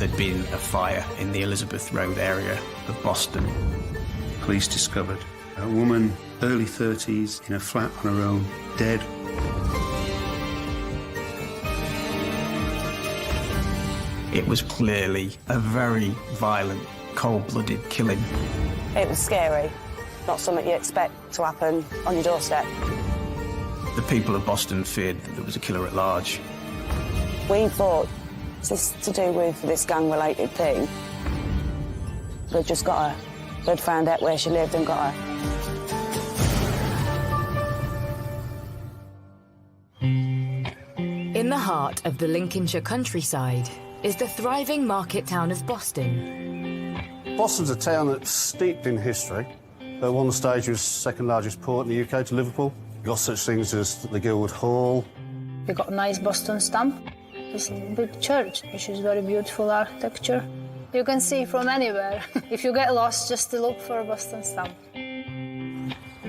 there'd been a fire in the Elizabeth Road area of Boston. Police discovered a woman, early 30s, in a flat on her own, dead. It was clearly a very violent, cold-blooded killing. It was scary. Not something you expect to happen on your doorstep. The people of Boston feared that there was a killer at large. We thought, is this to do with this gang-related thing? They'd just got her. They'd found out where she lived and got her. In the heart of the Lincolnshire countryside is the thriving market town of Boston. Boston's a town that's steeped in history. At one stage, it was the second largest port in the UK to Liverpool. You've got such things as the Guildhall. You've got a nice Boston stamp. It's a big church, which is very beautiful architecture. You can see from anywhere. If you get lost, just to look for a Boston stamp.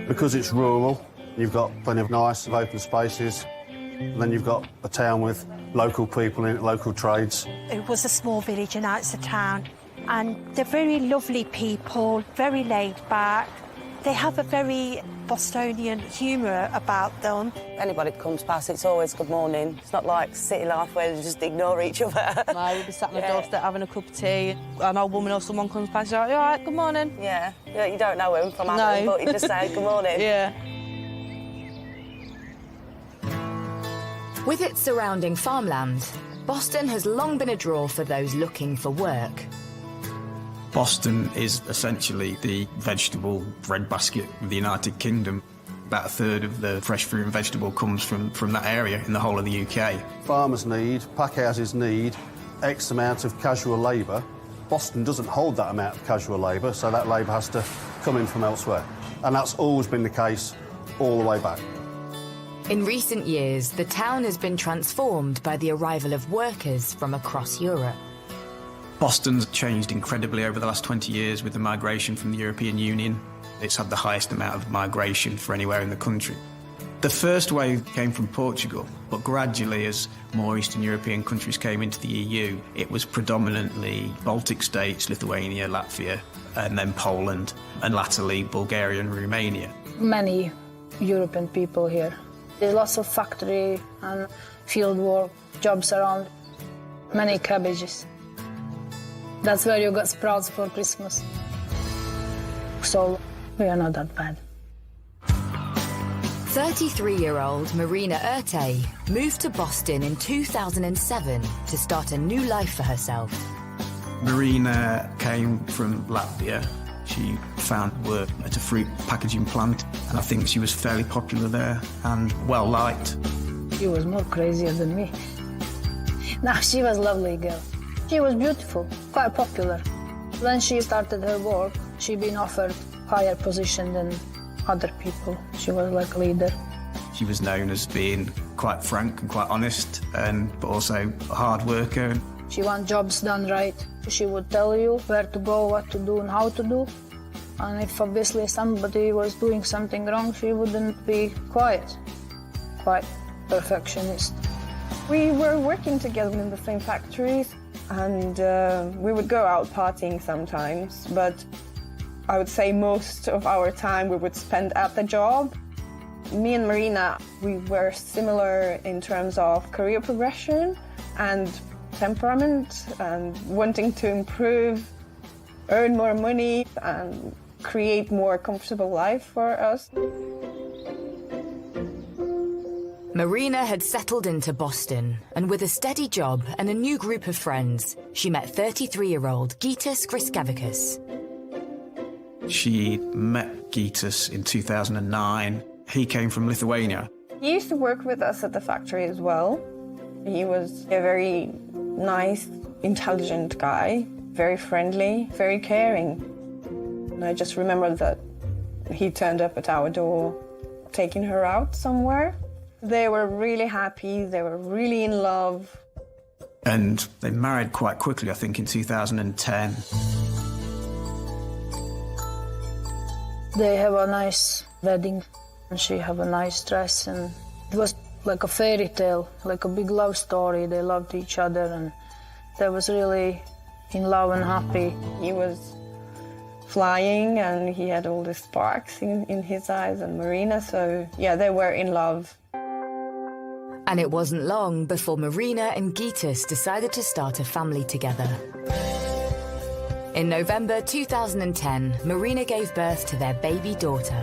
Because it's rural, you've got plenty of nice open spaces. And then you've got a town with local people in it, local trades. It was a small village and now it's a town. And they're very lovely people, very laid back. They have a very Bostonian humour about them. Anybody that comes past, it's always good morning. It's not like city life where they just ignore each other. No, we'll be sat on the doorstep having a cup of tea. An old woman or someone comes past, you're like, you all right, good morning? Yeah, you don't know him from Adam, but you just say good morning. Yeah. With its surrounding farmland, Boston has long been a draw for those looking for work. Boston is essentially the vegetable breadbasket of the United Kingdom. About a third of the fresh fruit and vegetable comes from that area in the whole of the UK. Farmers need, packhouses need X amount of casual labour. Boston doesn't hold that amount of casual labour, so that labour has to come in from elsewhere. And that's always been the case all the way back. In recent years, the town has been transformed by the arrival of workers from across Europe. Boston's changed incredibly over the last 20 years with the migration from the European Union. It's had the highest amount of migration for anywhere in the country. The first wave came from Portugal, but gradually as more Eastern European countries came into the EU, it was predominantly Baltic states, Lithuania, Latvia, and then Poland, and latterly Bulgaria and Romania. Many European people here. There's lots of factory and field work jobs around. Many cabbages. That's where you got sprouts for Christmas. So we are not that bad. 33-year-old Marina Urte moved to Boston in 2007 to start a new life for herself. Marina came from Latvia. She found work at a fruit packaging plant, and I think she was fairly popular there and well-liked. She was more crazier than me. No, she was a lovely girl. She was beautiful, quite popular. When she started her work, she'd been offered higher position than other people. She was like a leader. She was known as being quite frank and quite honest, but also a hard worker. She wants jobs done right. She would tell you where to go, what to do and how to do. And if obviously somebody was doing something wrong, she wouldn't be quiet. Quite perfectionist. We were working together in the same factories and we would go out partying sometimes, but I would say most of our time we would spend at the job. Me and Marina, we were similar in terms of career progression and temperament and wanting to improve, earn more money and create more comfortable life for us. Marina had settled into Boston, and with a steady job and a new group of friends, she met 33-year-old Gytis Griskavikas. She met Gytis in 2009. He came from Lithuania. He used to work with us at the factory as well. He was a very nice, intelligent guy, very friendly, very caring. And I just remember that he turned up at our door, taking her out somewhere. They were really happy, they were really in love. And they married quite quickly, I think, in 2010. They have a nice wedding, and she have a nice dress, and it was like a fairy tale, like a big love story. They loved each other, and that was really in love and happy. He was flying and he had all the sparks in his eyes, and Marina, so yeah, they were in love. And it wasn't long before Marina and Gytis decided to start a family together. In November 2010, Marina gave birth to their baby daughter.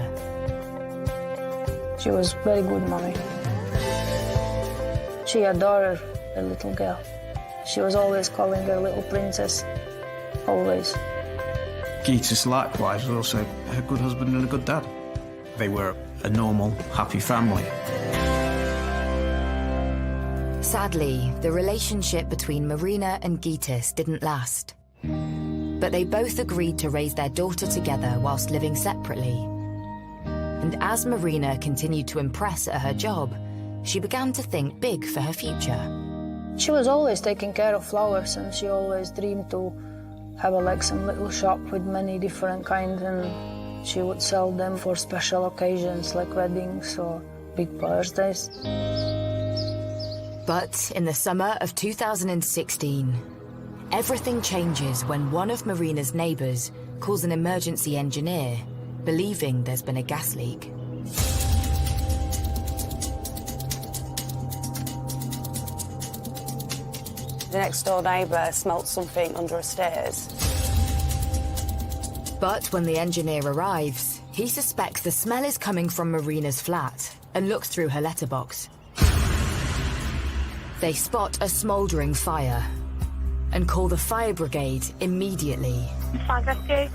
She was very good mommy. She adored the little girl. She was always calling her little princess, always. Gytis, likewise, was also a good husband and a good dad. They were a normal, happy family. Sadly, the relationship between Marina and Gytis didn't last. But they both agreed to raise their daughter together whilst living separately. And as Marina continued to impress at her job, she began to think big for her future. She was always taking care of flowers, and she always dreamed to have some little shop with many different kinds, and she would sell them for special occasions like weddings or big birthdays. But in the summer of 2016, everything changes when one of Marina's neighbours calls an emergency engineer, believing there's been a gas leak. The next door neighbour smelt something under her stairs. But when the engineer arrives, he suspects the smell is coming from Marina's flat and looks through her letterbox. They spot a smouldering fire and call the fire brigade immediately. Fire rescue.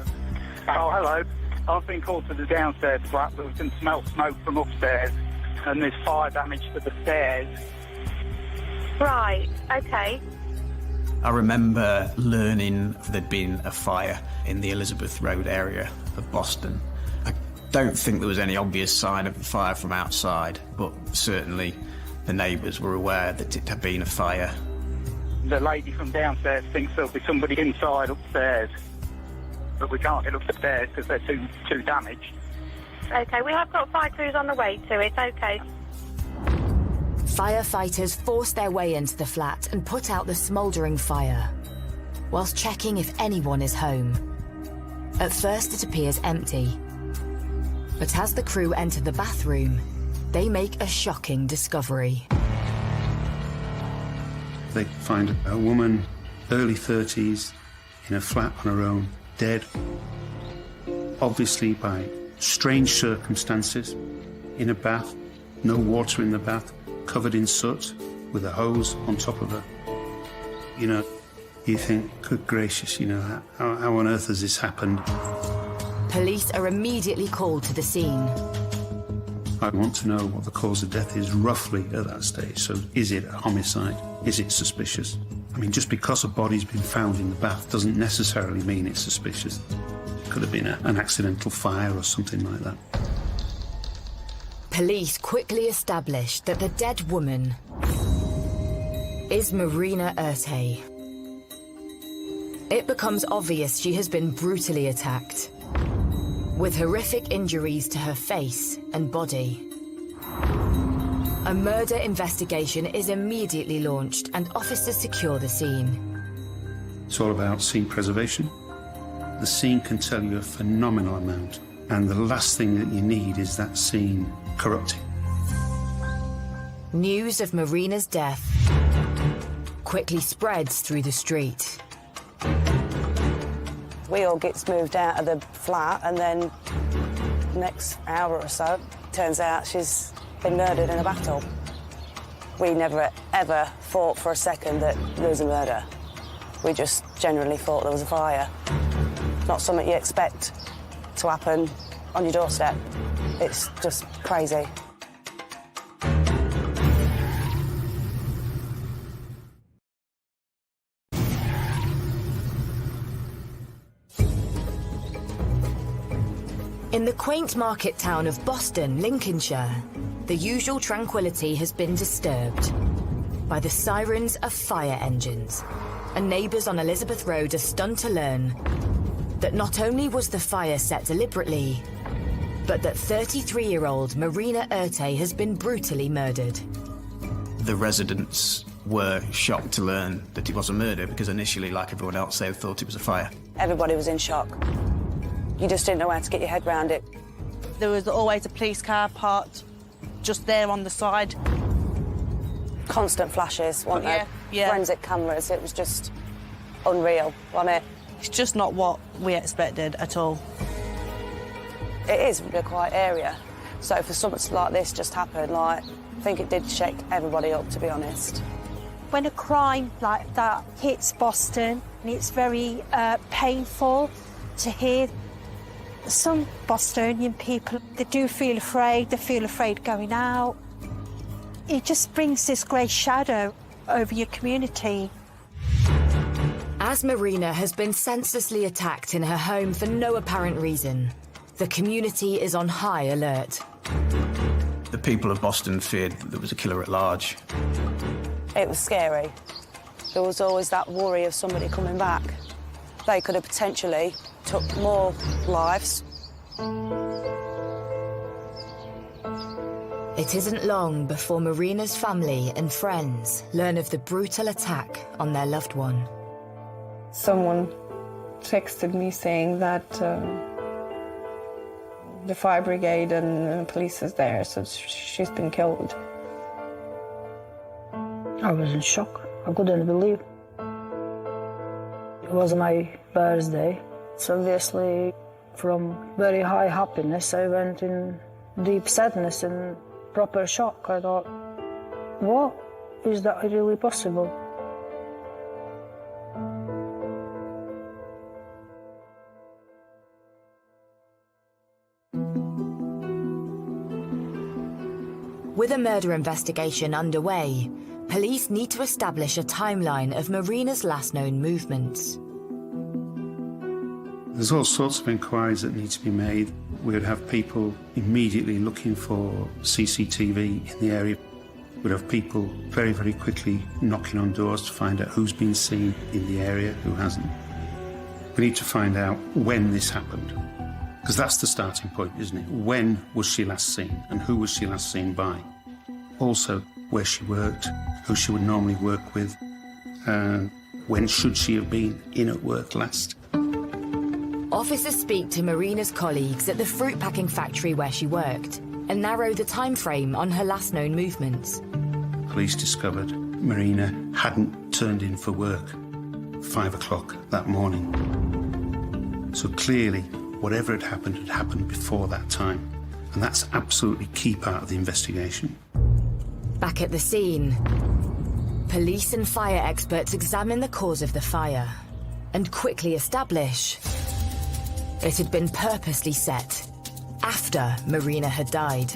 Oh, hello. I've been called to the downstairs flat, but we can smell smoke from upstairs, and there's fire damage to the stairs. Right, okay. I remember learning there'd been a fire in the Elizabeth Road area of Boston. I don't think there was any obvious sign of a fire from outside, but certainly the neighbours were aware that it had been a fire. The lady from downstairs thinks there'll be somebody inside upstairs, but we can't get up the stairs because they're too damaged. Okay, we have got fire crews on the way to it, okay. Firefighters force their way into the flat and put out the smouldering fire, whilst checking if anyone is home. At first it appears empty, but as the crew enter the bathroom, they make a shocking discovery. They find a woman, early 30s, in a flat on her own, dead, obviously by strange circumstances, in a bath, no water in the bath, covered in soot, with a hose on top of her. You know, you think, good gracious, you know, how on earth has this happened? Police are immediately called to the scene. I want to know what the cause of death is roughly at that stage. So is it a homicide? Is it suspicious? I mean, just because a body's been found in the bath doesn't necessarily mean it's suspicious. It could have been an accidental fire or something like that. Police quickly established that the dead woman is Marina Ertey. It becomes obvious she has been brutally attacked, with horrific injuries to her face and body. A murder investigation is immediately launched and officers secure the scene. It's all about scene preservation. The scene can tell you a phenomenal amount, and the last thing that you need is that scene corrupting. News of Marina's death quickly spreads through the street. We all gets moved out of the flat, and then the next hour or so, turns out she's been murdered in a bathtub. We never, ever thought for a second that there was a murder. We just generally thought there was a fire. Not something you expect to happen on your doorstep. It's just crazy. In the quaint market town of Boston, Lincolnshire, the usual tranquility has been disturbed by the sirens of fire engines, and neighbours on Elizabeth Road are stunned to learn that not only was the fire set deliberately, but that 33-year-old Marina Ertey has been brutally murdered. The residents were shocked to learn that it was a murder because initially, like everyone else, they thought it was a fire. Everybody was in shock. You just didn't know how to get your head around it. There was always a police car parked just there on the side. Constant flashes, weren't there? Yeah. Forensic cameras, it was just unreal, wasn't it? It's just not what we expected at all. It is a quiet area, so for something like this just happen, like, I think it did shake everybody up, to be honest. When a crime like that hits Boston, it's very painful to hear. Some Bostonian people, they do feel afraid, they feel afraid going out. It just brings this grey shadow over your community. As Marina has been senselessly attacked in her home for no apparent reason, the community is on high alert. The people of Boston feared that there was a killer at large. It was scary. There was always that worry of somebody coming back. They could have potentially took more lives. It isn't long before Marina's family and friends learn of the brutal attack on their loved one. Someone texted me saying that the fire brigade and police is there, so she's been killed. I was in shock. I couldn't believe. It was my birthday, so obviously from very high happiness I went in deep sadness and proper shock. I thought, what? Is that really possible? With a murder investigation underway, police need to establish a timeline of Marina's last known movements. There's all sorts of inquiries that need to be made. We would have people immediately looking for CCTV in the area. We'd have people very, very quickly knocking on doors to find out who's been seen in the area, who hasn't. We need to find out when this happened, because that's the starting point, isn't it? When was she last seen, and who was she last seen by? Also, where she worked, who she would normally work with, when should she have been in at work last? Officers speak to Marina's colleagues at the fruit packing factory where she worked and narrow the time frame on her last known movements. Police discovered Marina hadn't turned in for work 5 o'clock that morning. So clearly, whatever had happened before that time. And that's absolutely key part of the investigation. Back at the scene, police and fire experts examine the cause of the fire and quickly establish it had been purposely set after Marina had died.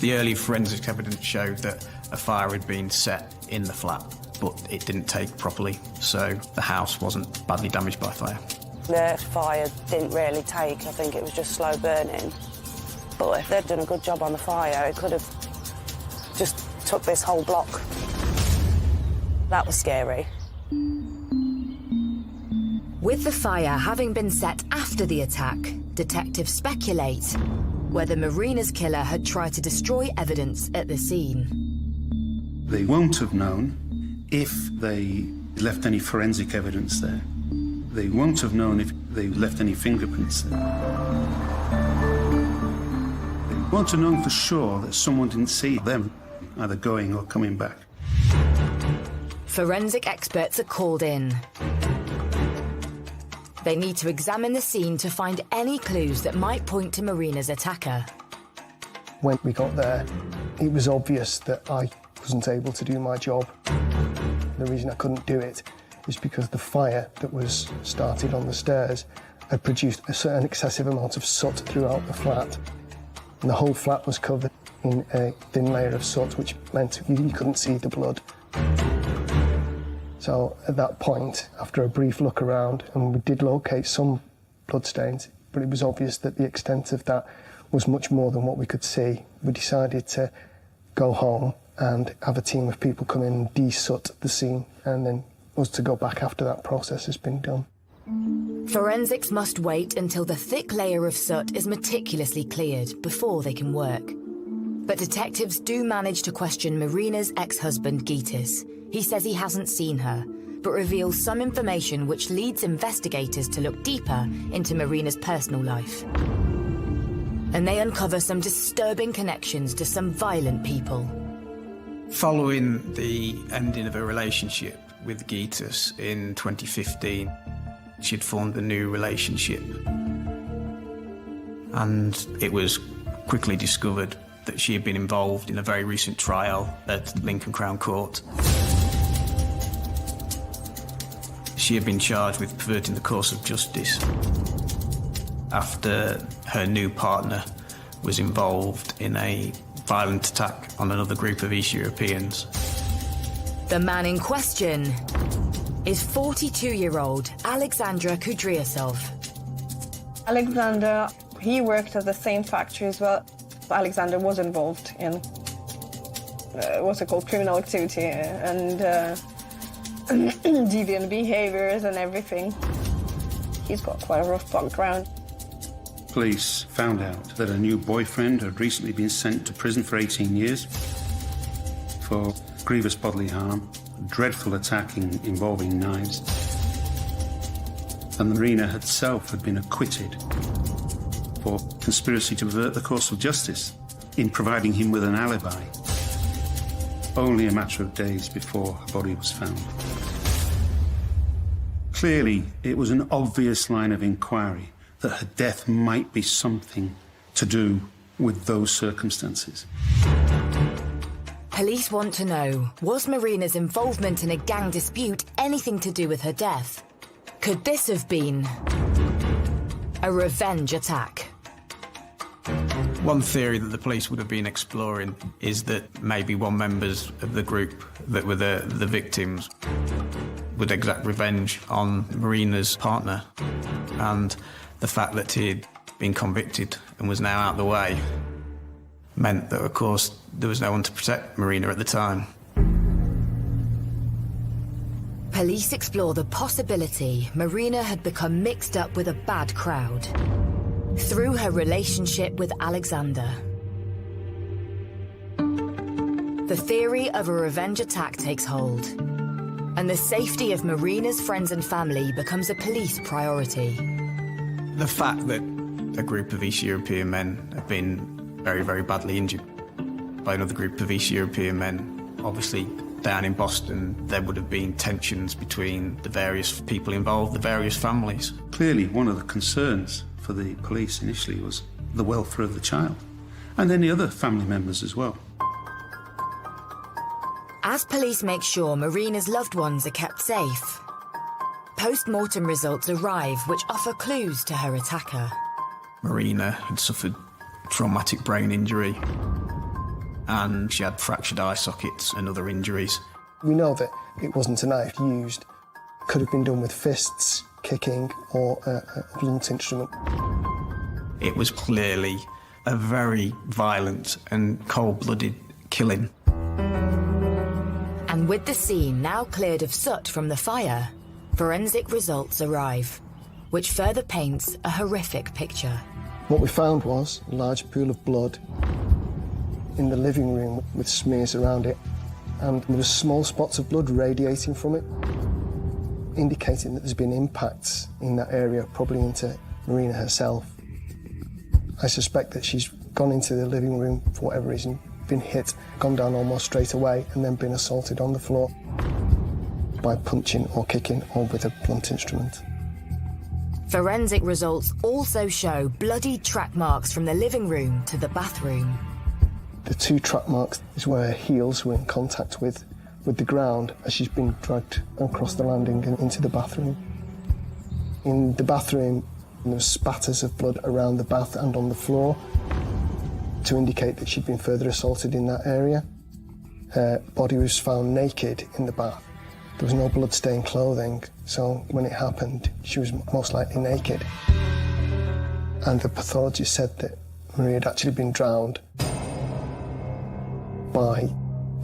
The early forensic evidence showed that a fire had been set in the flat, but it didn't take properly, so the house wasn't badly damaged by fire. The fire didn't really take, I think it was just slow burning. But if they'd done a good job on the fire, it could have just took this whole block. That was scary. With the fire having been set after the attack, detectives speculate whether Marina's killer had tried to destroy evidence at the scene. They won't have known if they left any forensic evidence there. They won't have known if they left any fingerprints there. They won't have known for sure that someone didn't see them either going or coming back. Forensic experts are called in. They need to examine the scene to find any clues that might point to Marina's attacker. When we got there, it was obvious that I wasn't able to do my job. The reason I couldn't do it is because the fire that was started on the stairs had produced a certain excessive amount of soot throughout the flat. And the whole flat was covered in a thin layer of soot, which meant you couldn't see the blood. So at that point, after a brief look around, and we did locate some bloodstains, but it was obvious that the extent of that was much more than what we could see. We decided to go home and have a team of people come in and de-soot the scene, and then us to go back after that process has been done. Forensics must wait until the thick layer of soot is meticulously cleared before they can work. But detectives do manage to question Marina's ex-husband, Gytis. He says he hasn't seen her, but reveals some information which leads investigators to look deeper into Marina's personal life. And they uncover some disturbing connections to some violent people. Following the ending of her relationship with Gitas in 2015, she'd formed a new relationship. And it was quickly discovered that she had been involved in a very recent trial at Lincoln Crown Court. She had been charged with perverting the course of justice after her new partner was involved in a violent attack on another group of East Europeans. The man in question is 42-year-old Alexandra Kudryasov. Alexander, he worked at the same factory as well. Alexander was involved in what's it called, criminal activity and deviant behaviours and everything. He's got quite a rough background. Police found out that a new boyfriend had recently been sent to prison for 18 years for grievous bodily harm, dreadful attacking involving knives. And Marina herself had been acquitted for conspiracy to pervert the course of justice in providing him with an alibi, only a matter of days before her body was found. Clearly, it was an obvious line of inquiry that her death might be something to do with those circumstances. Police want to know, was Marina's involvement in a gang dispute anything to do with her death? Could this have been a revenge attack? One theory that the police would have been exploring is that maybe one members of the group that were the victims would exact revenge on Marina's partner, and the fact that he'd been convicted and was now out of the way meant that, of course, there was no one to protect Marina at the time. Police explore the possibility Marina had become mixed up with a bad crowd through her relationship with Alexander. The theory of a revenge attack takes hold, and the safety of Marina's friends and family becomes a police priority. The fact that a group of East European men have been very, very badly injured by another group of East European men, obviously down in Boston, there would have been tensions between the various people involved, the various families. Clearly, one of the concerns for the police initially was the welfare of the child, and any other family members as well. As police make sure Marina's loved ones are kept safe, post-mortem results arrive which offer clues to her attacker. Marina had suffered traumatic brain injury, and she had fractured eye sockets and other injuries. We know that it wasn't a knife used. It could have been done with fists, kicking, or a blunt instrument. It was clearly a very violent and cold-blooded killing. And with the scene now cleared of soot from the fire, forensic results arrive, which further paints a horrific picture. What we found was a large pool of blood in the living room with smears around it, and there were small spots of blood radiating from it, indicating that there's been impacts in that area, probably into Marina herself. I suspect that she's gone into the living room for whatever reason, been hit, gone down almost straight away, and then been assaulted on the floor by punching or kicking or with a blunt instrument. Forensic results also show bloodied track marks from the living room to the bathroom. The two track marks is where her heels were in contact with the ground as she's been dragged across the landing and into the bathroom. In the bathroom, there were spatters of blood around the bath and on the floor to indicate that she'd been further assaulted in that area. Her body was found naked in the bath. There was no blood-stained clothing, so when it happened, she was most likely naked. And the pathologist said that Maria had actually been drowned by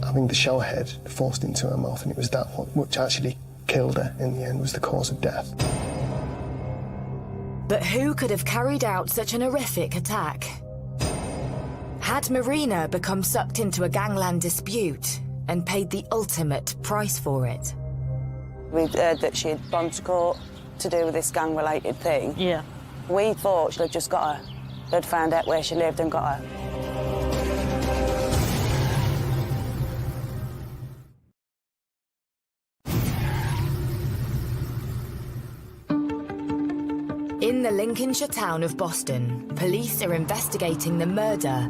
having the shower head forced into her mouth, and it was that which actually killed her in the end, was the cause of death. But who could have carried out such an horrific attack? Had Marina become sucked into a gangland dispute and paid the ultimate price for it. We heard that she had gone to court to do with this gang-related thing. Yeah. We thought she'd just got her. They'd found out where she lived and got her. In the Lincolnshire town of Boston, police are investigating the murder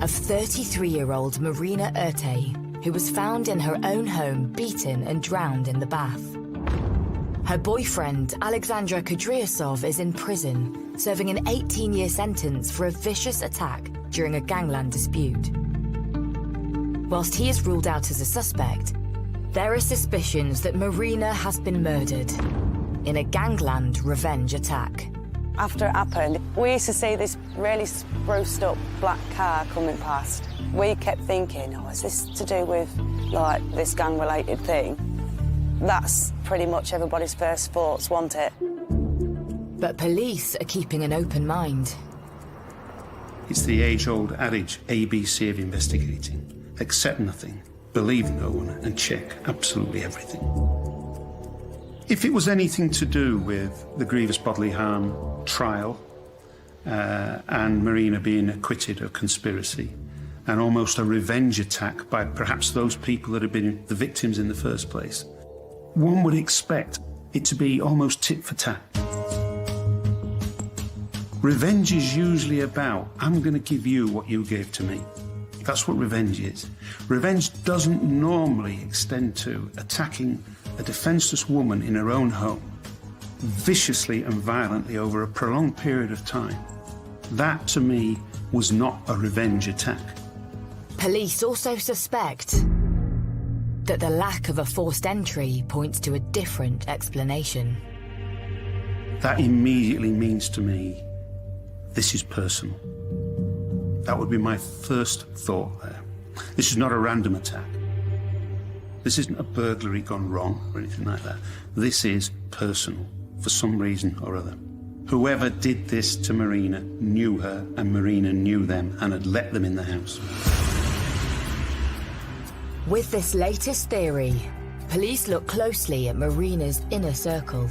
of 33-year-old Marina Urte, who was found in her own home beaten and drowned in the bath. Her boyfriend, Alexandra Kudryasov, is in prison, serving an 18-year sentence for a vicious attack during a gangland dispute. Whilst he is ruled out as a suspect, there are suspicions that Marina has been murdered in a gangland revenge attack. After it happened, we used to see this really spruced up black car coming past. We kept thinking, oh, is this to do with, like, this gang-related thing? That's pretty much everybody's first thoughts, wasn't it? But police are keeping an open mind. It's the age-old adage, ABC of investigating. Accept nothing, believe no one, and check absolutely everything. If it was anything to do with the grievous bodily harm trial and Marina being acquitted of conspiracy and almost a revenge attack by perhaps those people that had been the victims in the first place, one would expect it to be almost tit for tat. Revenge is usually about, I'm going to give you what you gave to me. That's what revenge is. Revenge doesn't normally extend to attacking a defenseless woman in her own home, viciously and violently over a prolonged period of time. That, to me, was not a revenge attack. Police also suspect that the lack of a forced entry points to a different explanation. That immediately means to me, this is personal. That would be my first thought there. This is not a random attack. This isn't a burglary gone wrong or anything like that. This is personal, for some reason or other. Whoever did this to Marina knew her, and Marina knew them and had let them in the house. With this latest theory, police look closely at Marina's inner circle.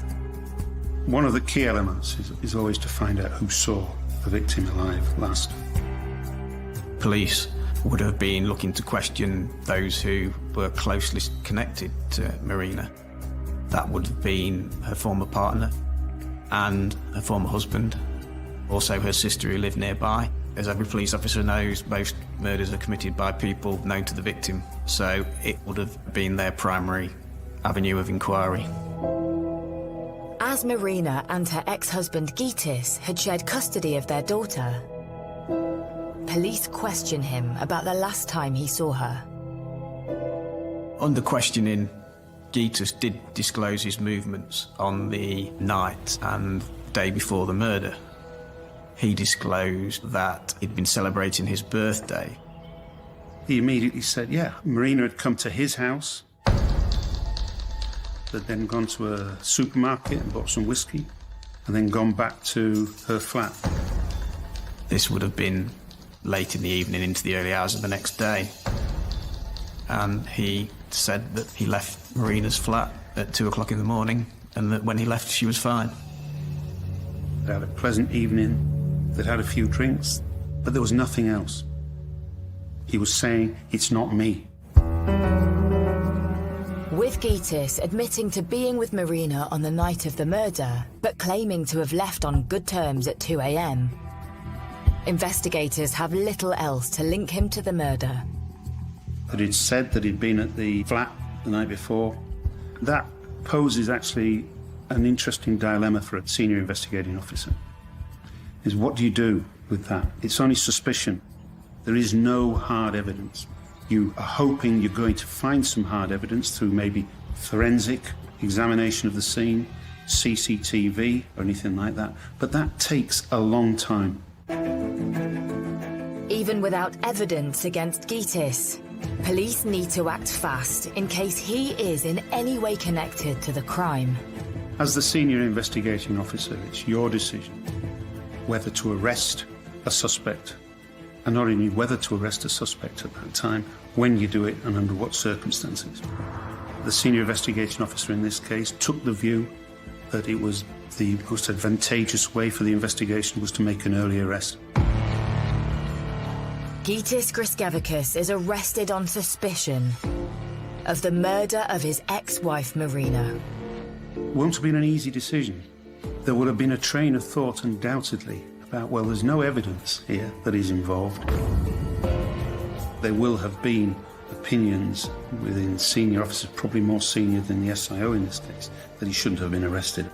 One of the key elements is always to find out who saw the victim alive last. Police would have been looking to question those who were closely connected to Marina. That would have been her former partner and her former husband, also her sister who lived nearby. As every police officer knows, most murders are committed by people known to the victim, so it would have been their primary avenue of inquiry. As Marina and her ex-husband Gytis had shared custody of their daughter, police question him about the last time he saw her. Under questioning, Gytis did disclose his movements on the night and day before the murder. He disclosed that he'd been celebrating his birthday. He immediately said, yeah, Marina had come to his house, had then gone to a supermarket and bought some whiskey, and then gone back to her flat. This would have been late in the evening into the early hours of the next day. And he said that he left Marina's flat at 2 o'clock in the morning and that when he left she was fine. They'd had a pleasant evening, they'd had a few drinks, but there was nothing else. He was saying, it's not me. With Gytis admitting to being with Marina on the night of the murder, but claiming to have left on good terms at 2 a.m, investigators have little else to link him to the murder. But he'd said that he'd been at the flat the night before. That poses actually an interesting dilemma for a senior investigating officer. Is what do you do with that? It's only suspicion. There is no hard evidence. You are hoping you're going to find some hard evidence through maybe forensic examination of the scene, CCTV, or anything like that. But that takes a long time. Even without evidence against Gytis, police need to act fast in case he is in any way connected to the crime. As the senior investigating officer, it's your decision whether to arrest a suspect, and not only whether to arrest a suspect at that time, when you do it and under what circumstances. The senior investigation officer in this case took the view that it was the most advantageous way for the investigation was to make an early arrest. Gytis Griskevicius is arrested on suspicion of the murder of his ex-wife Marina. Won't have been an easy decision. There would have been a train of thought undoubtedly about, well, there's no evidence here that he's involved. There will have been opinions within senior officers, probably more senior than the SIO in this case, that he shouldn't have been arrested.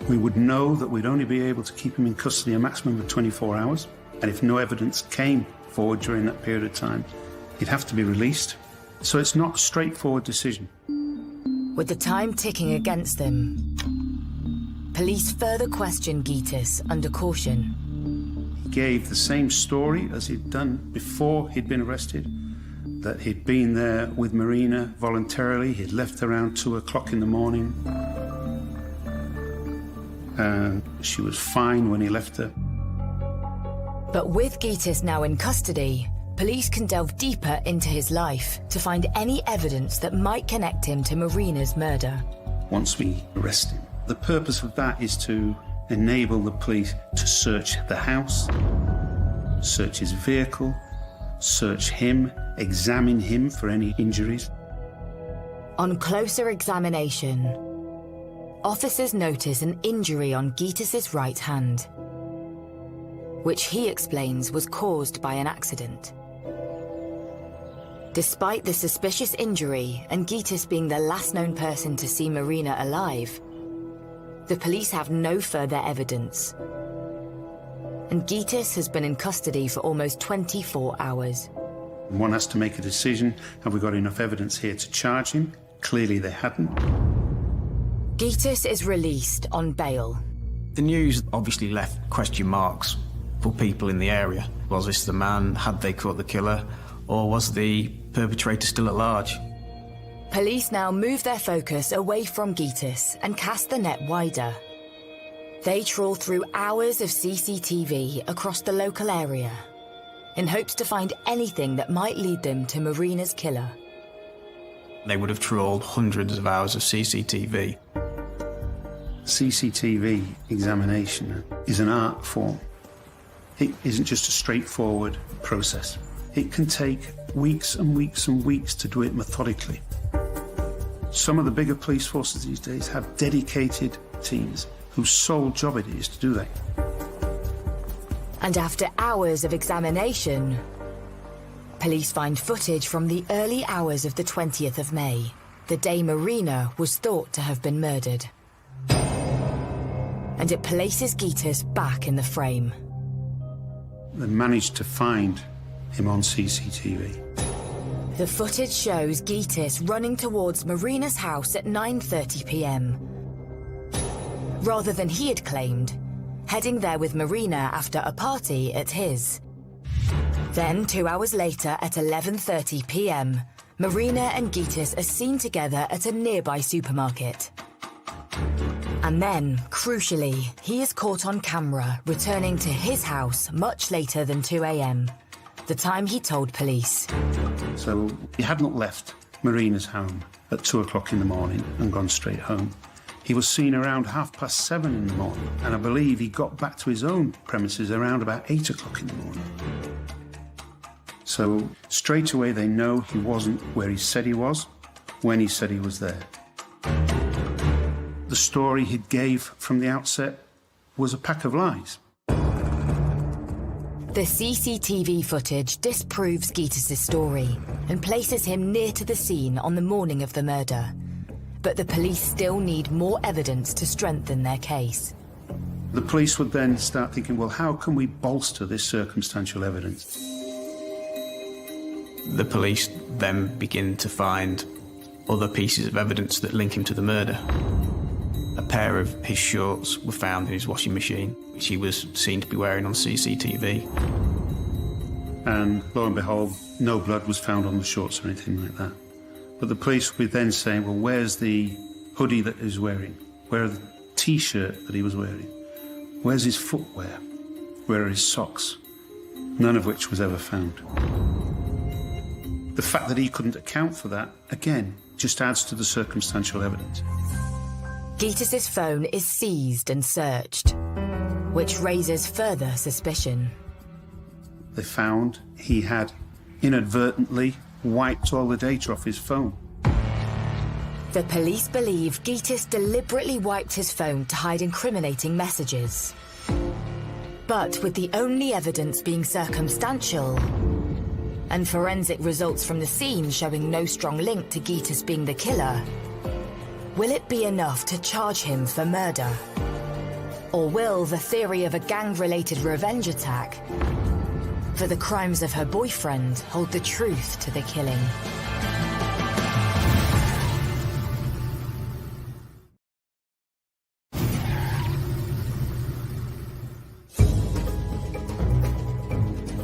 We would know that we'd only be able to keep him in custody a maximum of 24 hours, and if no evidence came forward during that period of time, he'd have to be released. So it's not a straightforward decision. With the time ticking against them, police further question Gytis under caution. He gave the same story as he'd done before he'd been arrested, that he'd been there with Marina voluntarily, he'd left around 2 o'clock in the morning, and she was fine when he left her. But with Gytis now in custody, police can delve deeper into his life to find any evidence that might connect him to Marina's murder. Once we arrest him, the purpose of that is to enable the police to search the house, search his vehicle, search him, examine him for any injuries. On closer examination, officers notice an injury on Gytis's right hand, which he explains was caused by an accident. Despite the suspicious injury and Gytis being the last known person to see Marina alive, the police have no further evidence. And Gytis has been in custody for almost 24 hours. One has to make a decision. Have we got enough evidence here to charge him? Clearly they hadn't. Gytis is released on bail. The news obviously left question marks for people in the area. Was this the man? Had they caught the killer? Or was the perpetrator still at large? Police now move their focus away from Gytis and cast the net wider. They trawl through hours of CCTV across the local area in hopes to find anything that might lead them to Marina's killer. They would have trawled hundreds of hours of CCTV. CCTV examination is an art form. It isn't just a straightforward process. It can take weeks and weeks and weeks to do it methodically. Some of the bigger police forces these days have dedicated teams whose sole job it is to do that. And after hours of examination, police find footage from the early hours of the 20th of May, the day Marina was thought to have been murdered. And it places Gytis back in the frame. They managed to find him on CCTV. The footage shows Gytis running towards Marina's house at 9:30 p.m. Rather than he had claimed, heading there with Marina after a party at his. Then, 2 hours later at 11:30 p.m, Marina and Gytis are seen together at a nearby supermarket. And then, crucially, he is caught on camera returning to his house much later than 2 a.m, the time he told police. So he hadn't left Marina's home at 2 o'clock in the morning and gone straight home. He was seen around 7:30 in the morning, and I believe he got back to his own premises around about 8 o'clock in the morning. So straight away they know he wasn't where he said he was, when he said he was there. The story he gave from the outset was a pack of lies. The CCTV footage disproves Gytis' story and places him near to the scene on the morning of the murder. But the police still need more evidence to strengthen their case. The police would then start thinking, well, how can we bolster this circumstantial evidence? The police then begin to find other pieces of evidence that link him to the murder. A pair of his shorts were found in his washing machine, which he was seen to be wearing on CCTV. And lo and behold, no blood was found on the shorts or anything like that. But the police would then say, well, where's the hoodie that he was wearing? Where are the T-shirt that he was wearing? Where's his footwear? Where are his socks? None of which was ever found. The fact that he couldn't account for that, again, just adds to the circumstantial evidence. Gitis's phone is seized and searched, which raises further suspicion. They found he had inadvertently wiped all the data off his phone. The police believe Gitis deliberately wiped his phone to hide incriminating messages. But with the only evidence being circumstantial, and forensic results from the scene showing no strong link to Gitis being the killer, will it be enough to charge him for murder? Or will the theory of a gang-related revenge attack for the crimes of her boyfriend hold the truth to the killing?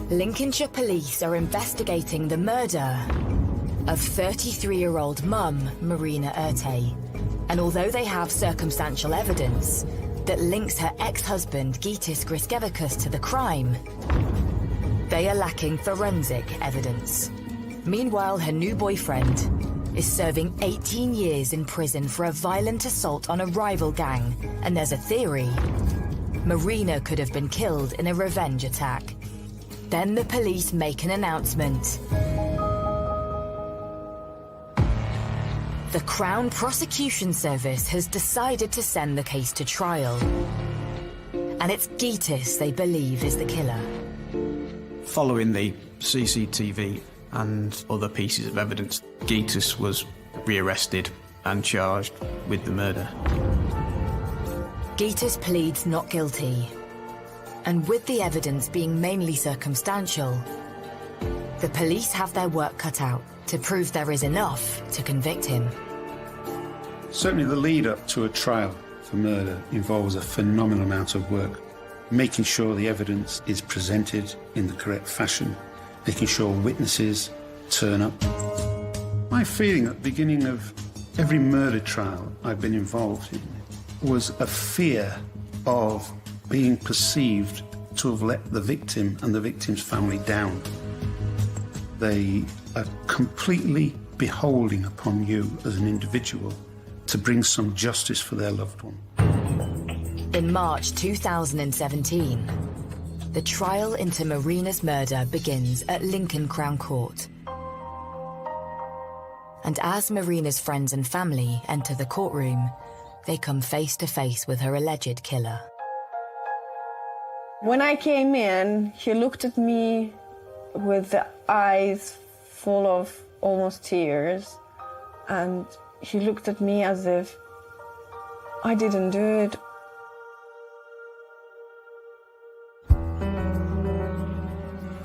Lincolnshire police are investigating the murder of 33-year-old mum Marina Urte. And although they have circumstantial evidence that links her ex-husband Gitis Griskevicius to the crime, they are lacking forensic evidence. Meanwhile, her new boyfriend is serving 18 years in prison for a violent assault on a rival gang, and there's a theory Marina could have been killed in a revenge attack. Then the police make an announcement. The Crown Prosecution Service has decided to send the case to trial. And it's Gitis they believe is the killer. Following the CCTV and other pieces of evidence, Gitis was rearrested and charged with the murder. Gitis pleads not guilty. And with the evidence being mainly circumstantial, the police have their work cut out to prove there is enough to convict him. Certainly the lead-up to a trial for murder involves a phenomenal amount of work. Making sure the evidence is presented in the correct fashion, making sure witnesses turn up. My feeling at the beginning of every murder trial I've been involved in was a fear of being perceived to have let the victim and the victim's family down. They are completely beholding upon you as an individual to bring some justice for their loved one. In March 2017, the trial into Marina's murder begins at Lincoln Crown Court. And as Marina's friends and family enter the courtroom, they come face to face with her alleged killer. When I came in, he looked at me with the eyes full of almost tears, and he looked at me as if I didn't do it.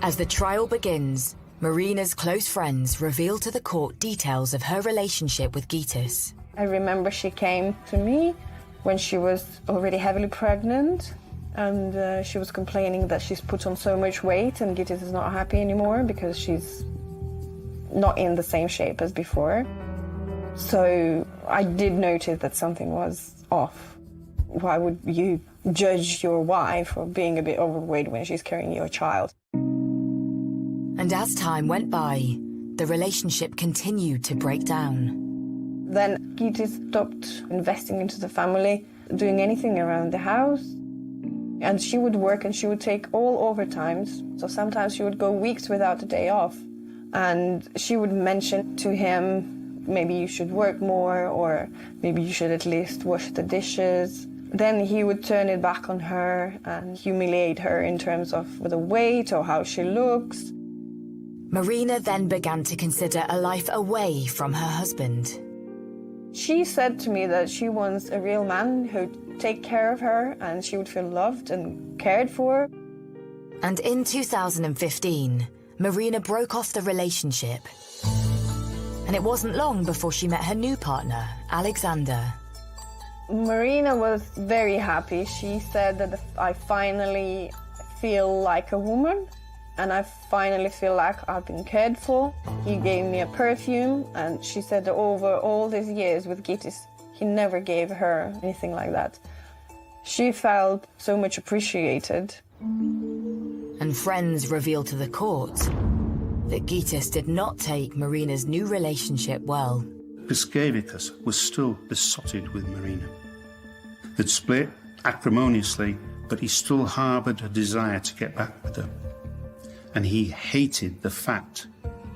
As the trial begins, Marina's close friends reveal to the court details of her relationship with Gitis. I remember she came to me when she was already heavily pregnant, and she was complaining that she's put on so much weight and Gitis is not happy anymore because she's not in the same shape as before. So I did notice that something was off. Why would you judge your wife for being a bit overweight when she's carrying your child? And as time went by, the relationship continued to break down. Then Gitis stopped investing into the family, doing anything around the house. And she would work and she would take all overtimes. So sometimes she would go weeks without a day off. And she would mention to him, maybe you should work more, or maybe you should at least wash the dishes. Then he would turn it back on her and humiliate her in terms of the weight or how she looks. Marina then began to consider a life away from her husband. She said to me that she wants a real man who'd take care of her and she would feel loved and cared for. And in 2015, Marina broke off the relationship. And it wasn't long before she met her new partner, Alexander. Marina was very happy. She said that I finally feel like a woman and I finally feel like I've been cared for. He gave me a perfume, and she said that over all these years with Gitis, he never gave her anything like that. She felt so much appreciated. And friends revealed to the court that Gitis did not take Marina's new relationship well. Piskevicius was still besotted with Marina. They'd split acrimoniously, but he still harboured a desire to get back with her. And he hated the fact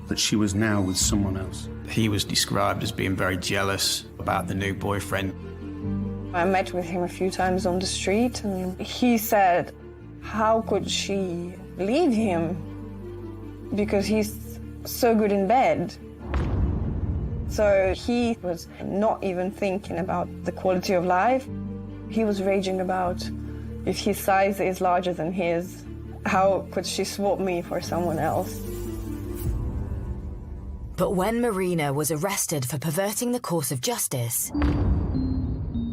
that she was now with someone else. He was described as being very jealous about the new boyfriend. I met with him a few times on the street, and he said, how could she leave him? Because he's so good in bed. So he was not even thinking about the quality of life. He was raging about if his size is larger than his, how could she swap me for someone else? But when Marina was arrested for perverting the course of justice,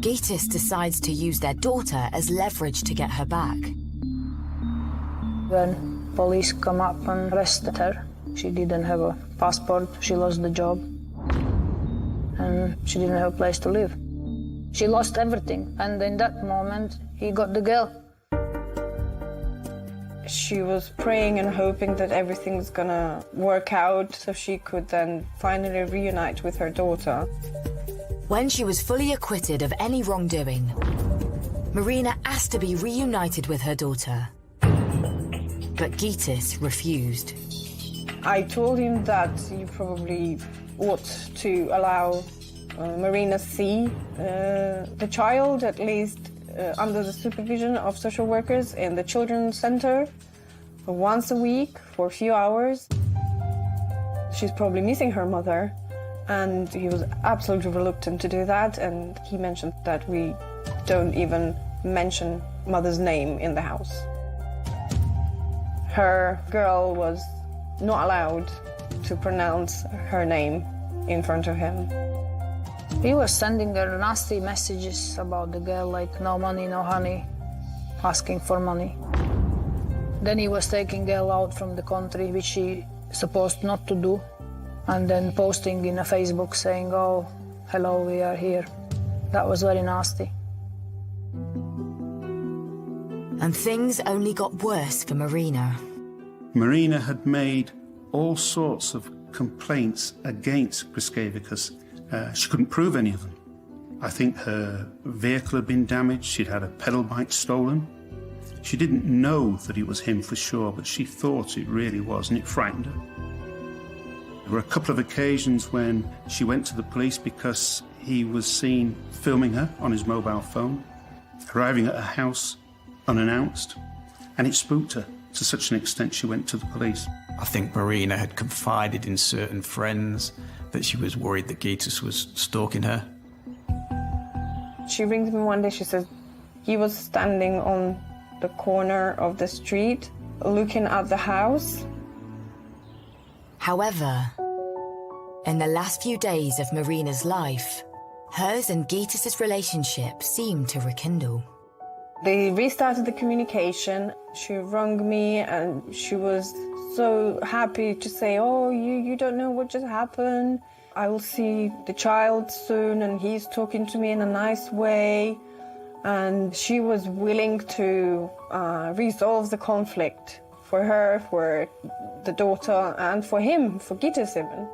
Gitis decides to use their daughter as leverage to get her back. When police come up and arrested her, she didn't have a passport, she lost the job, and she didn't have a place to live. She lost everything, and in that moment, he got the girl. She was praying and hoping that everything was gonna work out so she could then finally reunite with her daughter. When she was fully acquitted of any wrongdoing, Marina asked to be reunited with her daughter. But Gitis refused. I told him that you probably ought to allow Marina see the child, at least under the supervision of social workers in the children's center once a week for a few hours. She's probably missing her mother, and he was absolutely reluctant to do that, and he mentioned that we don't even mention mother's name in the house. Her girl was not allowed to pronounce her name in front of him. He was sending her nasty messages about the girl, like no money, no honey, asking for money. Then he was taking girl out from the country, which she supposed not to do, and then posting in a Facebook saying, oh, hello, we are here. That was very nasty. And things only got worse for Marina. Marina had made all sorts of complaints against Piskevicius. She couldn't prove any of them. I think her vehicle had been damaged, she'd had a pedal bike stolen. She didn't know that it was him for sure, but she thought it really was, and it frightened her. There were a couple of occasions when she went to the police because he was seen filming her on his mobile phone, arriving at her house unannounced, and it spooked her to such an extent she went to the police. I think Marina had confided in certain friends that she was worried that Gitis was stalking her. She rings me one day, she says, he was standing on the corner of the street looking at the house. However, in the last few days of Marina's life, hers and Gitis' relationship seemed to rekindle. They restarted the communication. She rang me and she was so happy to say, oh, you don't know what just happened. I will see the child soon and he's talking to me in a nice way. And she was willing to resolve the conflict for her, for the daughter, and for him, for Gitis even.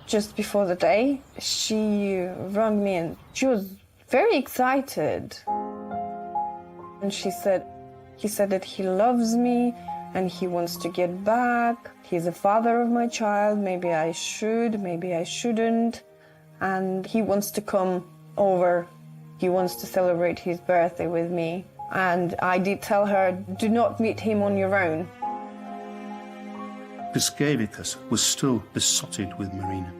Just before the day, she rang me and she was very excited. And he said that he loves me and he wants to get back. He's the father of my child. Maybe I should, maybe I shouldn't. And he wants to come over. He wants to celebrate his birthday with me. And I did tell her, do not meet him on your own. Piskevicius was still besotted with Marina.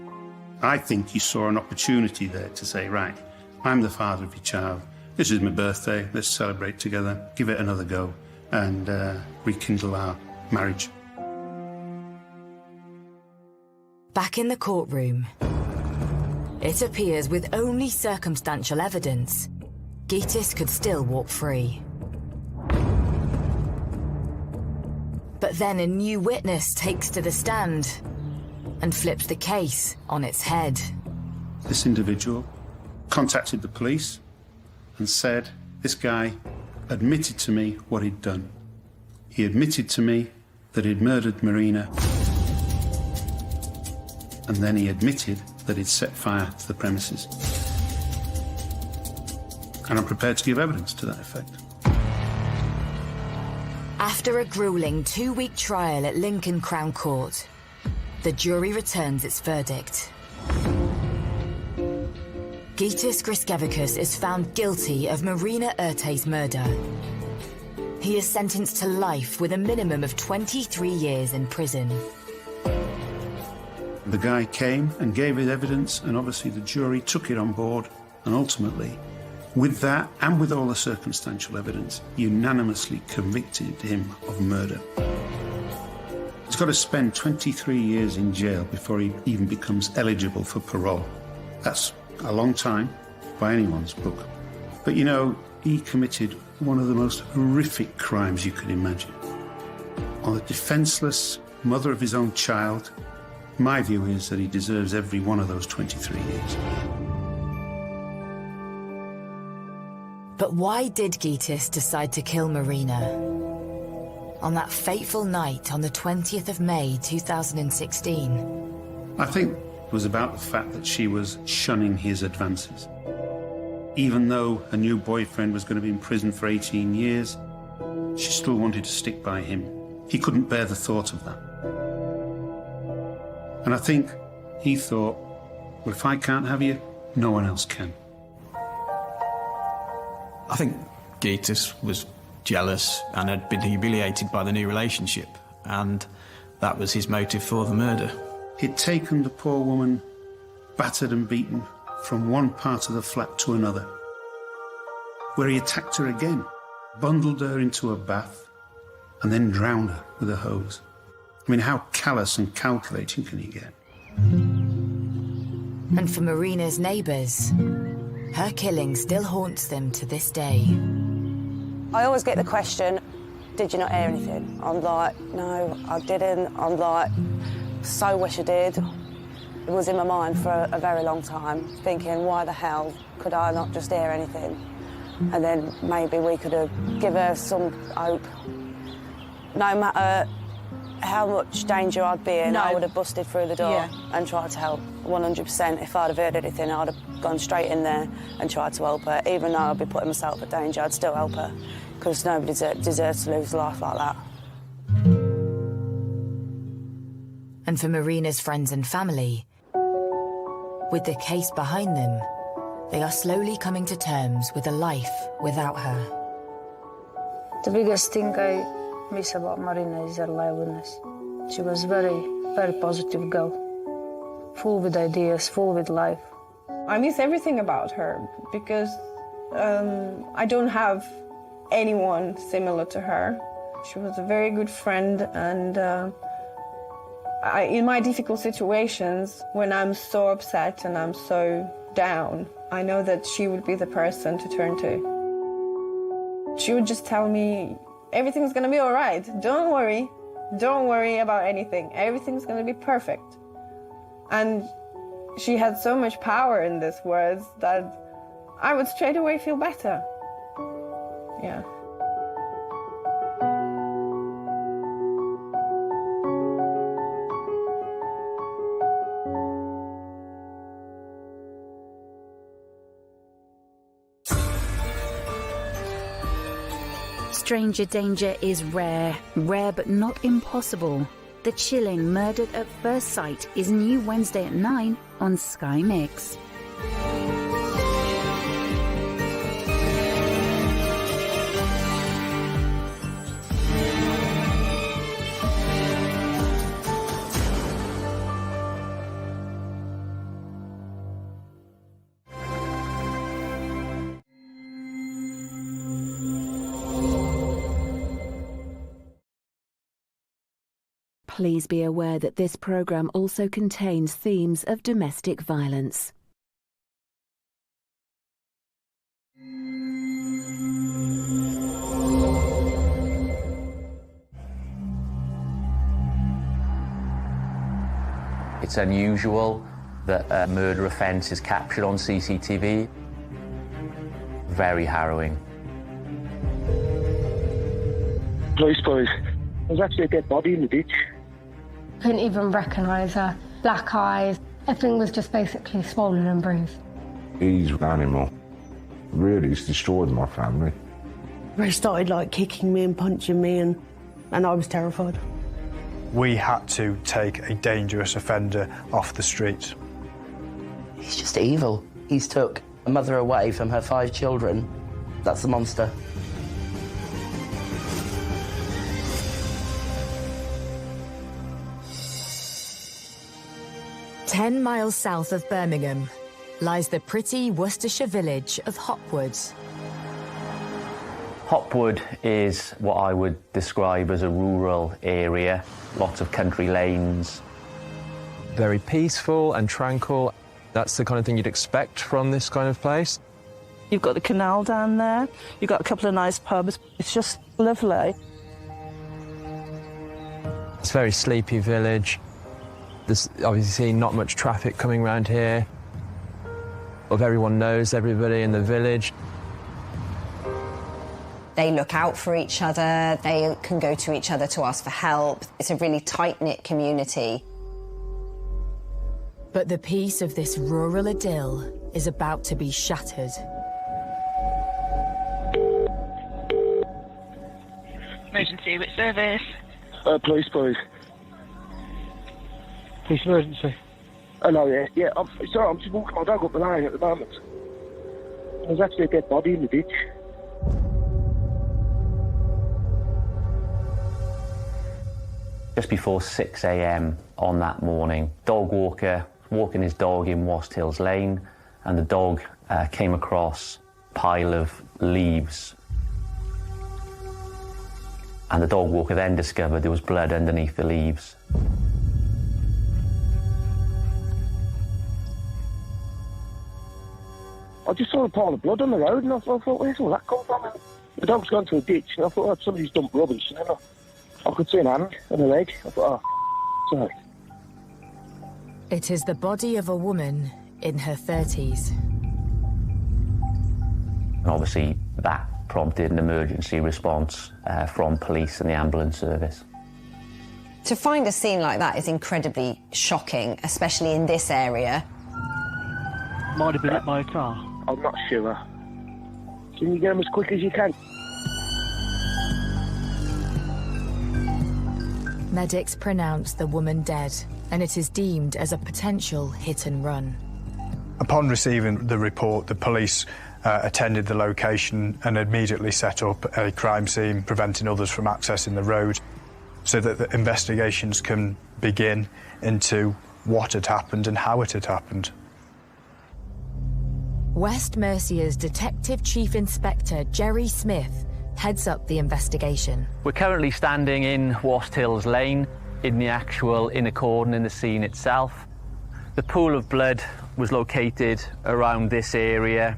I think he saw an opportunity there to say, right, I'm the father of your child. This is my birthday. Let's celebrate together, give it another go, and rekindle our marriage. Back in the courtroom, it appears with only circumstantial evidence, Gitis could still walk free. But then a new witness takes to the stand and flips the case on its head. This individual contacted the police and said this guy admitted to me what he'd done. He admitted to me that he'd murdered Marina, and then he admitted that he'd set fire to the premises. And I'm prepared to give evidence to that effect. After a grueling 2-week trial at Lincoln Crown Court, the jury returns its verdict. Gitas Griskevicius is found guilty of Marina Urte's murder. He is sentenced to life with a minimum of 23 years in prison. The guy came and gave his evidence, and obviously the jury took it on board, and ultimately, with that and with all the circumstantial evidence, unanimously convicted him of murder. He's got to spend 23 years in jail before he even becomes eligible for parole. That's a long time by anyone's book. But you know, he committed one of the most horrific crimes you could imagine. On the defenceless mother of his own child, my view is that he deserves every one of those 23 years. But why did Gitas decide to kill Marina? On that fateful night on the 20th of May 2016. I think it was about the fact that she was shunning his advances. Even though her new boyfriend was going to be in prison for 18 years, she still wanted to stick by him. He couldn't bear the thought of that. And I think he thought, well, if I can't have you, no one else can. I think Gitas was jealous and had been humiliated by the new relationship, and that was his motive for the murder. He'd taken the poor woman, battered and beaten, from one part of the flat to another, where he attacked her again, bundled her into a bath, and then drowned her with a hose. I mean, how callous and calculating can you get? And for Marina's neighbours, her killing still haunts them to this day. I always get the question, did you not hear anything? I'm like, no, I didn't. I'm like, so wish I did. It was in my mind for a very long time, thinking, why the hell could I not just hear anything? And then maybe we could have given her some hope. No matter how much danger I'd be in, I would have busted through the door and tried to help. 100%. If I'd have heard anything, I'd have gone straight in there and tried to help her. Even though I'd be putting myself at danger, I'd still help her, because nobody deserves to lose life like that. And for Marina's friends and family, with the case behind them, they are slowly coming to terms with a life without her. The biggest thing I miss about Marina is her liveliness. She was very, very positive girl, full with ideas, full with life. I miss everything about her because I don't have anyone similar to her. She was a very good friend, and in my difficult situations, when I'm so upset and I'm so down, I know that she would be the person to turn to. She would just tell me, everything's gonna be all right. Don't worry about anything. Everything's gonna be perfect. And she had so much power in these words that I would straight away feel better. Yeah. Stranger danger is rare but not impossible. The chilling Murdered at First Sight is new Wednesday at 9 on Sky Mix. Please be aware that this program also contains themes of domestic violence. It's unusual that a murder offence is captured on CCTV. Very harrowing. Police boys. There's actually a dead body in the ditch. Couldn't even recognise her. Black eyes. Everything was just basically swollen and bruised. He's an animal. Really, he's destroyed my family. He started like kicking me and punching me, and I was terrified. We had to take a dangerous offender off the street. He's just evil. He's took a mother away from her 5 children. That's the monster. Ten miles south of Birmingham lies the pretty Worcestershire village of Hopwood. Hopwood is what I would describe as a rural area, lots of country lanes. Very peaceful and tranquil. That's the kind of thing you'd expect from this kind of place. You've got the canal down there, you've got a couple of nice pubs. It's just lovely. It's a very sleepy village. There's obviously not much traffic coming around here. Everyone knows everybody in the village. They look out for each other, they can go to each other to ask for help. It's a really tight-knit community. But the peace of this rural idyll is about to be shattered. Emergency, which service? Police boys. Police emergency. Hello, yeah. I'm sorry, I'm just walking my dog up the lane at the moment. There's actually a dead body in the ditch. Just before 6 a.m. on that morning, dog walker walking his dog in Wast Hills Lane, and the dog came across a pile of leaves. And the dog walker then discovered there was blood underneath the leaves. I just saw a pile of blood on the road, and I thought, where's all that come from? And the dog's gone to a ditch, and I thought, oh, somebody's dumped rubbish. And then I could see an hand and a leg. I thought, oh, sorry. It is the body of a woman in her 30s. And obviously that prompted an emergency response from police and the ambulance service. To find a scene like that is incredibly shocking, especially in this area. Might have been hit by a car. I'm not sure. Can you get them as quick as you can? Medics pronounce the woman dead, and it is deemed as a potential hit and run. Upon receiving the report, the police attended the location and immediately set up a crime scene, preventing others from accessing the road, so that the investigations can begin into what had happened and how it had happened. West Mercia's Detective Chief Inspector Jerry Smith heads up the investigation. We're currently standing in Wast Hills Lane, in the actual inner cordon in the scene itself. The pool of blood was located around this area.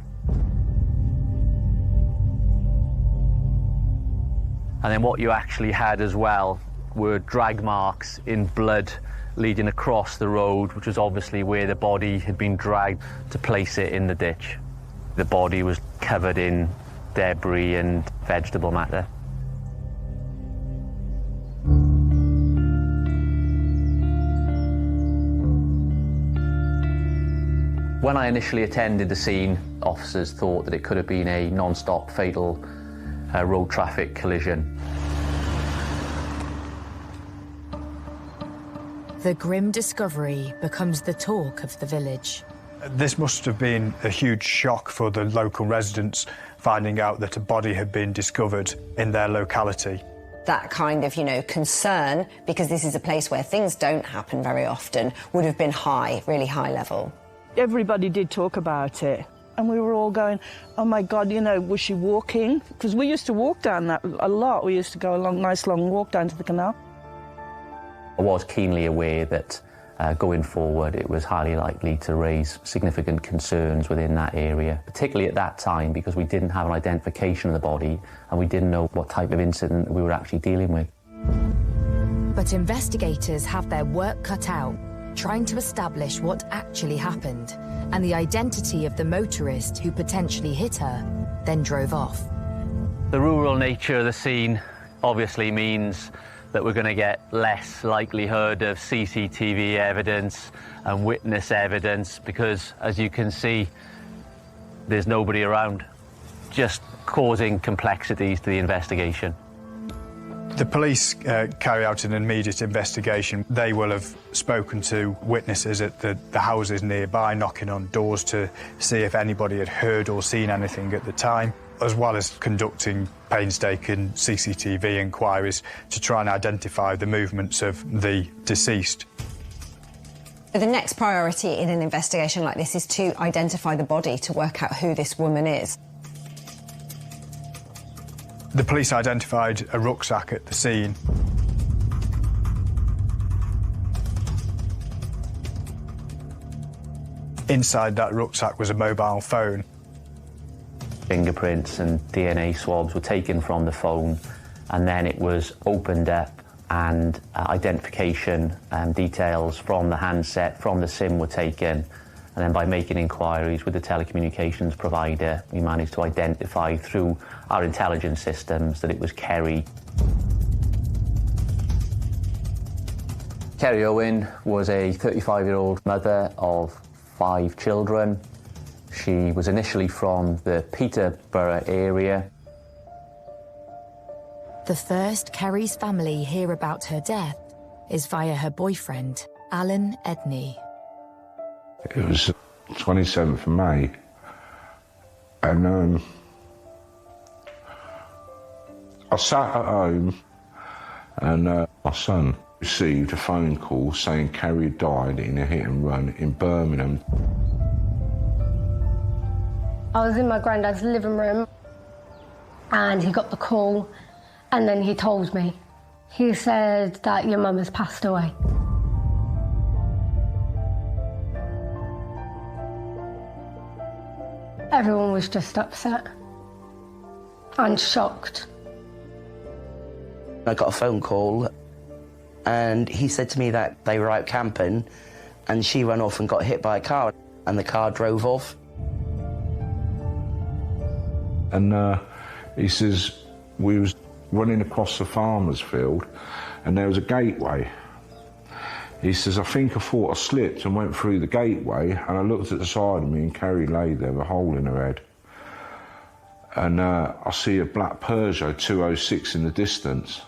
And then what you actually had as well were drag marks in blood leading across the road, which was obviously where the body had been dragged to place it in the ditch. The body was covered in debris and vegetable matter. When I initially attended the scene, officers thought that it could have been a non-stop fatal road traffic collision. The grim discovery becomes the talk of the village. This must have been a huge shock for the local residents, finding out that a body had been discovered in their locality. That kind of, concern, because this is a place where things don't happen very often, would have been high, really high level. Everybody did talk about it, and we were all going, oh my God, was she walking? Because we used to walk down that a lot. We used to go a nice long walk down to the canal. I was keenly aware that going forward it was highly likely to raise significant concerns within that area, particularly at that time because we didn't have an identification of the body and we didn't know what type of incident we were actually dealing with. But investigators have their work cut out, trying to establish what actually happened and the identity of the motorist who potentially hit her, then drove off. The rural nature of the scene obviously means that we're going to get less likelihood of CCTV evidence and witness evidence because, as you can see, there's nobody around, just causing complexities to the investigation. The police carry out an immediate investigation. They will have spoken to witnesses at the houses nearby, knocking on doors to see if anybody had heard or seen anything at the time, as well as conducting painstaking CCTV inquiries to try and identify the movements of the deceased. The next priority in an investigation like this is to identify the body, to work out who this woman is. The police identified a rucksack at the scene. Inside that rucksack was a mobile phone. Fingerprints and DNA swabs were taken from the phone, and then it was opened up, and identification details from the handset, from the SIM were taken. And then by making inquiries with the telecommunications provider, we managed to identify through our intelligence systems that it was Kerry. Kerry Owen was a 35-year-old mother of 5 children. She was initially from the Peterborough area. The first Kerry's family hear about her death is via her boyfriend, Alan Edney. It was 27th of May, and I sat at home, and my son received a phone call saying Kerry died in a hit and run in Birmingham. I was in my granddad's living room and he got the call and then he told me. He said that your mum has passed away. Everyone was just upset and shocked. I got a phone call and he said to me that they were out camping and she ran off and got hit by a car and the car drove off. And he says, we was running across the farmer's field and there was a gateway. He says, I think I thought I slipped and went through the gateway and I looked at the side of me and Kerry lay there with a hole in her head. And I see a black Peugeot 206 in the distance.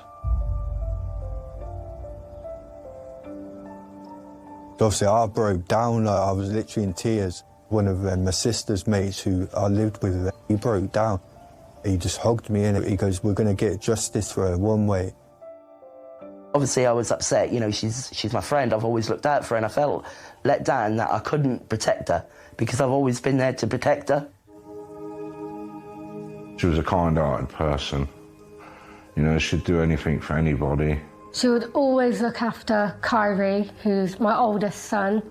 Obviously, I broke down. I was literally in tears. One of my sister's mates who I lived with, he broke down. He just hugged me and he goes, we're going to get justice for her one way. Obviously, I was upset. You know, she's my friend. I've always looked out for her and I felt let down that I couldn't protect her because I've always been there to protect her. She was a kind-hearted person. You know, she'd do anything for anybody. She would always look after Kyrie, who's my oldest son,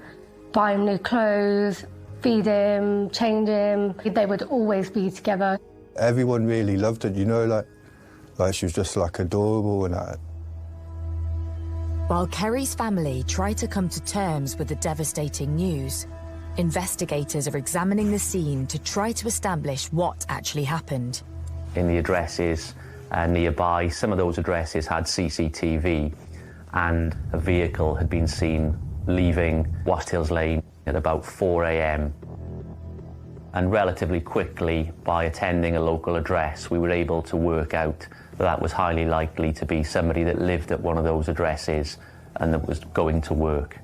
buy him new clothes, feed him, change him. They would always be together. Everyone really loved her, you know, like she was just like adorable and that. While Kerry's family try to come to terms with the devastating news, investigators are examining the scene to try to establish what actually happened. In the addresses nearby, some of those addresses had CCTV, and a vehicle had been seen leaving Wast Hills Lane at about 4 a.m. And relatively quickly, by attending a local address, we were able to work out that that was highly likely to be somebody that lived at one of those addresses and that was going to work.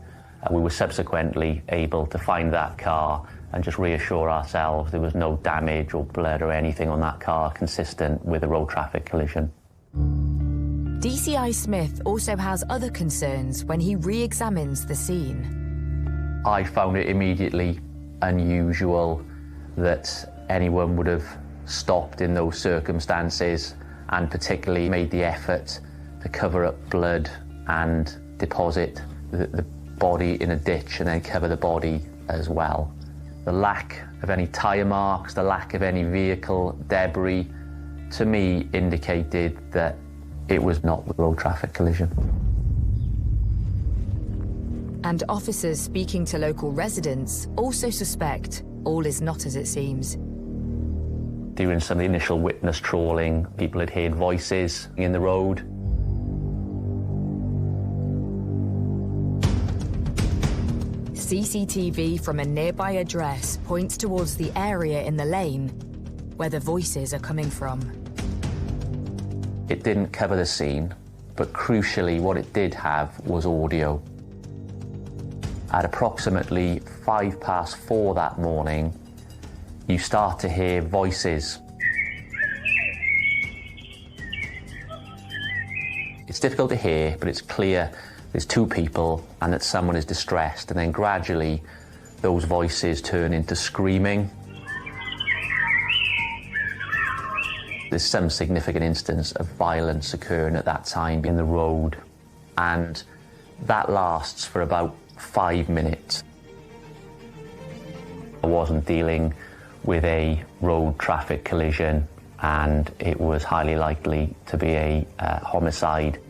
We were subsequently able to find that car and just reassure ourselves there was no damage or blood or anything on that car consistent with a road traffic collision. DCI Smith also has other concerns when he re-examines the scene. I found it immediately unusual that anyone would have stopped in those circumstances and particularly made the effort to cover up blood and deposit the body in a ditch and then cover the body as well. The lack of any tyre marks, the lack of any vehicle debris, to me indicated that it was not a road traffic collision. And officers speaking to local residents also suspect all is not as it seems. During some of the initial witness trawling, people had heard voices in the road. CCTV from a nearby address points towards the area in the lane where the voices are coming from. It didn't cover the scene, but crucially what it did have was audio. At approximately 4:05 that morning, you start to hear voices. It's difficult to hear, but it's clear there's two people and that someone is distressed, and then gradually those voices turn into screaming. There's some significant instance of violence occurring at that time in the road, and that lasts for about 5 minutes. I wasn't dealing with a road traffic collision, and it was highly likely to be a homicide.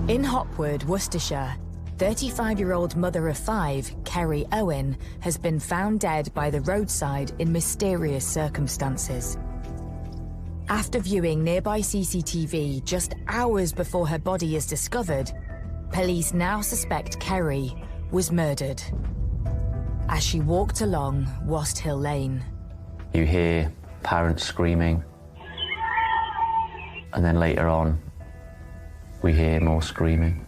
In Hopwood, Worcestershire, 35-year-old mother of 5, Kerry Owen, has been found dead by the roadside in mysterious circumstances. After viewing nearby CCTV just hours before her body is discovered, police now suspect Kerry was murdered as she walked along Wast Hill Lane. You hear parents screaming, and then later on, we hear more screaming.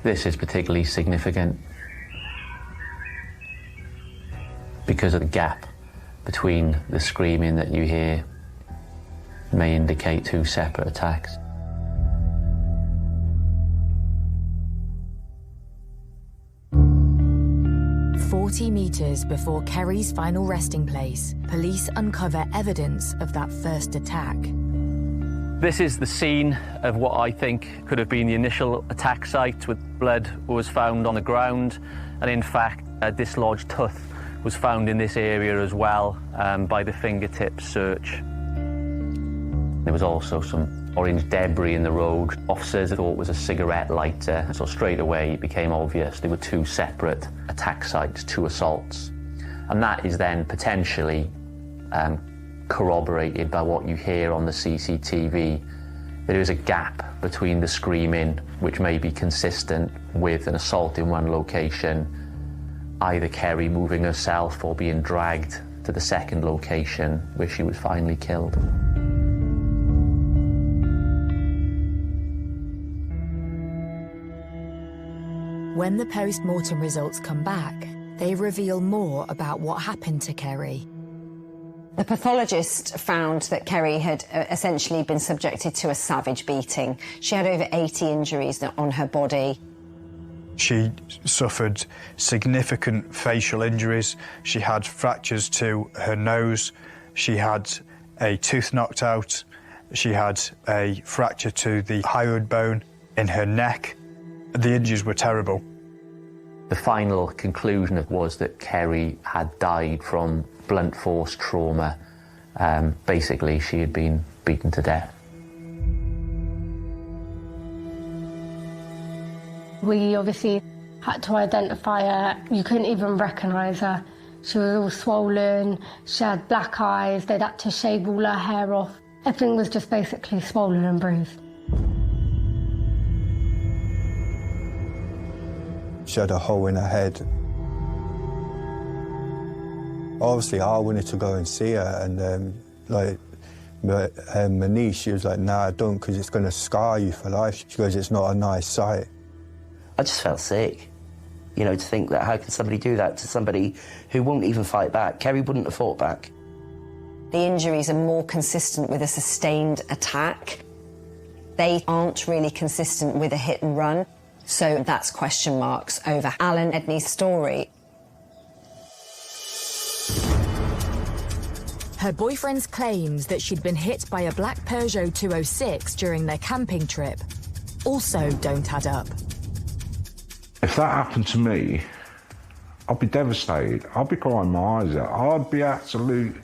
This is particularly significant because of the gap between the screaming that you hear may indicate 2 separate attacks. Meters before Kerry's final resting place, police uncover evidence of that first attack. This is the scene of what I think could have been the initial attack site, with blood was found on the ground, and in fact a dislodged tooth was found in this area as well by the fingertip search. There was also some orange debris in the road. Officers thought it was a cigarette lighter, so straight away it became obvious there were 2 separate attack sites, 2 assaults. And that is then potentially corroborated by what you hear on the CCTV. There is a gap between the screaming, which may be consistent with an assault in one location, either Kerry moving herself or being dragged to the second location where she was finally killed. When the post-mortem results come back, they reveal more about what happened to Kerry. The pathologist found that Kerry had essentially been subjected to a savage beating. She had over 80 injuries on her body. She suffered significant facial injuries. She had fractures to her nose. She had a tooth knocked out. She had a fracture to the hyoid bone in her neck. The injuries were terrible. The final conclusion was that Kerry had died from blunt force trauma. Basically, she had been beaten to death. We obviously had to identify her. You couldn't even recognise her. She was all swollen, she had black eyes, they'd had to shave all her hair off. Everything was just basically swollen and bruised. She had a hole in her head. Obviously, I wanted to go and see her, and my niece, she was like, "Nah, don't, because it's going to scar you for life." She goes, "It's not a nice sight." I just felt sick, you know, to think that how can somebody do that to somebody who won't even fight back? Kerry wouldn't have fought back. The injuries are more consistent with a sustained attack. They aren't really consistent with a hit and run. So that's question marks over Alan Edney's story. Her boyfriend's claims that she'd been hit by a black Peugeot 206 during their camping trip also don't add up. If that happened to me, I'd be devastated. I'd be crying my eyes out. I'd be absolutely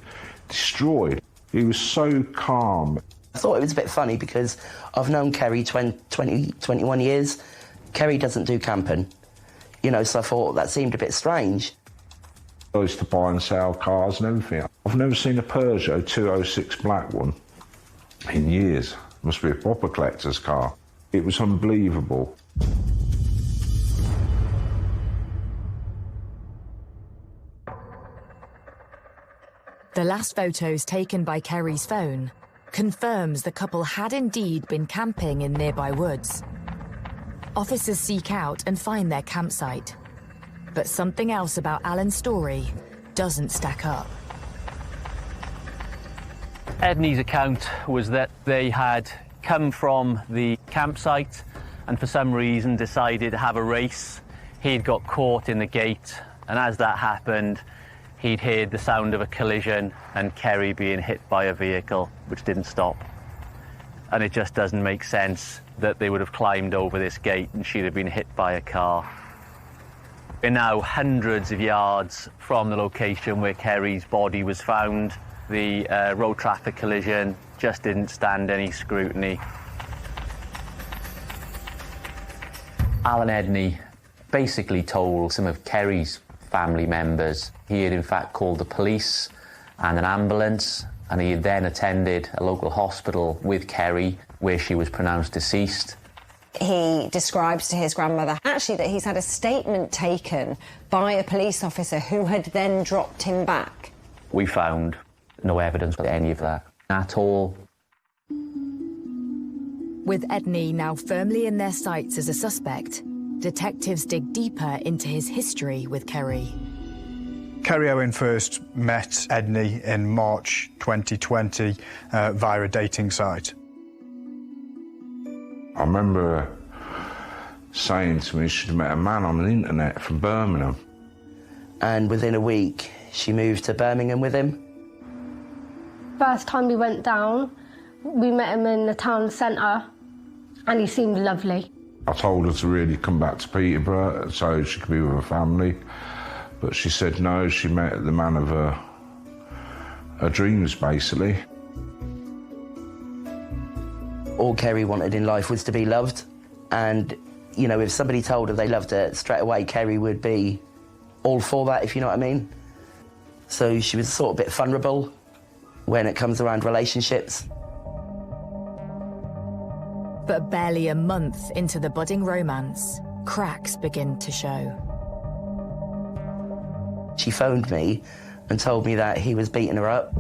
destroyed. He was so calm. I thought it was a bit funny because I've known Kerry 21 years, Kerry doesn't do camping, you know, so I thought that seemed a bit strange. I used to buy and sell cars and everything. I've never seen a Peugeot 206 black one in years. Must be a proper collector's car. It was unbelievable. The last photos taken by Kerry's phone confirms the couple had indeed been camping in nearby woods. Officers seek out and find their campsite. But something else about Alan's story doesn't stack up. Edney's account was that they had come from the campsite and for some reason decided to have a race. He'd got caught in the gate, and as that happened, he'd heard the sound of a collision and Kerry being hit by a vehicle, which didn't stop. And it just doesn't make sense that they would have climbed over this gate and she'd have been hit by a car. We're now hundreds of yards from the location where Kerry's body was found. The road traffic collision just didn't stand any scrutiny. Alan Edney basically told some of Kerry's family members he had in fact called the police and an ambulance, and he had then attended a local hospital with Kerry where she was pronounced deceased. He describes to his grandmother actually that he's had a statement taken by a police officer who had then dropped him back. We found no evidence of any of that at all. With Edney now firmly in their sights as a suspect, detectives dig deeper into his history with Kerry. Kerry Owen first met Edney in March 2020 via a dating site. I remember her saying to me she'd met a man on the internet from Birmingham. And within a week, she moved to Birmingham with him. First time we went down, we met him in the town centre, and he seemed lovely. I told her to really come back to Peterborough so she could be with her family, but she said no, she met the man of her dreams, basically. All Kerry wanted in life was to be loved, and, you know, if somebody told her they loved her, straight away Kerry would be all for that, if you know what I mean. So she was sort of a bit vulnerable when it comes around relationships. But barely a month into the budding romance, cracks begin to show. She phoned me and told me that he was beating her up.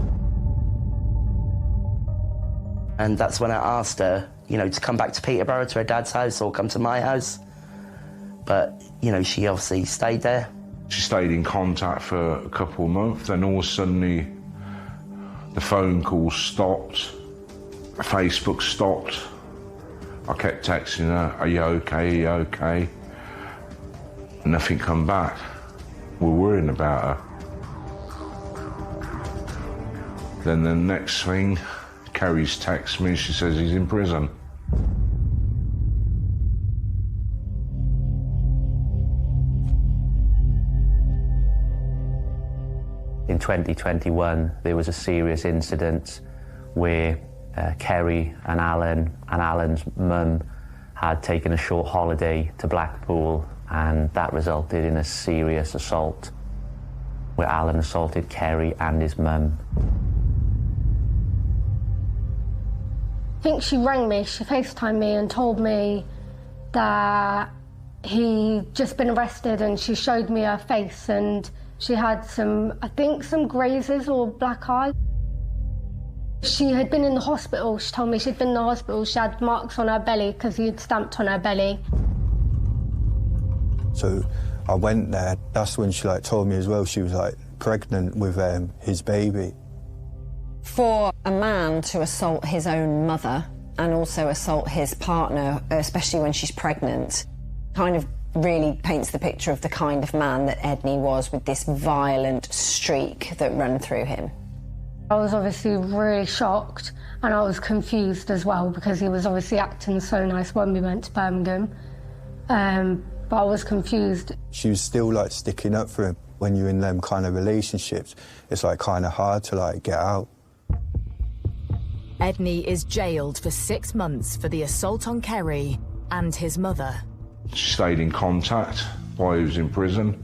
And that's when I asked her, you know, to come back to Peterborough to her dad's house or come to my house. But, you know, she obviously stayed there. She stayed in contact for a couple of months, then all of a sudden the phone calls stopped, Facebook stopped. I kept texting her, are you okay, are you okay? Nothing come back. We're worrying about her. Then the next thing, Kerry's texted me, she says he's in prison. In 2021, there was a serious incident where Kerry and Alan's mum had taken a short holiday to Blackpool, and that resulted in a serious assault where Alan assaulted Kerry and his mum. I think she rang me, she FaceTimed me and told me that he'd just been arrested, and she showed me her face and she had some, I think, some grazes or black eye. She had been in the hospital. She told me she'd been in the hospital. She had marks on her belly because he had stamped on her belly. So I went there. That's when she told me as well she was pregnant with his baby. For a man to assault his own mother and also assault his partner, especially when she's pregnant, kind of really paints the picture of the kind of man that Edney was, with this violent streak that ran through him. I was obviously really shocked, and I was confused as well because he was obviously acting so nice when we went to Birmingham. But I was confused. She was still sticking up for him. When you're in them kind of relationships, it's kind of hard to get out. Edney is jailed for 6 months for the assault on Kerry and his mother. She stayed in contact while he was in prison.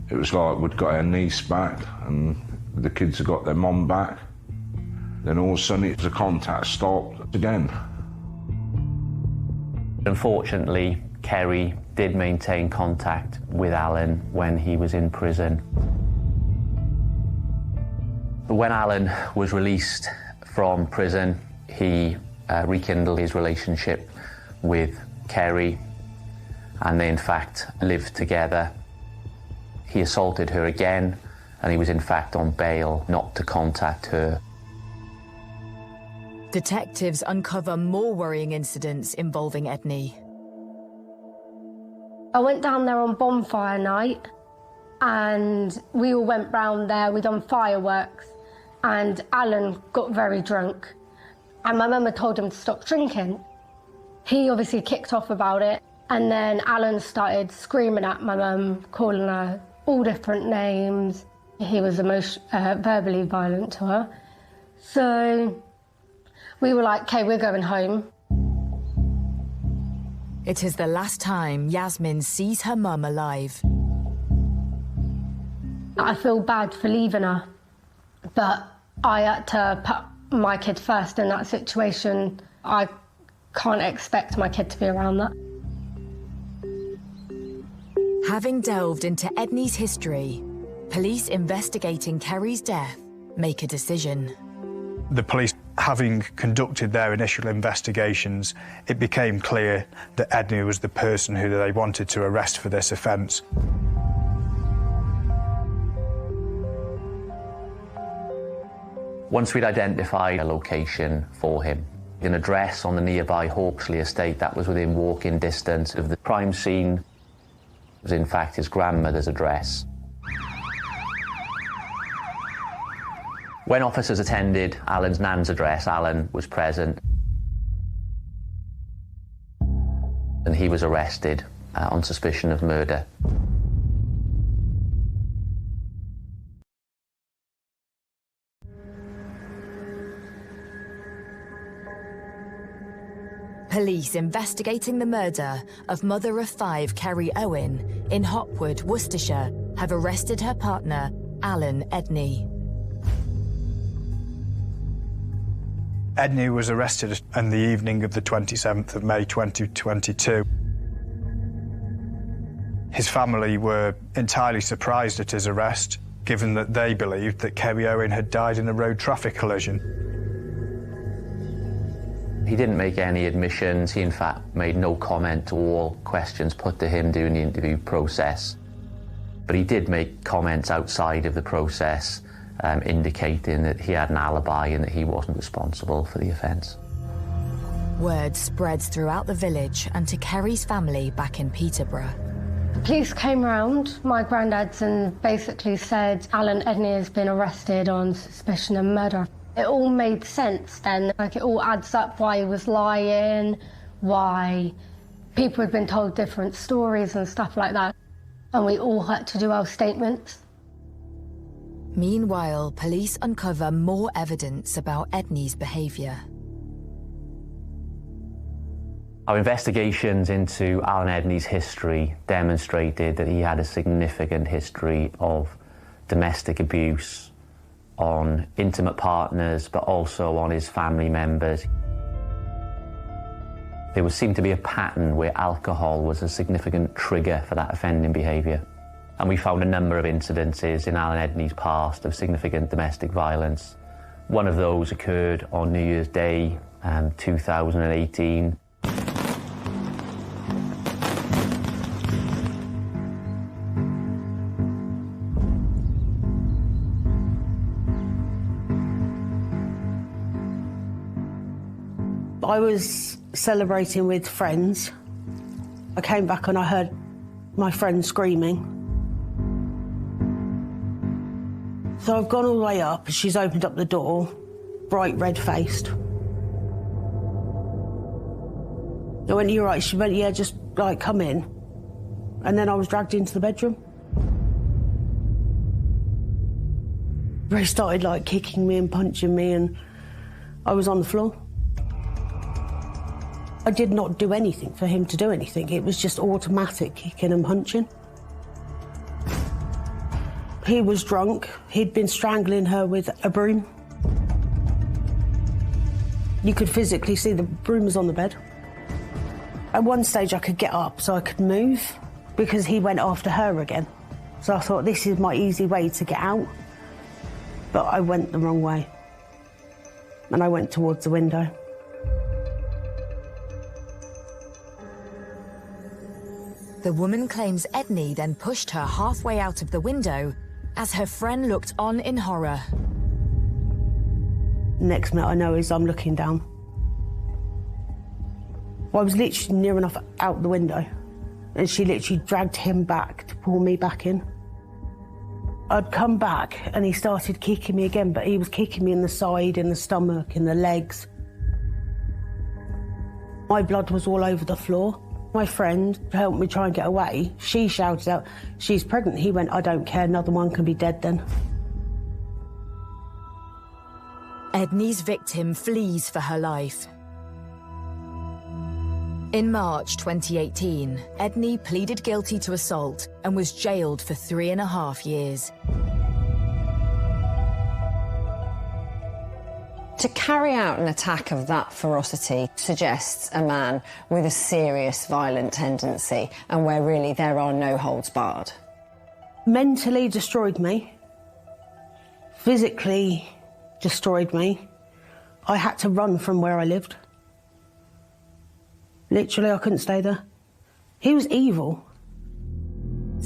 It was like we'd got our niece back and the kids had got their mum back. Then all of a sudden the contact stopped again. Unfortunately, Kerry did maintain contact with Alan when he was in prison. When Alan was released from prison, he rekindled his relationship with Kerry, and they in fact lived together. He assaulted her again, and he was in fact on bail not to contact her. Detectives uncover more worrying incidents involving Edney. I went down there on bonfire night and we all went round there, we done fireworks, and Alan got very drunk and my mum had told him to stop drinking. He obviously kicked off about it, and then Alan started screaming at my mum, calling her all different names. He was verbally violent to her. So we were like, okay, we're going home. It is the last time Yasmin sees her mum alive. I feel bad for leaving her, but I had to put my kid first in that situation. I can't expect my kid to be around that. Having delved into Edney's history, police investigating Kerry's death make a decision. The police, having conducted their initial investigations, it became clear that Edney was the person who they wanted to arrest for this offence. Once we'd identified a location for him, an address on the nearby Hawksley estate that was within walking distance of the crime scene, was in fact his grandmother's address. When officers attended Alan's nan's address, Alan was present and he was arrested on suspicion of murder. Police investigating the murder of mother of 5 Kerry Owen in Hopwood, Worcestershire, have arrested her partner, Alan Edney. Edney was arrested on the evening of the 27th of May 2022. His family were entirely surprised at his arrest, given that they believed that Kerry Owen had died in a road traffic collision. He didn't make any admissions. He, in fact, made no comment to all questions put to him during the interview process. But he did make comments outside of the process, indicating that he had an alibi and that he wasn't responsible for the offence. Word spreads throughout the village and to Kerry's family back in Peterborough. The police came round, my granddad's, and basically said Alan Edney has been arrested on suspicion of murder. It all made sense then, like it all adds up why he was lying, why people had been told different stories and stuff like that, and we all had to do our statements. Meanwhile, police uncover more evidence about Edney's behaviour. Our investigations into Alan Edney's history demonstrated that he had a significant history of domestic abuse on intimate partners, but also on his family members. There seemed to be a pattern where alcohol was a significant trigger for that offending behaviour. And we found a number of incidences in Alan Edney's past of significant domestic violence. One of those occurred on New Year's Day, 2018. I was celebrating with friends. I came back and I heard my friend screaming. So I've gone all the way up and she's opened up the door, bright red-faced. I went, "You're right." She went, "Yeah, just like come in." And then I was dragged into the bedroom. They started like kicking me and punching me and I was on the floor. I did not do anything for him to do anything. It was just automatic kicking and punching. He was drunk. He'd been strangling her with a broom. You could physically see the broom was on the bed. At one stage I could get up so I could move because he went after her again. So I thought, this is my easy way to get out. But I went the wrong way. And I went towards the window. The woman claims Edney then pushed her halfway out of the window as her friend looked on in horror. Next minute I know is I'm looking down. Well, I was literally near enough out the window, and she literally dragged him back to pull me back in. I'd come back and he started kicking me again, but he was kicking me in the side, in the stomach, in the legs. My blood was all over the floor. My friend helped me try and get away. She shouted out, "She's pregnant." He went, "I don't care, another one can be dead then." Edney's victim flees for her life. In March 2018, Edney pleaded guilty to assault and was jailed for 3.5 years. To carry out an attack of that ferocity suggests a man with a serious violent tendency and where really there are no holds barred. Mentally destroyed me. Physically destroyed me. I had to run from where I lived. Literally, I couldn't stay there. He was evil.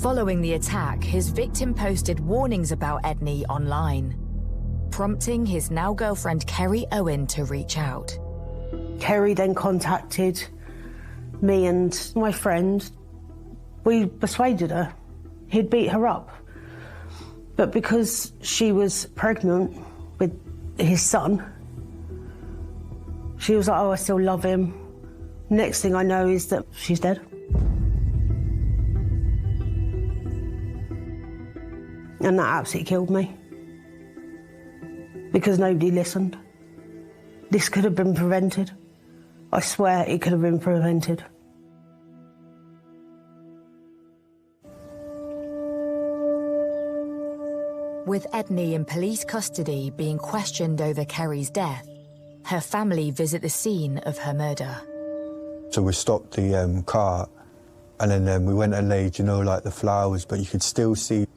Following the attack, his victim posted warnings about Edney online, prompting his now girlfriend Kerry Owen to reach out. Kerry then contacted me and my friend. We persuaded her. He'd beat her up. But because she was pregnant with his son, she was like, "Oh, I still love him." Next thing I know is that she's dead. And that absolutely killed me. Because nobody listened. This could have been prevented. I swear it could have been prevented. With Edney in police custody being questioned over Kerry's death, her family visit the scene of her murder. So we stopped the car, and then we went and laid, like the flowers, but you could still see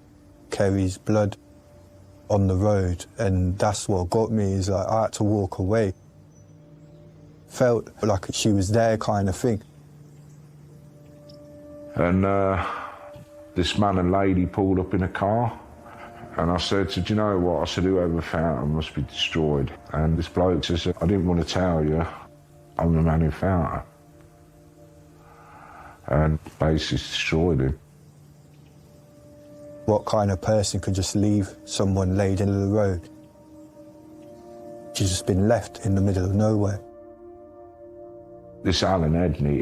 Kerry's blood on the road, and that's what got me, is like I had to walk away. Felt like she was there kind of thing. And this man and lady pulled up in a car, and I said, "Do you know what?" I said, "Whoever found her must be destroyed." And this bloke says, "I didn't want to tell you, I'm the man who found her." And basically destroyed him. What kind of person could just leave someone laid in the road? She's just been left in the middle of nowhere. This Alan Edney,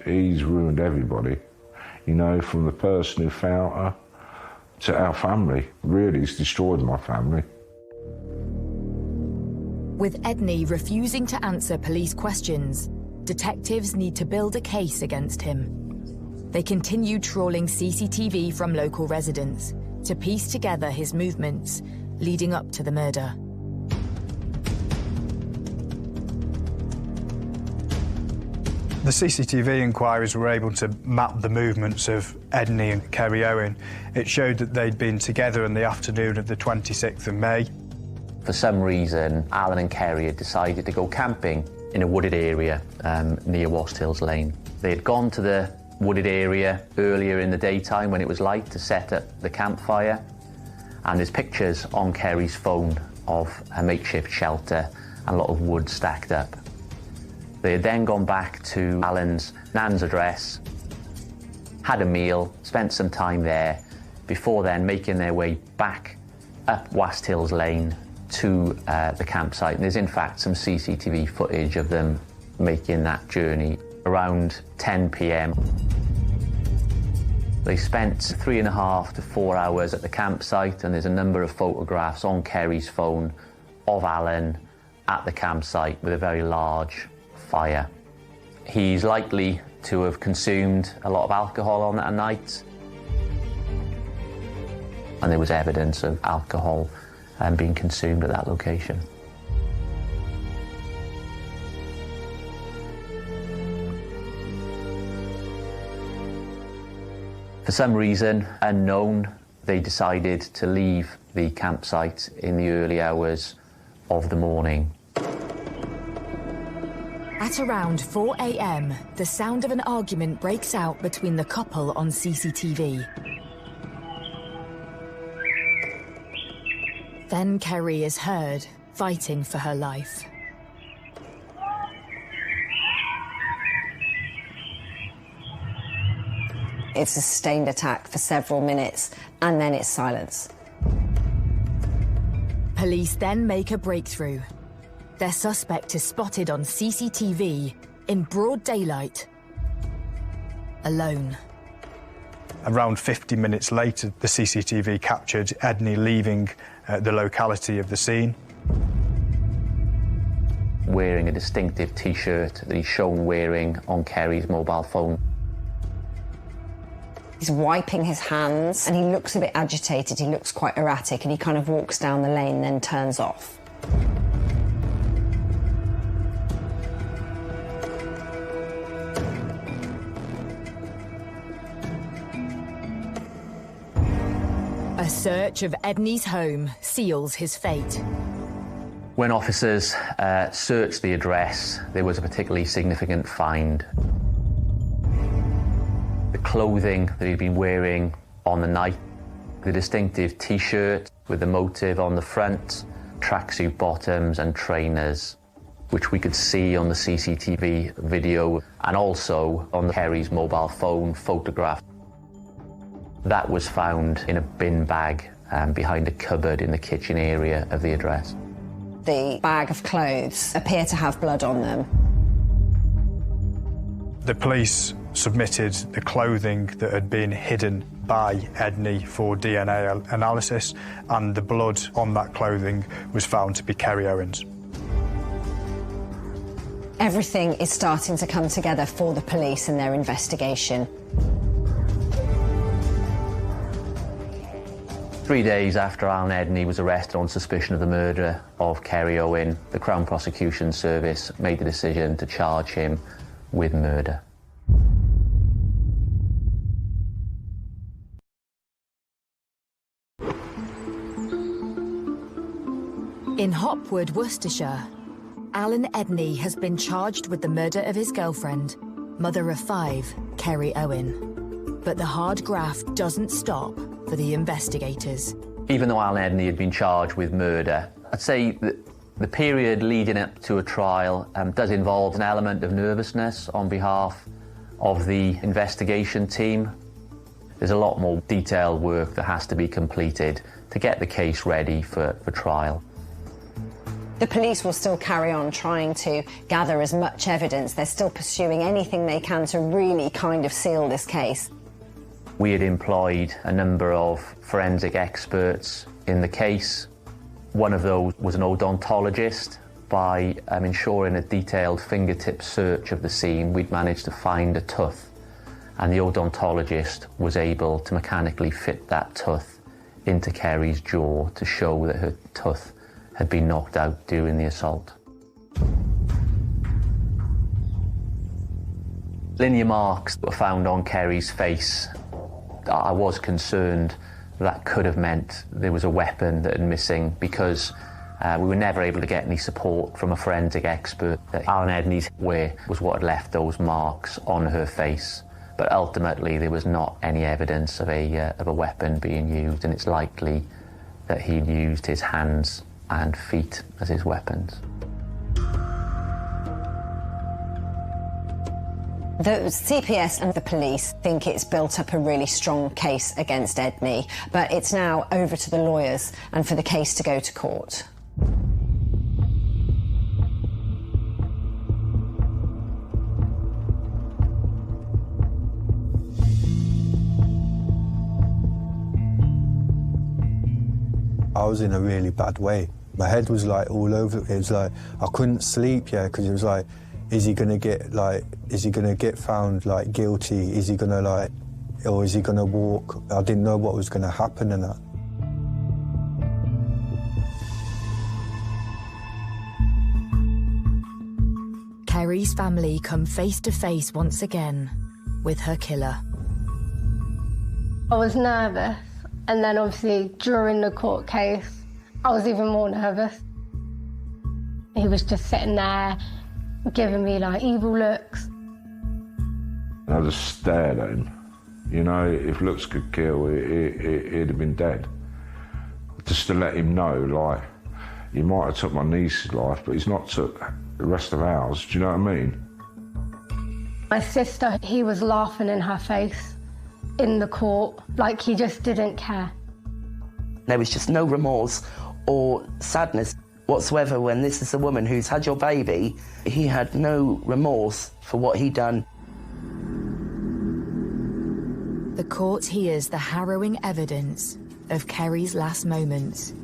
he's ruined everybody. From the person who found her to our family. Really, he's destroyed my family. With Edney refusing to answer police questions, detectives need to build a case against him. They continue trawling CCTV from local residents to piece together his movements leading up to the murder. The CCTV inquiries were able to map the movements of Edney and Kerry Owen. It showed that they'd been together in the afternoon of the 26th of May. For some reason, Alan and Kerry had decided to go camping in a wooded area near Wast Hills Lane. They had gone to the wooded area earlier in the daytime when it was light to set up the campfire, and there's pictures on Kerry's phone of a makeshift shelter and a lot of wood stacked up. They had then gone back to Alan's nan's address, had a meal, spent some time there, before then making their way back up Wast Hills Lane to the campsite. And there's in fact some CCTV footage of them making that journey around 10 p.m. They spent 3.5 to 4 hours at the campsite, and there's a number of photographs on Kerry's phone of Alan at the campsite with a very large fire. He's likely to have consumed a lot of alcohol on that night. And there was evidence of alcohol being consumed at that location. For some reason unknown, they decided to leave the campsite in the early hours of the morning. At around 4 a.m, the sound of an argument breaks out between the couple on CCTV. Then Kerry is heard, fighting for her life. It's a sustained attack for several minutes, and then it's silence. Police then make a breakthrough. Their suspect is spotted on CCTV in broad daylight, alone. Around 50 minutes later, the CCTV captured Edney leaving the locality of the scene. Wearing a distinctive T-shirt that he's shown wearing on Kerry's mobile phone. He's wiping his hands and he looks a bit agitated, he looks quite erratic, and he kind of walks down the lane, then turns off. A search of Edney's home seals his fate. When officers searched the address, there was a particularly significant find. The clothing that he'd been wearing on the night, the distinctive T-shirt with the motive on the front, tracksuit bottoms and trainers, which we could see on the CCTV video and also on Kerry's mobile phone photograph. That was found in a bin bag behind a cupboard in the kitchen area of the address. The bag of clothes appear to have blood on them. The police submitted the clothing that had been hidden by Edney for DNA analysis, and the blood on that clothing was found to be Kerry Owens. Everything is starting to come together for the police in their investigation. 3 days after Alan Edney was arrested on suspicion of the murder of Kerry Owen, the Crown Prosecution Service made the decision to charge him with murder. In Hopwood, Worcestershire, Alan Edney has been charged with the murder of his girlfriend, mother of 5, Kerry Owen. But the hard graft doesn't stop for the investigators. Even though Alan Edney had been charged with murder, I'd say that the period leading up to a trial does involve an element of nervousness on behalf of the investigation team. There's a lot more detailed work that has to be completed to get the case ready for trial. The police will still carry on trying to gather as much evidence. They're still pursuing anything they can to really kind of seal this case. We had employed a number of forensic experts in the case. One of those was an odontologist. By ensuring a detailed fingertip search of the scene, we'd managed to find a tooth, and the odontologist was able to mechanically fit that tooth into Kerry's jaw to show that her tooth had been knocked out during the assault. Linear marks were found on Kerry's face. I was concerned that could have meant there was a weapon that had missing, because we were never able to get any support from a forensic expert that Alan Edney's wear was what had left those marks on her face. But ultimately there was not any evidence of a weapon being used, and it's likely that he'd used his hands and feet as his weapons. The CPS and the police think it's built up a really strong case against Edney, but it's now over to the lawyers and for the case to go to court. I was in a really bad way. My head was like all over. It was like I couldn't sleep, because it was like is he going to get found like guilty? Is he going to like, or is he going to walk? I didn't know what was going to happen in that. Kerry's family come face to face once again with her killer. I was nervous, and then obviously during the court case, I was even more nervous. He was just sitting there, giving me like evil looks. I just stared at him. You know, if looks could kill, he'd have been dead. Just to let him know, like, he might have took my niece's life, but he's not took the rest of ours. Do you know what I mean? My sister, he was laughing in her face in the court, like he just didn't care. There was just no remorse or sadness whatsoever when this is a woman who's had your baby. He had no remorse for what he'd done. The court hears the harrowing evidence of Kerry's last moments.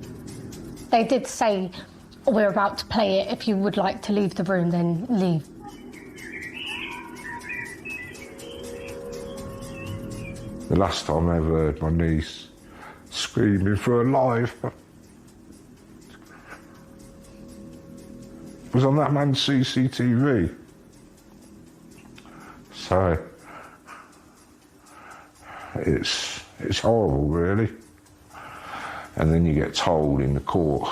They did say, we're about to play it. If you would like to leave the room, then leave. The last time I ever heard my niece screaming for her life was on that man's CCTV. So, it's horrible, really. And then you get told in the court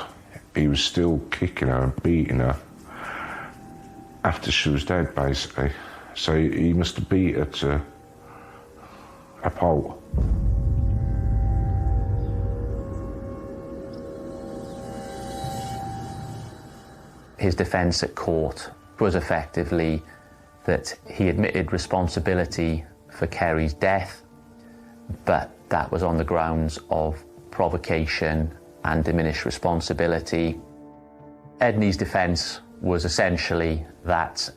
he was still kicking her and beating her after she was dead, basically. So he must have beat her to a pulp. His defence at court was effectively that he admitted responsibility for Kerry's death, but that was on the grounds of provocation and diminished responsibility. Edney's defence was essentially that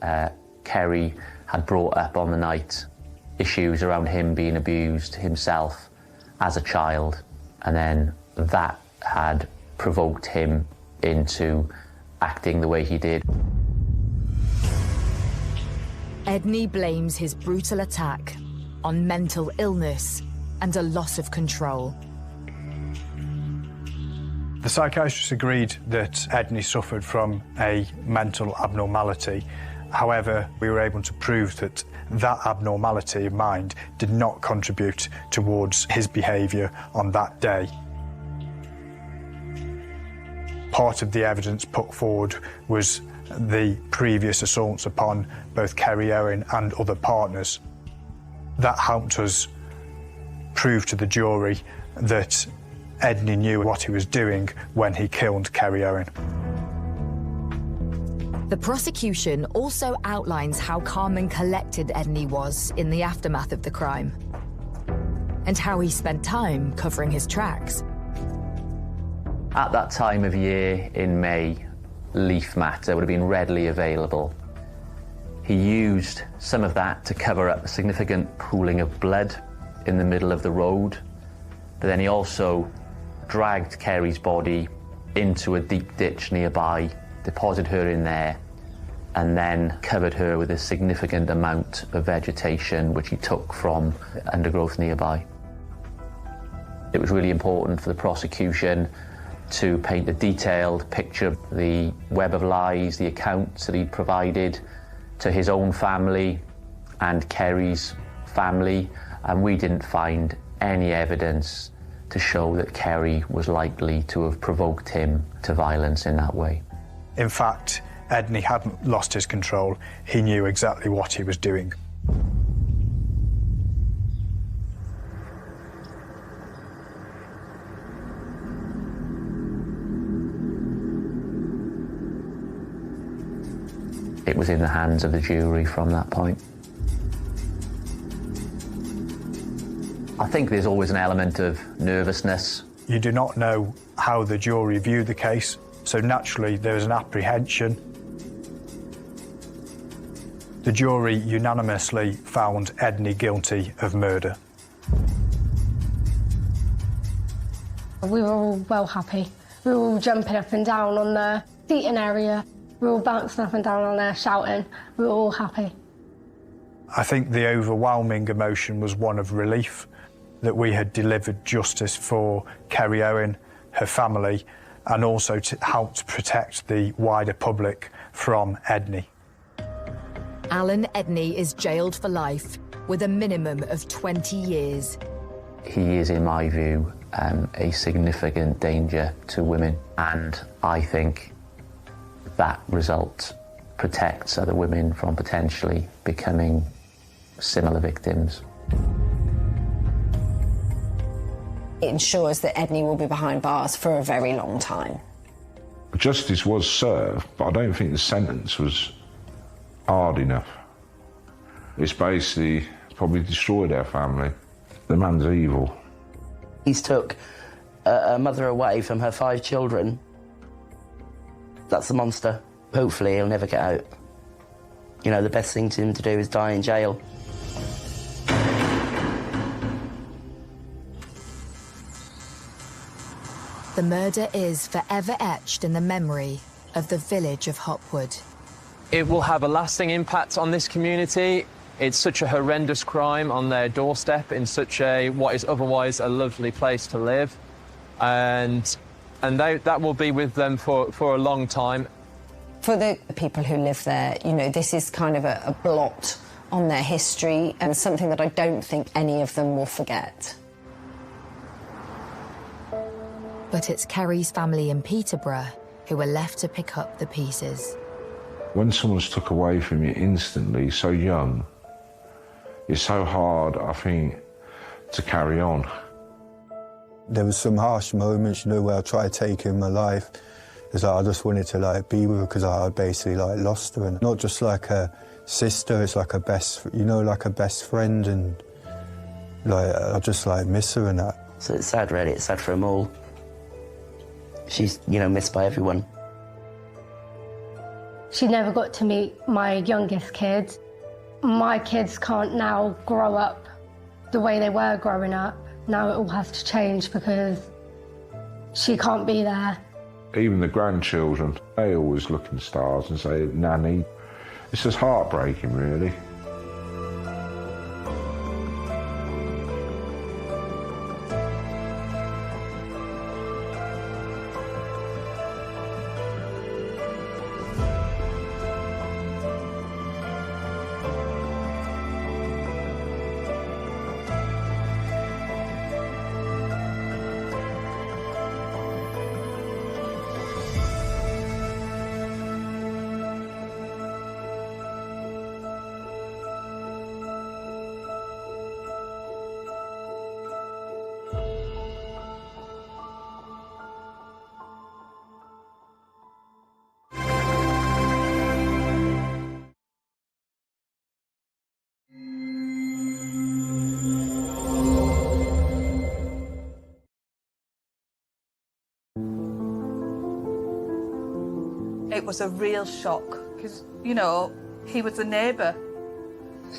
Kerry had brought up on the night issues around him being abused himself as a child, and then that had provoked him into acting the way he did. Edney blames his brutal attack on mental illness and a loss of control. The psychiatrist agreed that Edney suffered from a mental abnormality. However, we were able to prove that that abnormality of mind did not contribute towards his behaviour on that day. Part of the evidence put forward was the previous assaults upon both Kerry Owen and other partners. That helped us prove to the jury that Edney knew what he was doing when he killed Kerry Owen. The prosecution also outlines how calm and collected Edney was in the aftermath of the crime, and how he spent time covering his tracks. At that time of year in May, leaf matter would have been readily available. He used some of that to cover up a significant pooling of blood in the middle of the road, but then he also dragged Kerry's body into a deep ditch nearby, deposited her in there, and then covered her with a significant amount of vegetation which he took from undergrowth nearby. It was really important for the prosecution to paint a detailed picture of the web of lies, the accounts that he provided to his own family and Kerry's family, and we didn't find any evidence to show that Kerry was likely to have provoked him to violence in that way. In fact, Edney hadn't lost his control. He knew exactly what he was doing. It was in the hands of the jury from that point. I think there's always an element of nervousness. You do not know how the jury viewed the case, so naturally there was an apprehension. The jury unanimously found Edney guilty of murder. We were all well happy. We were all jumping up and down on the seating area. We were all bouncing up and down on there, shouting. We were all happy. I think the overwhelming emotion was one of relief that we had delivered justice for Kerry Owen, her family, and also to help to protect the wider public from Edney. Alan Edney is jailed for life with a minimum of 20 years. He is, in my view, a significant danger to women, and I think that result protects other women from potentially becoming similar victims. It ensures that Edney will be behind bars for a very long time. Justice was served, but I don't think the sentence was hard enough. It's basically probably destroyed our family. The man's evil. He's took a mother away from her 5 children. That's a monster. Hopefully he'll never get out. You know, the best thing to him to do is die in jail. The murder is forever etched in the memory of the village of Hopwood. It will have a lasting impact on this community. It's such a horrendous crime on their doorstep in such a, what is otherwise a lovely place to live. And that will be with them for a long time. For the people who live there, you know, this is kind of a blot on their history and something that I don't think any of them will forget. But it's Kerry's family in Peterborough who were left to pick up the pieces. When someone's took away from you instantly, so young, it's so hard, I think, to carry on. There was some harsh moments, you know, where I tried taking my life. It's like I just wanted to like be with her because I basically like lost her, and not just like a sister, it's like a best, you know, like a best friend, and like I just like miss her and that. So it's sad, really. It's sad for them all. She's, you know, missed by everyone. She never got to meet my youngest kids. My kids can't now grow up the way they were growing up. Now it all has to change because she can't be there. Even the grandchildren, they always look in stars and say, Nanny. It's just heartbreaking, really. It was a real shock because, you know, he was a neighbour.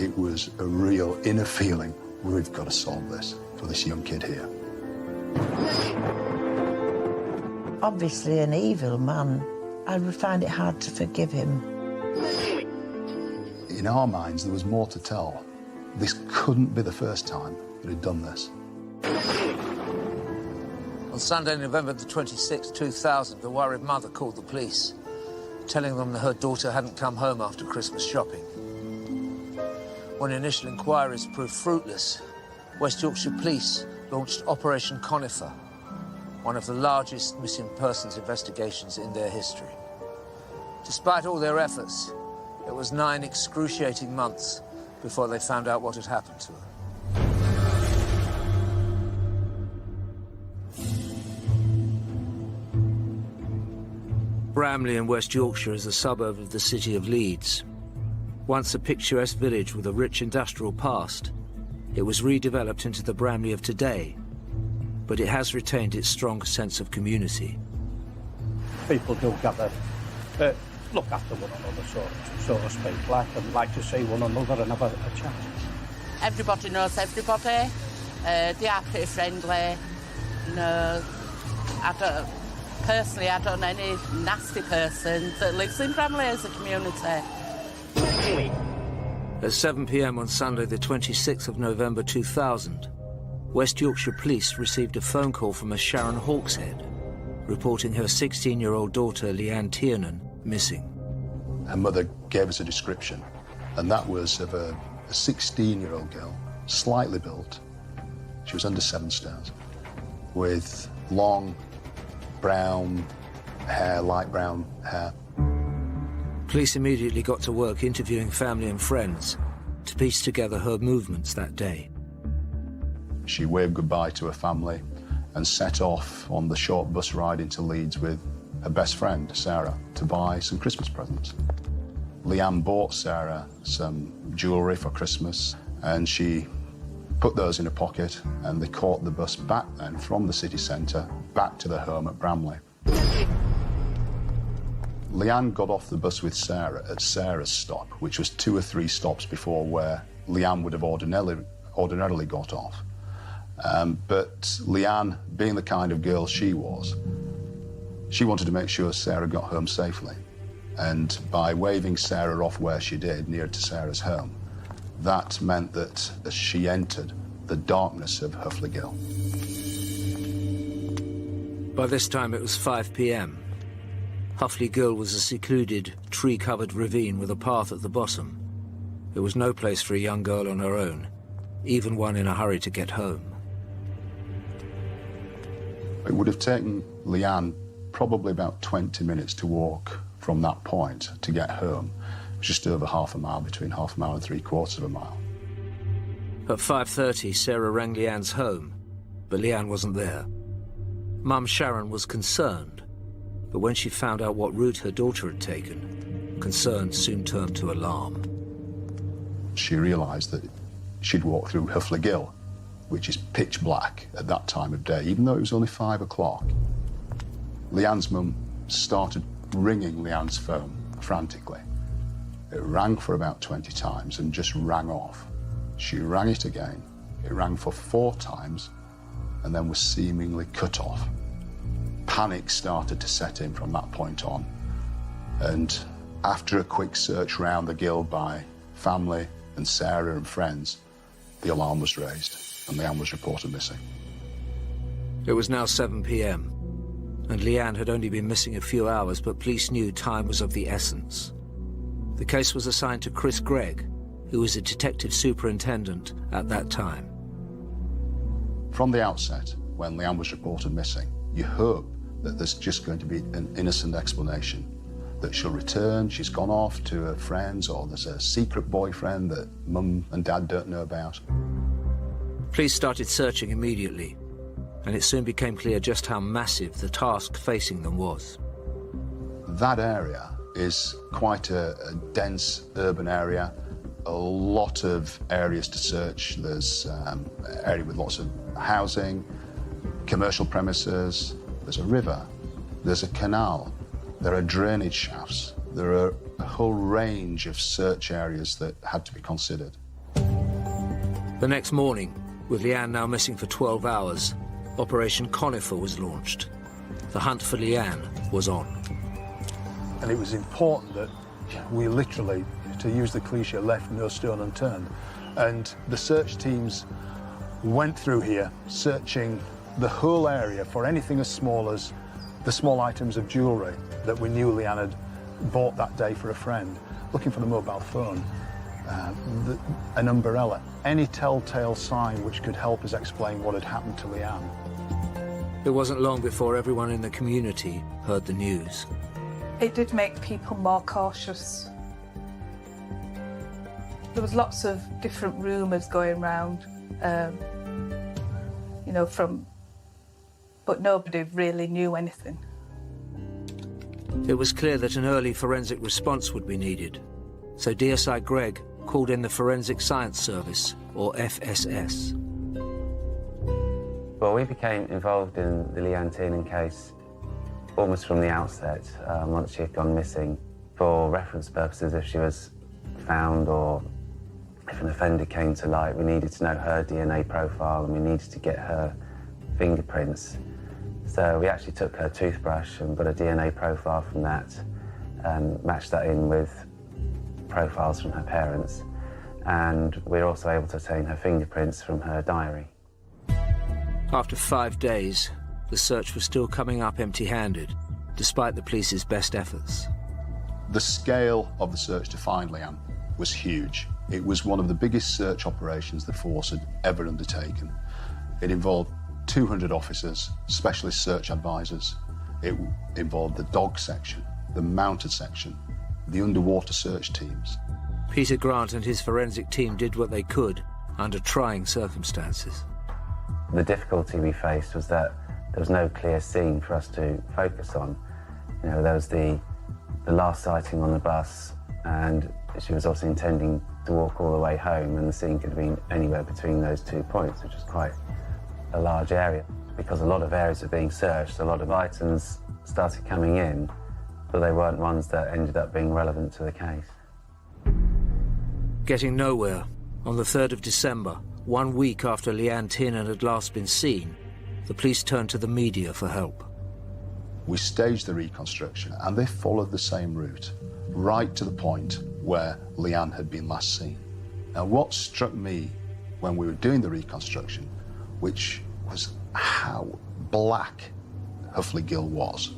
It was a real inner feeling, we've got to solve this for this young kid here. Obviously an evil man. I would find it hard to forgive him. In our minds, there was more to tell. This couldn't be the first time that he'd done this. On Sunday, November the 26th, 2000, the worried mother called the police, telling them that her daughter hadn't come home after Christmas shopping. When initial inquiries proved fruitless, West Yorkshire Police launched Operation Conifer, one of the largest missing persons investigations in their history. Despite all their efforts, it was 9 excruciating months before they found out what had happened to her. Bramley in West Yorkshire is a suburb of the city of Leeds. Once a picturesque village with a rich industrial past, it was redeveloped into the Bramley of today, but it has retained its strong sense of community. People do gather, look after one another, so to speak, like to see one another and have a chat. Everybody knows everybody. They are pretty friendly. You know, Personally, I don't know any nasty person that lives in Bramley as a community. At 7 p.m. on Sunday, the 26th of November 2000, West Yorkshire Police received a phone call from a Sharon Hawkshead, reporting her 16-year-old daughter, Leanne Tiernan, missing. Her mother gave us a description, and that was of a 16-year-old girl, slightly built. She was under 7 stones, with long brown hair, light brown hair. Police immediately got to work interviewing family and friends to piece together her movements that day. She waved goodbye to her family and set off on the short bus ride into Leeds with her best friend, Sarah, to buy some Christmas presents. Leanne bought Sarah some jewellery for Christmas, and she put those in her pocket, and they caught the bus back then from the city centre back to their home at Bramley. Leanne got off the bus with Sarah at Sarah's stop, which was 2 or 3 stops before where Leanne would have ordinarily got off. But Leanne, being the kind of girl she was, she wanted to make sure Sarah got home safely. And by waving Sarah off where she did, near to Sarah's home, that meant that as she entered the darkness of Huffley Gill. By this time, it was 5 p.m. Huffley Gill was a secluded, tree-covered ravine with a path at the bottom. There was no place for a young girl on her own, even one in a hurry to get home. It would have taken Leanne probably about 20 minutes to walk from that point to get home, just over half a mile, between half a mile and 3/4 of a mile. At 5:30, Sarah rang Leanne's home, but Leanne wasn't there. Mum Sharon was concerned, but when she found out what route her daughter had taken, concern soon turned to alarm. She realised that she'd walked through Huffley Gill, which is pitch black at that time of day, even though it was only 5 o'clock. Leanne's mum started ringing Leanne's phone frantically. It rang for about 20 times and just rang off. She rang it again. It rang for 4 times and then was seemingly cut off. Panic started to set in from that point on. And after a quick search round the Gill by family and Sarah and friends, the alarm was raised and Leanne was reported missing. It was now 7 p.m. and Leanne had only been missing a few hours, but police knew time was of the essence. The case was assigned to Chris Gregg, who was a detective superintendent at that time. From the outset, when Leanne was reported missing, you hope that there's just going to be an innocent explanation, that she'll return, she's gone off to her friends, or there's a secret boyfriend that Mum and Dad don't know about. Police started searching immediately, and it soon became clear just how massive the task facing them was. That area is quite a dense urban area, a lot of areas to search. There's an area with lots of housing, commercial premises, there's a river, there's a canal, there are drainage shafts, there are a whole range of search areas that had to be considered. The next morning, with Leanne now missing for 12 hours, Operation Conifer was launched. The hunt for Leanne was on. And it was important that we literally, to use the cliche, left no stone unturned. And the search teams went through here, searching the whole area for anything as small as the small items of jewellery that we knew Leanne had bought that day for a friend, looking for the mobile phone, an umbrella, any telltale sign which could help us explain what had happened to Leanne. It wasn't long before everyone in the community heard the news. It did make people more cautious. There was lots of different rumours going round, you know, but nobody really knew anything. It was clear that an early forensic response would be needed, so DSI Gregg called in the Forensic Science Service, or FSS. Well, we became involved in the Leanne Tiernan case almost from the outset, once she had gone missing. For reference purposes, if she was found or if an offender came to light, we needed to know her DNA profile and we needed to get her fingerprints. So we actually took her toothbrush and got a DNA profile from that, matched that in with profiles from her parents, and we were also able to obtain her fingerprints from her diary. After 5 days, the search was still coming up empty-handed, despite the police's best efforts. The scale of the search to find Leanne was huge. It was one of the biggest search operations the force had ever undertaken. It involved 200 officers, specialist search advisors. It involved the dog section, the mounted section, the underwater search teams. Peter Grant and his forensic team did what they could under trying circumstances. The difficulty we faced was that there was no clear scene for us to focus on. You know, there was the last sighting on the bus, and she was also intending to walk all the way home, and the scene could have been anywhere between those 2 points, which was quite a large area. Because a lot of areas were being searched, a lot of items started coming in, but they weren't ones that ended up being relevant to the case. Getting nowhere, on the 3rd of December, 1 week after Leanne Tiernan had last been seen, the police turned to the media for help. We staged the reconstruction, and they followed the same route, right to the point where Leanne had been last seen. Now, what struck me when we were doing the reconstruction, which was how black Huffley Gill was,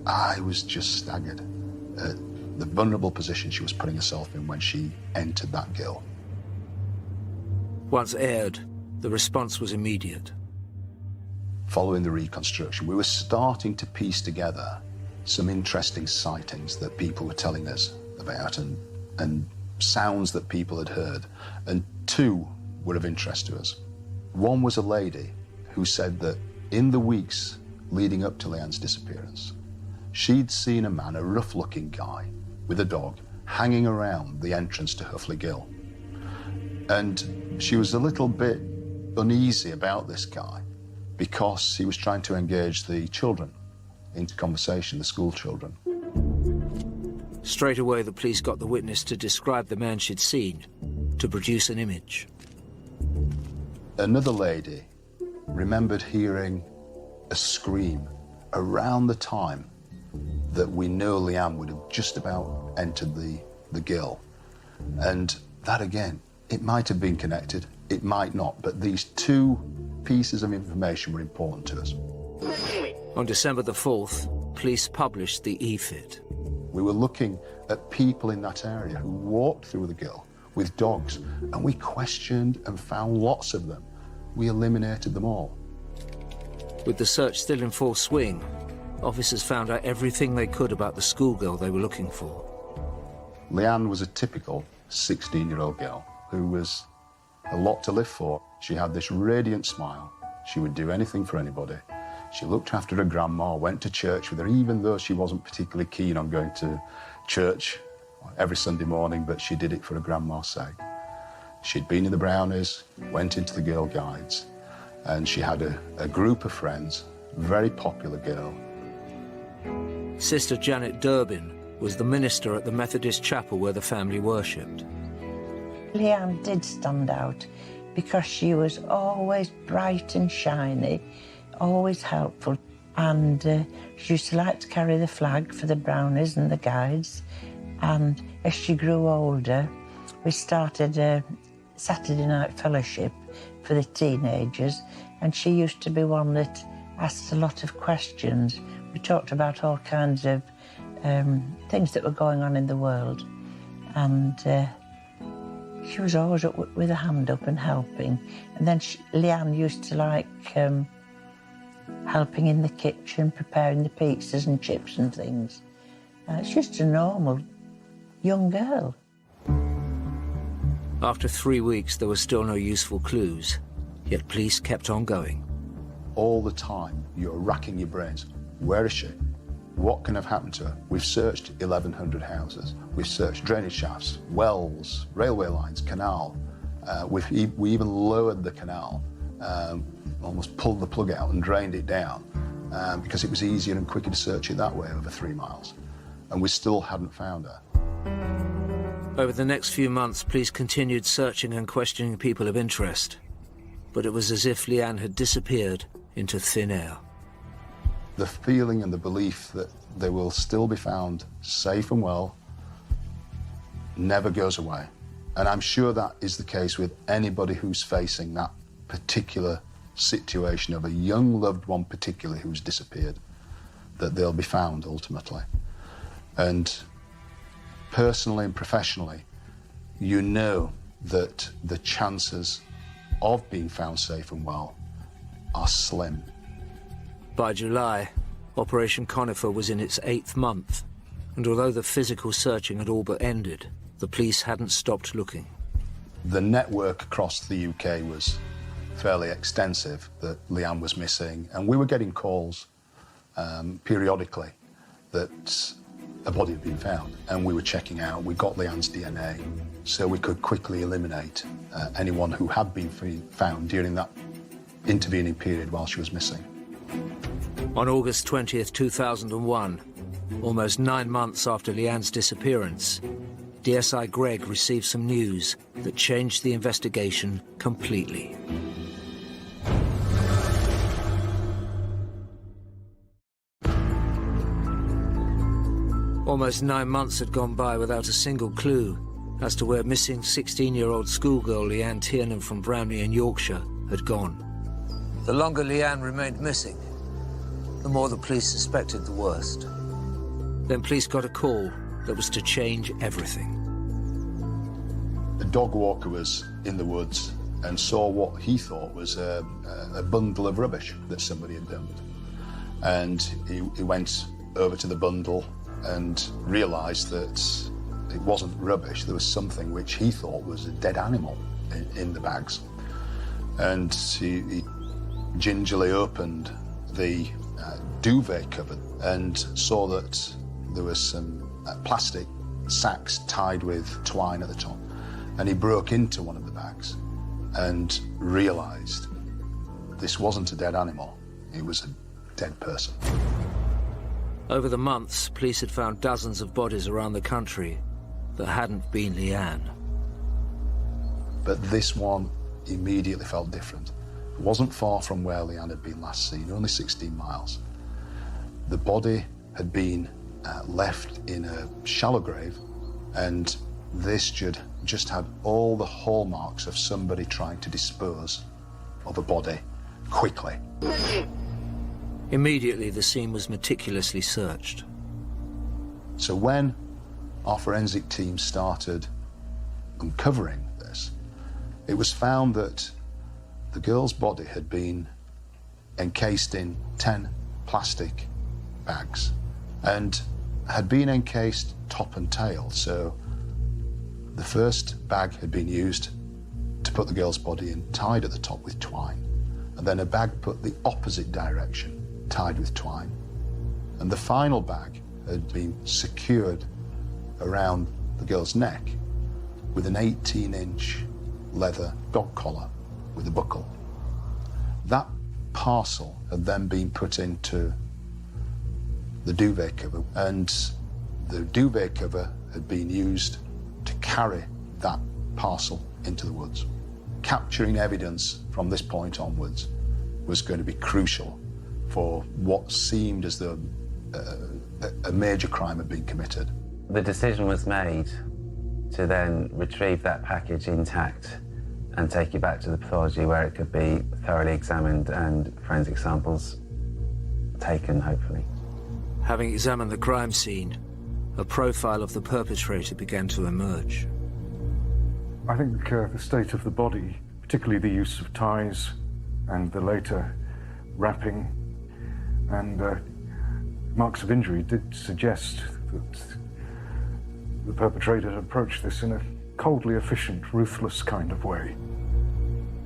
I was just staggered at the vulnerable position she was putting herself in when she entered that gill. Once aired, the response was immediate. Following the reconstruction, we were starting to piece together some interesting sightings that people were telling us about and sounds that people had heard, and 2 were of interest to us. One was a lady who said that in the weeks leading up to Leanne's disappearance, she'd seen a man, a rough-looking guy, with a dog, hanging around the entrance to Huffley Gill. And she was a little bit uneasy about this guy because he was trying to engage the children into conversation, the school children. Straight away, the police got the witness to describe the man she'd seen, to produce an image. Another lady remembered hearing a scream around the time that we know Leanne would have just about entered the gill. And that, again, it might have been connected, it might not, but these 2 pieces of information were important to us. On December the 4th, police published the EFIT. We were looking at people in that area who walked through the gill with dogs, and we questioned and found lots of them. We eliminated them all. With the search still in full swing, officers found out everything they could about the schoolgirl they were looking for. Leanne was a typical 16-year-old girl who was a lot to live for. She had this radiant smile. She would do anything for anybody. She looked after her grandma, went to church with her, even though she wasn't particularly keen on going to church every Sunday morning, but she did it for her grandma's sake. She'd been in the Brownies, went into the Girl Guides, and she had a group of friends, very popular girl. Sister Janet Durbin was the minister at the Methodist chapel where the family worshipped. Leanne did stand out because she was always bright and shiny, always helpful, and she used to like to carry the flag for the Brownies and the Guides. And as she grew older, we started a Saturday night fellowship for the teenagers, and she used to be one that asked a lot of questions. We talked about all kinds of things that were going on in the world, and she was always up with a hand up and helping. And then Leanne used to like helping in the kitchen, preparing the pizzas and chips and things. It's just a normal young girl. After 3 weeks, there were still no useful clues, yet police kept on going. All the time, you're racking your brains. Where is she? What can have happened to her? We've searched 1,100 houses. We've searched drainage shafts, wells, railway lines, canal. We even lowered the canal, almost pulled the plug out and drained it down because it was easier and quicker to search it that way over 3 miles. And we still hadn't found her. Over the next few months, police continued searching and questioning people of interest. But it was as if Leanne had disappeared into thin air. the feeling and the belief that they will still be found safe and well never goes away. And I'm sure that is the case with anybody who's facing that particular situation of a young loved one particularly who's disappeared, that they'll be found ultimately. And personally and professionally, you know that the chances of being found safe and well are slim. By July, Operation Conifer was in its 8th month, and although the physical searching had all but ended, the police hadn't stopped looking. The network across the UK was fairly extensive that Leanne was missing, and we were getting calls periodically that a body had been found, and we were checking out. We got Leanne's DNA, so we could quickly eliminate anyone who had been found during that intervening period while she was missing. On August 20th, 2001, almost 9 months after Leanne's disappearance, DSI Greg received some news that changed the investigation completely. Almost 9 months had gone by without a single clue as to where missing 16-year-old schoolgirl Leanne Tiernan from Bramley in Yorkshire had gone. The longer Leanne remained missing, the more the police suspected the worst. Then police got a call that was to change everything. A dog walker was in the woods and saw what he thought was a bundle of rubbish that somebody had dumped. And he went over to the bundle and realised that it wasn't rubbish. There was something which he thought was a dead animal in the bags. And he gingerly opened the duvet cupboard and saw that there was some plastic sacks tied with twine at the top. And he broke into one of the bags and realised this wasn't a dead animal, it was a dead person. Over the months, police had found dozens of bodies around the country that hadn't been Leanne. But this one immediately felt different. It wasn't far from where Leanne had been last seen, only 16 miles. The body had been left in a shallow grave, and this just had all the hallmarks of somebody trying to dispose of a body quickly. Immediately, the scene was meticulously searched. So when our forensic team started uncovering this, it was found that the girl's body had been encased in 10 plastic bags and had been encased top and tail. So the first bag had been used to put the girl's body in, tied at the top with twine, and then a bag put the opposite direction, tied with twine. And the final bag had been secured around the girl's neck with an 18-inch leather dog collar with a buckle. That parcel had then been put into the duvet cover, and the duvet cover had been used to carry that parcel into the woods. Capturing evidence from this point onwards was going to be crucial for what seemed as though a major crime had been committed. The decision was made to then retrieve that package intact and take it back to the pathology where it could be thoroughly examined and forensic samples taken, hopefully. Having examined the crime scene, a profile of the perpetrator began to emerge. I think the state of the body, particularly the use of ties and the later wrapping and marks of injury, did suggest that the perpetrator had approached this in a coldly efficient, ruthless kind of way.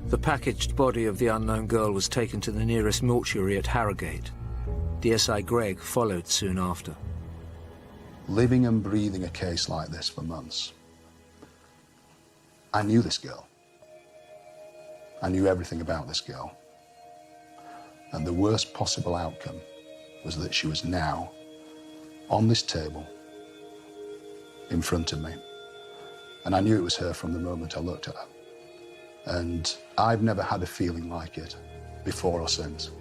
The packaged body of the unknown girl was taken to the nearest mortuary at Harrogate. DSI Greg followed soon after. Living and breathing a case like this for months, I knew this girl. I knew everything about this girl. And the worst possible outcome was that she was now on this table in front of me. And I knew it was her from the moment I looked at her. And I've never had a feeling like it before or since.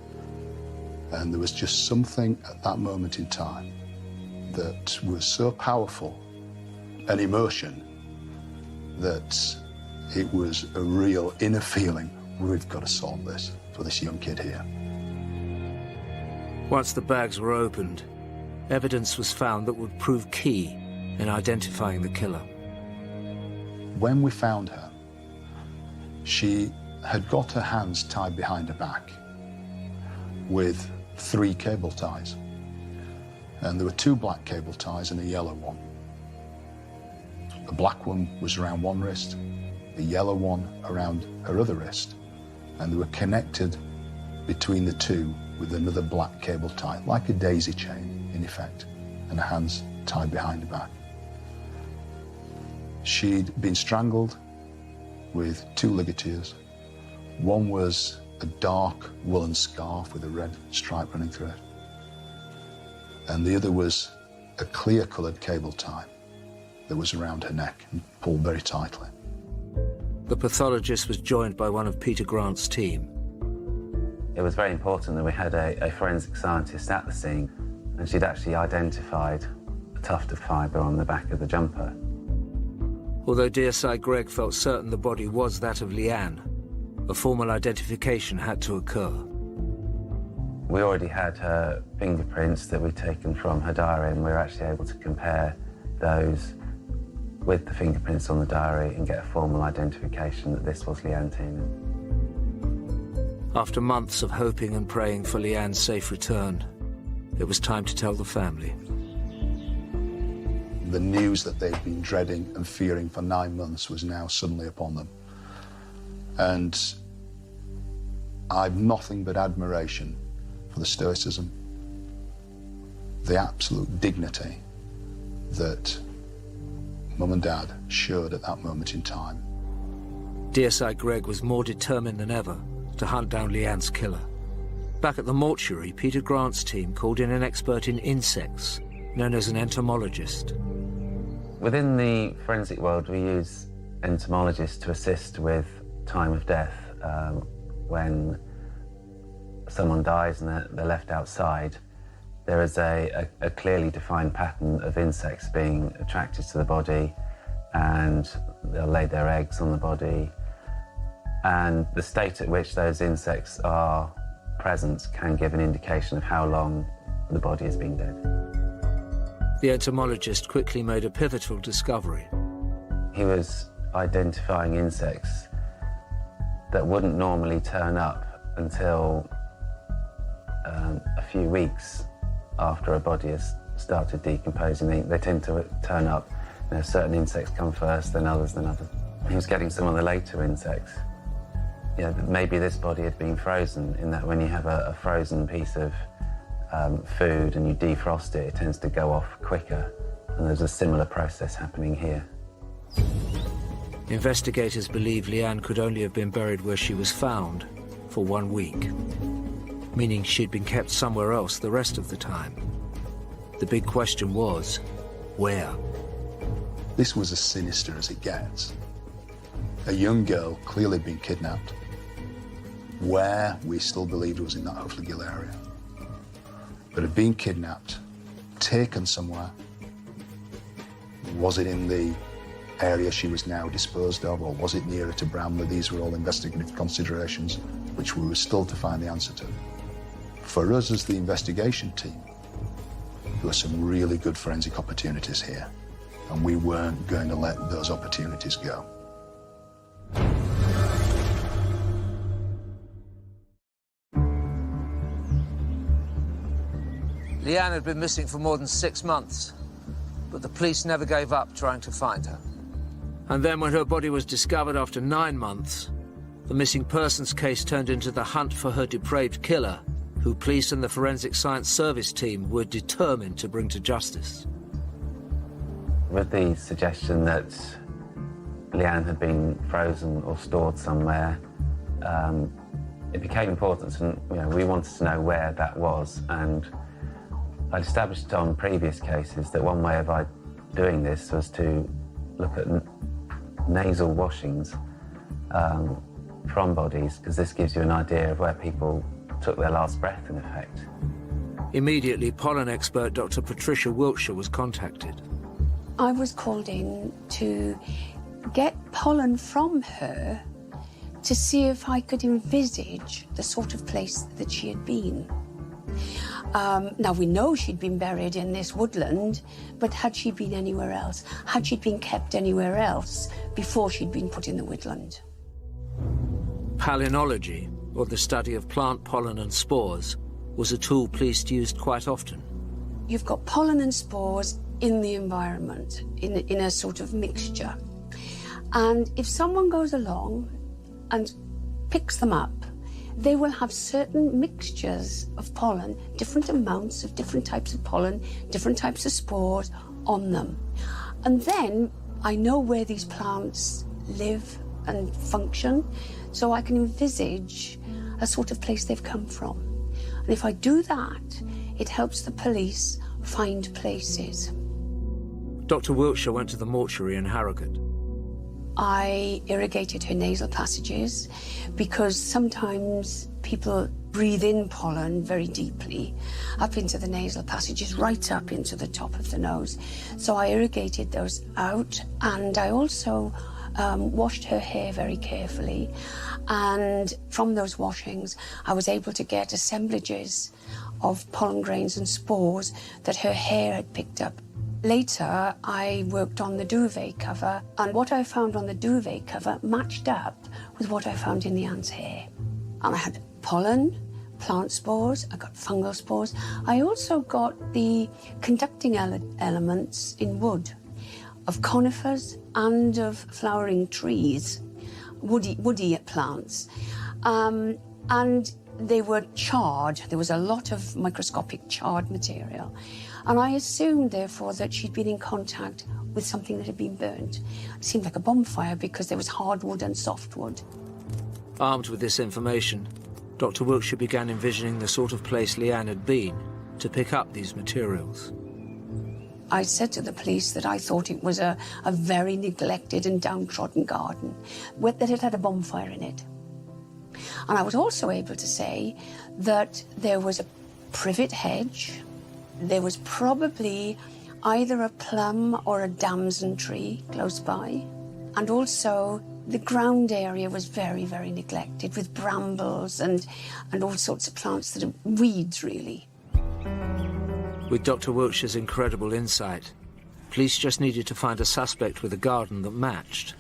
And there was just something at that moment in time that was so powerful, an emotion, that it was a real inner feeling, we've got to solve this for this young kid here. Once the bags were opened, evidence was found that would prove key in identifying the killer. When we found her, she had got her hands tied behind her back with 3 cable ties. And there were 2 black cable ties and a yellow one. The black one was around one wrist, the yellow one around her other wrist, and they were connected between the 2 with another black cable tie, like a daisy chain, in effect, and her hands tied behind her back. She'd been strangled with 2 ligatures. One was a dark woolen scarf with a red stripe running through it. And the other was a clear-coloured cable tie that was around her neck and pulled very tightly. The pathologist was joined by one of Peter Grant's team. It was very important that we had a forensic scientist at the scene, and she'd actually identified a tuft of fibre on the back of the jumper. Although DSI Gregg felt certain the body was that of Leanne, a formal identification had to occur. We already had her fingerprints that we'd taken from her diary, and we were actually able to compare those with the fingerprints on the diary and get a formal identification that this was Leanne Tiernan. After months of hoping and praying for Leanne's safe return, it was time to tell the family. The news that they'd been dreading and fearing for 9 months was now suddenly upon them. And I've nothing but admiration for the stoicism, the absolute dignity that Mum and Dad showed at that moment in time. DSI Gregg was more determined than ever to hunt down Leanne's killer. Back at the mortuary, Peter Grant's team called in an expert in insects, known as an entomologist. Within the forensic world, we use entomologists to assist with time of death. When someone dies and they're left outside, there is a clearly defined pattern of insects being attracted to the body, and they'll lay their eggs on the body. And the state at which those insects are present can give an indication of how long the body has been dead. The entomologist quickly made a pivotal discovery. He was identifying insects that wouldn't normally turn up until a few weeks after a body has started decomposing. They tend to turn up, certain insects come first, then others, then others. He was getting some of the later insects. Maybe this body had been frozen, in that when you have a frozen piece of food and you defrost it, it tends to go off quicker. And there's a similar process happening here. Investigators believe Leanne could only have been buried where she was found for 1 week, meaning she'd been kept somewhere else the rest of the time. The big question was, where? This was as sinister as it gets. A young girl clearly been kidnapped. Where, we still believed it was in that Hufley Gill area. But had been kidnapped, taken somewhere. Was it in the area she was now disposed of, or was it nearer to Bramley? These were all investigative considerations which we were still to find the answer to. For us as the investigation team, there were some really good forensic opportunities here, and we weren't going to let those opportunities go. Leanne had been missing for more than 6 months, but the police never gave up trying to find her. And then when her body was discovered after 9 months, the missing persons case turned into the hunt for her depraved killer, who police and the Forensic Science Service team were determined to bring to justice. With the suggestion that Leanne had been frozen or stored somewhere, it became important, and we wanted to know where that was. And I'd established on previous cases that one way of doing this was to look at nasal washings from bodies, because this gives you an idea of where people took their last breath, in effect. Immediately, pollen expert Dr. Patricia Wiltshire was contacted. I was called in to get pollen from her to see if I could envisage the sort of place that she had been. Now, we know she'd been buried in this woodland, but had she been anywhere else? Had she been kept anywhere else before she'd been put in the woodland? Palynology, or the study of plant pollen and spores, was a tool police used quite often. You've got pollen and spores in the environment, in a sort of mixture. And if someone goes along and picks them up, they will have certain mixtures of pollen, different amounts of different types of pollen, different types of spores on them. And then I know where these plants live and function, so I can envisage a sort of place they've come from. And if I do that, it helps the police find places. Dr. Wiltshire went to the mortuary in Harrogate. I irrigated her nasal passages because sometimes people breathe in pollen very deeply up into the nasal passages, right up into the top of the nose. So I irrigated those out, and I also washed her hair very carefully. And from those washings, I was able to get assemblages of pollen grains and spores that her hair had picked up. Later, I worked on the duvet cover, and what I found on the duvet cover matched up with what I found in the ant's hair. And I had pollen, plant spores, I got fungal spores. I also got the conducting elements in wood, of conifers and of flowering trees, woody plants. And they were charred. There was a lot of microscopic charred material. And I assumed, therefore, that she'd been in contact with something that had been burnt. It seemed like a bonfire because there was hardwood and softwood. Armed with this information, Dr. Wiltshire began envisioning the sort of place Leanne had been to pick up these materials. I said to the police that I thought it was a very neglected and downtrodden garden, that it had a bonfire in it. And I was also able to say that there was a privet hedge. There was probably either a plum or a damson tree close by. And also the ground area was very, very neglected with brambles and all sorts of plants that are weeds, really. With Dr. Wiltshire's incredible insight, police just needed to find a suspect with a garden that matched.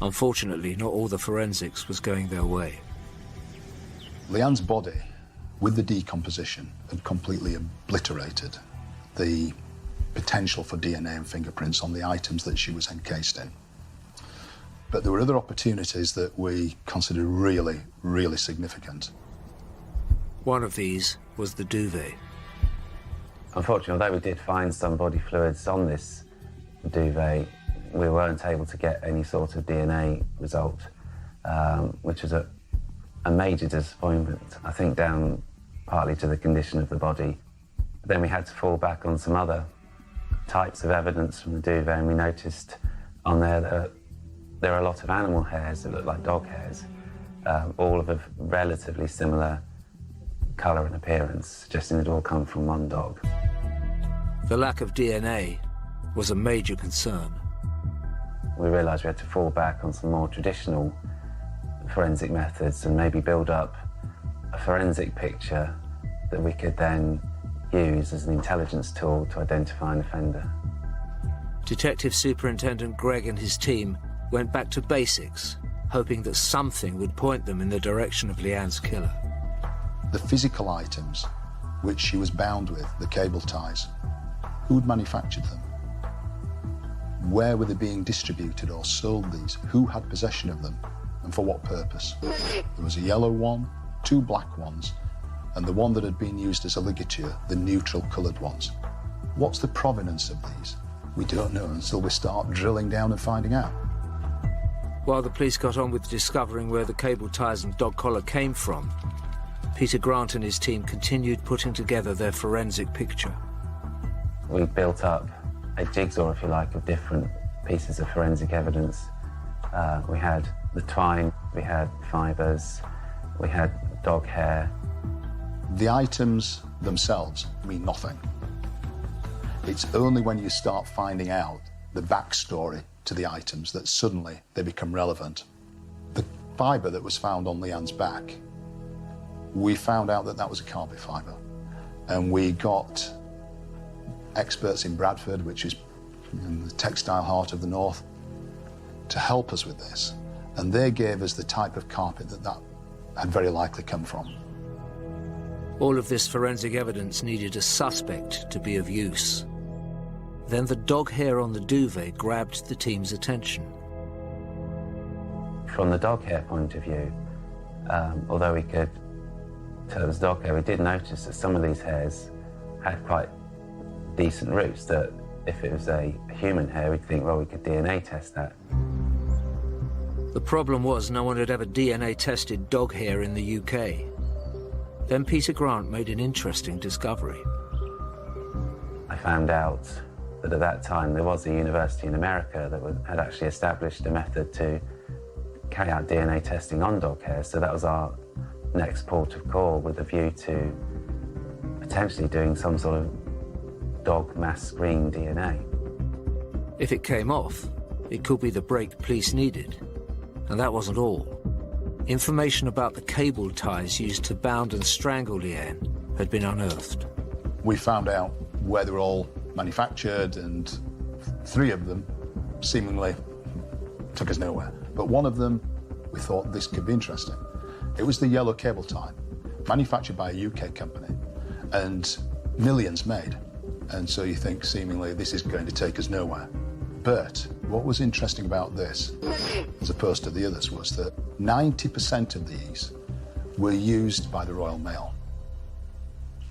Unfortunately, not all the forensics was going their way. Leanne's body, with the decomposition, had completely obliterated the potential for DNA and fingerprints on the items that she was encased in. But there were other opportunities that we considered really, really significant. One of these was the duvet. Unfortunately, although we did find some body fluids on this duvet, we weren't able to get any sort of DNA result, which was a major disappointment, I think, down partly to the condition of the body. Then we had to fall back on some other types of evidence from the duvet, and we noticed on there that there are a lot of animal hairs that look like dog hairs, all of a relatively similar colour and appearance, suggesting they'd all come from one dog. The lack of DNA was a major concern. We realised we had to fall back on some more traditional forensic methods and maybe build up a forensic picture that we could then use as an intelligence tool to identify an offender. Detective Superintendent Gregg and his team went back to basics, hoping that something would point them in the direction of Leanne's killer. The physical items which she was bound with, the cable ties, who had manufactured them? Where were they being distributed or sold these? Who had possession of them and for what purpose? There was a yellow one, two black ones, and the one that had been used as a ligature, the neutral coloured ones. What's the provenance of these? We don't know until we start drilling down and finding out. While the police got on with discovering where the cable ties and dog collar came from, Peter Grant and his team continued putting together their forensic picture. We built up a jigsaw, if you like, of different pieces of forensic evidence. We had the twine, we had fibres, we had dog hair, The items themselves mean nothing. It's only when you start finding out the backstory to the items that suddenly they become relevant. The fibre that was found on Leanne's back, we found out that that was a carpet fibre. And we got experts in Bradford, which is in the textile heart of the north, to help us with this. And they gave us the type of carpet that had very likely come from. All of this forensic evidence needed a suspect to be of use. Then the dog hair on the duvet grabbed the team's attention. From the dog hair point of view, although we could tell it was dog hair, we did notice that some of these hairs had quite decent roots, that if it was a human hair, we'd think, well, we could DNA test that. The problem was no one had ever DNA tested dog hair in the UK. Then Peter Grant made an interesting discovery. I found out that at that time there was a university in America that had actually established a method to carry out DNA testing on dog hair, so that was our next port of call, with a view to potentially doing some sort of dog mass screen DNA. If it came off, it could be the break police needed. And that wasn't all. Information about the cable ties used to bound and strangle Leanne had been unearthed. We found out where they were all manufactured, and 3 of them seemingly took us nowhere. But one of them, we thought this could be interesting. It was the yellow cable tie, manufactured by a UK company, and millions made. And so you think, seemingly, this is going to take us nowhere. But what was interesting about this, as opposed to the others, was that 90% of these were used by the Royal Mail.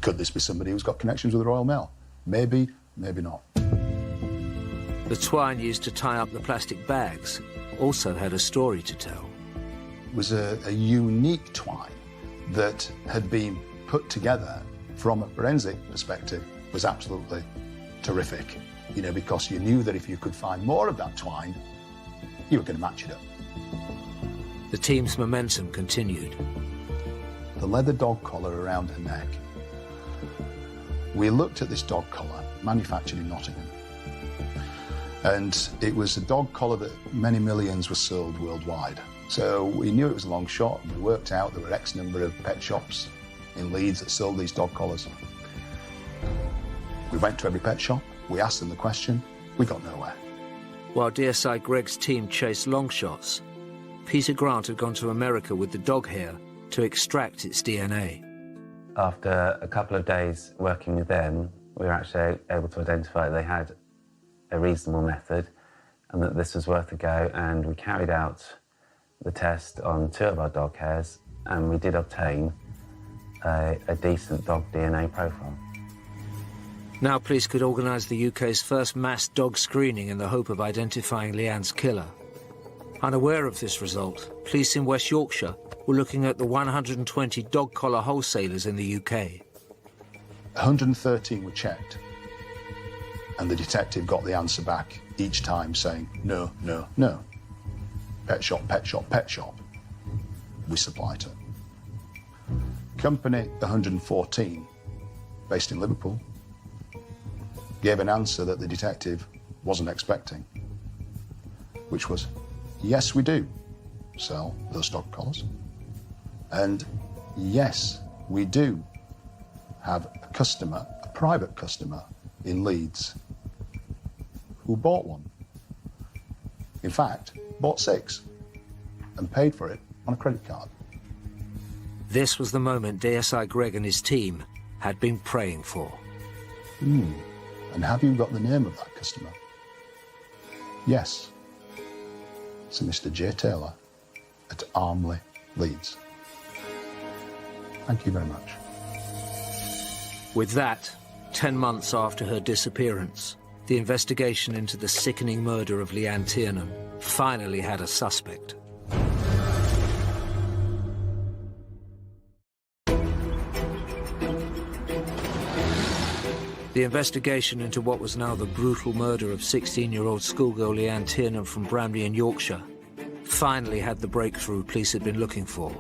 Could this be somebody who's got connections with the Royal Mail? Maybe, maybe not. The twine used to tie up the plastic bags also had a story to tell. It was a unique twine that had been put together from a forensic perspective, was absolutely terrific. You know, because you knew that if you could find more of that twine, you were going to match it up. The team's momentum continued. The leather dog collar around her neck. We looked at this dog collar, manufactured in Nottingham. And it was a dog collar that many millions were sold worldwide. So we knew it was a long shot, and we worked out there were X number of pet shops in Leeds that sold these dog collars. We went to every pet shop. We asked them the question, we got nowhere. While DSI Greg's team chased long shots, Peter Grant had gone to America with the dog hair to extract its DNA. After a couple of days working with them, we were actually able to identify that they had a reasonable method and that this was worth a go, and we carried out the test on 2 of our dog hairs, and we did obtain a decent dog DNA profile. Now police could organise the UK's first mass dog screening in the hope of identifying Leanne's killer. Unaware of this result, police in West Yorkshire were looking at the 120 dog collar wholesalers in the UK. 113 were checked, and the detective got the answer back each time saying, no, no, no. Pet shop, pet shop, pet shop. We supply to. Company 114, based in Liverpool, gave an answer that the detective wasn't expecting, which was, yes, we do sell those dog collars. And yes, we do have a customer, a private customer in Leeds who bought one. In fact, bought 6 and paid for it on a credit card. This was the moment DSI Greg and his team had been praying for. And have you got the name of that customer? Yes. It's Mr. J. Taylor at Armley, Leeds. Thank you very much. With that, 10 months after her disappearance, the investigation into the sickening murder of Leanne Tiernan finally had a suspect. The investigation into what was now the brutal murder of 16-year-old schoolgirl Leanne Tiernan from Bramley in Yorkshire finally had the breakthrough police had been looking for.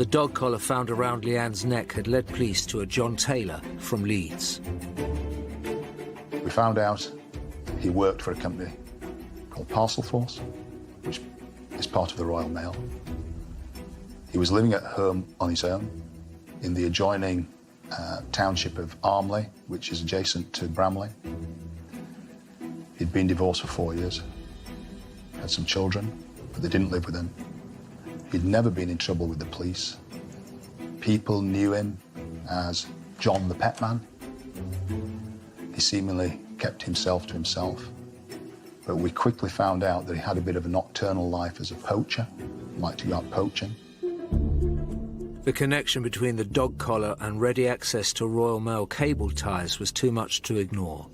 The dog collar found around Leanne's neck had led police to a John Taylor from Leeds. We found out he worked for a company called Parcel Force, which is part of the Royal Mail. He was living at home on his own in the adjoining township of Armley, which is adjacent to Bramley. He'd been divorced for 4 years, had some children, but they didn't live with him. He'd never been in trouble with the police. People knew him as John the Pet Man. He seemingly kept himself to himself, but we quickly found out that he had a bit of a nocturnal life as a poacher, liked to go out poaching. The connection between the dog collar and ready access to Royal Mail cable ties was too much to ignore.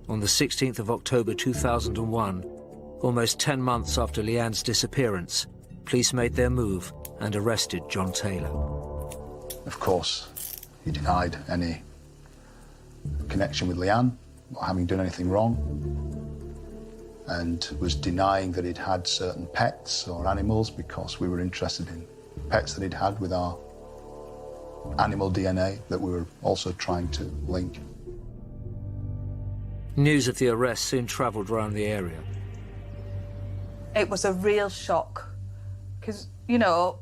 On the 16th of October 2001, almost 10 months after Leanne's disappearance, police made their move and arrested John Taylor. Of course, he denied any connection with Leanne, not having done anything wrong, and was denying that he'd had certain pets or animals because we were interested in pets that he'd had with our animal DNA that we were also trying to link. News of the arrest soon travelled around the area. It was a real shock because, you know,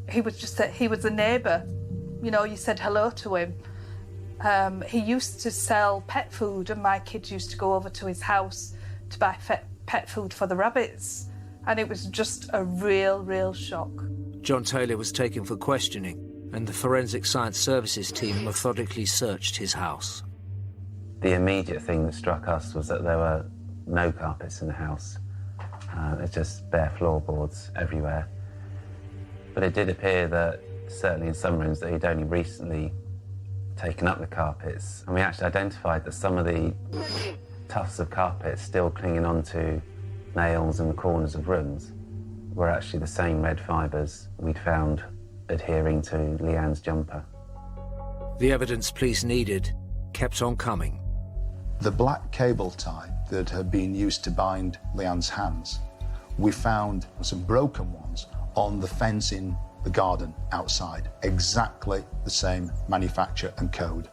he was a neighbour. You know, you said hello to him. He used to sell pet food and my kids used to go over to his house to buy pet food for the rabbits. And it was just a real shock. John Taylor was taken for questioning and the Forensic Science Services team methodically searched his house. The immediate thing that struck us was that there were no carpets in the house. It's just bare floorboards everywhere. But it did appear that, certainly in some rooms, that he'd only recently taken up the carpets. And we actually identified that some of the tufts of carpet still clinging onto nails in the corners of rooms were actually the same red fibres we'd found adhering to Leanne's jumper. The evidence police needed kept on coming. The black cable tie that had been used to bind Leanne's hands, we found some broken ones on the fence in the garden outside, exactly the same manufacture and code.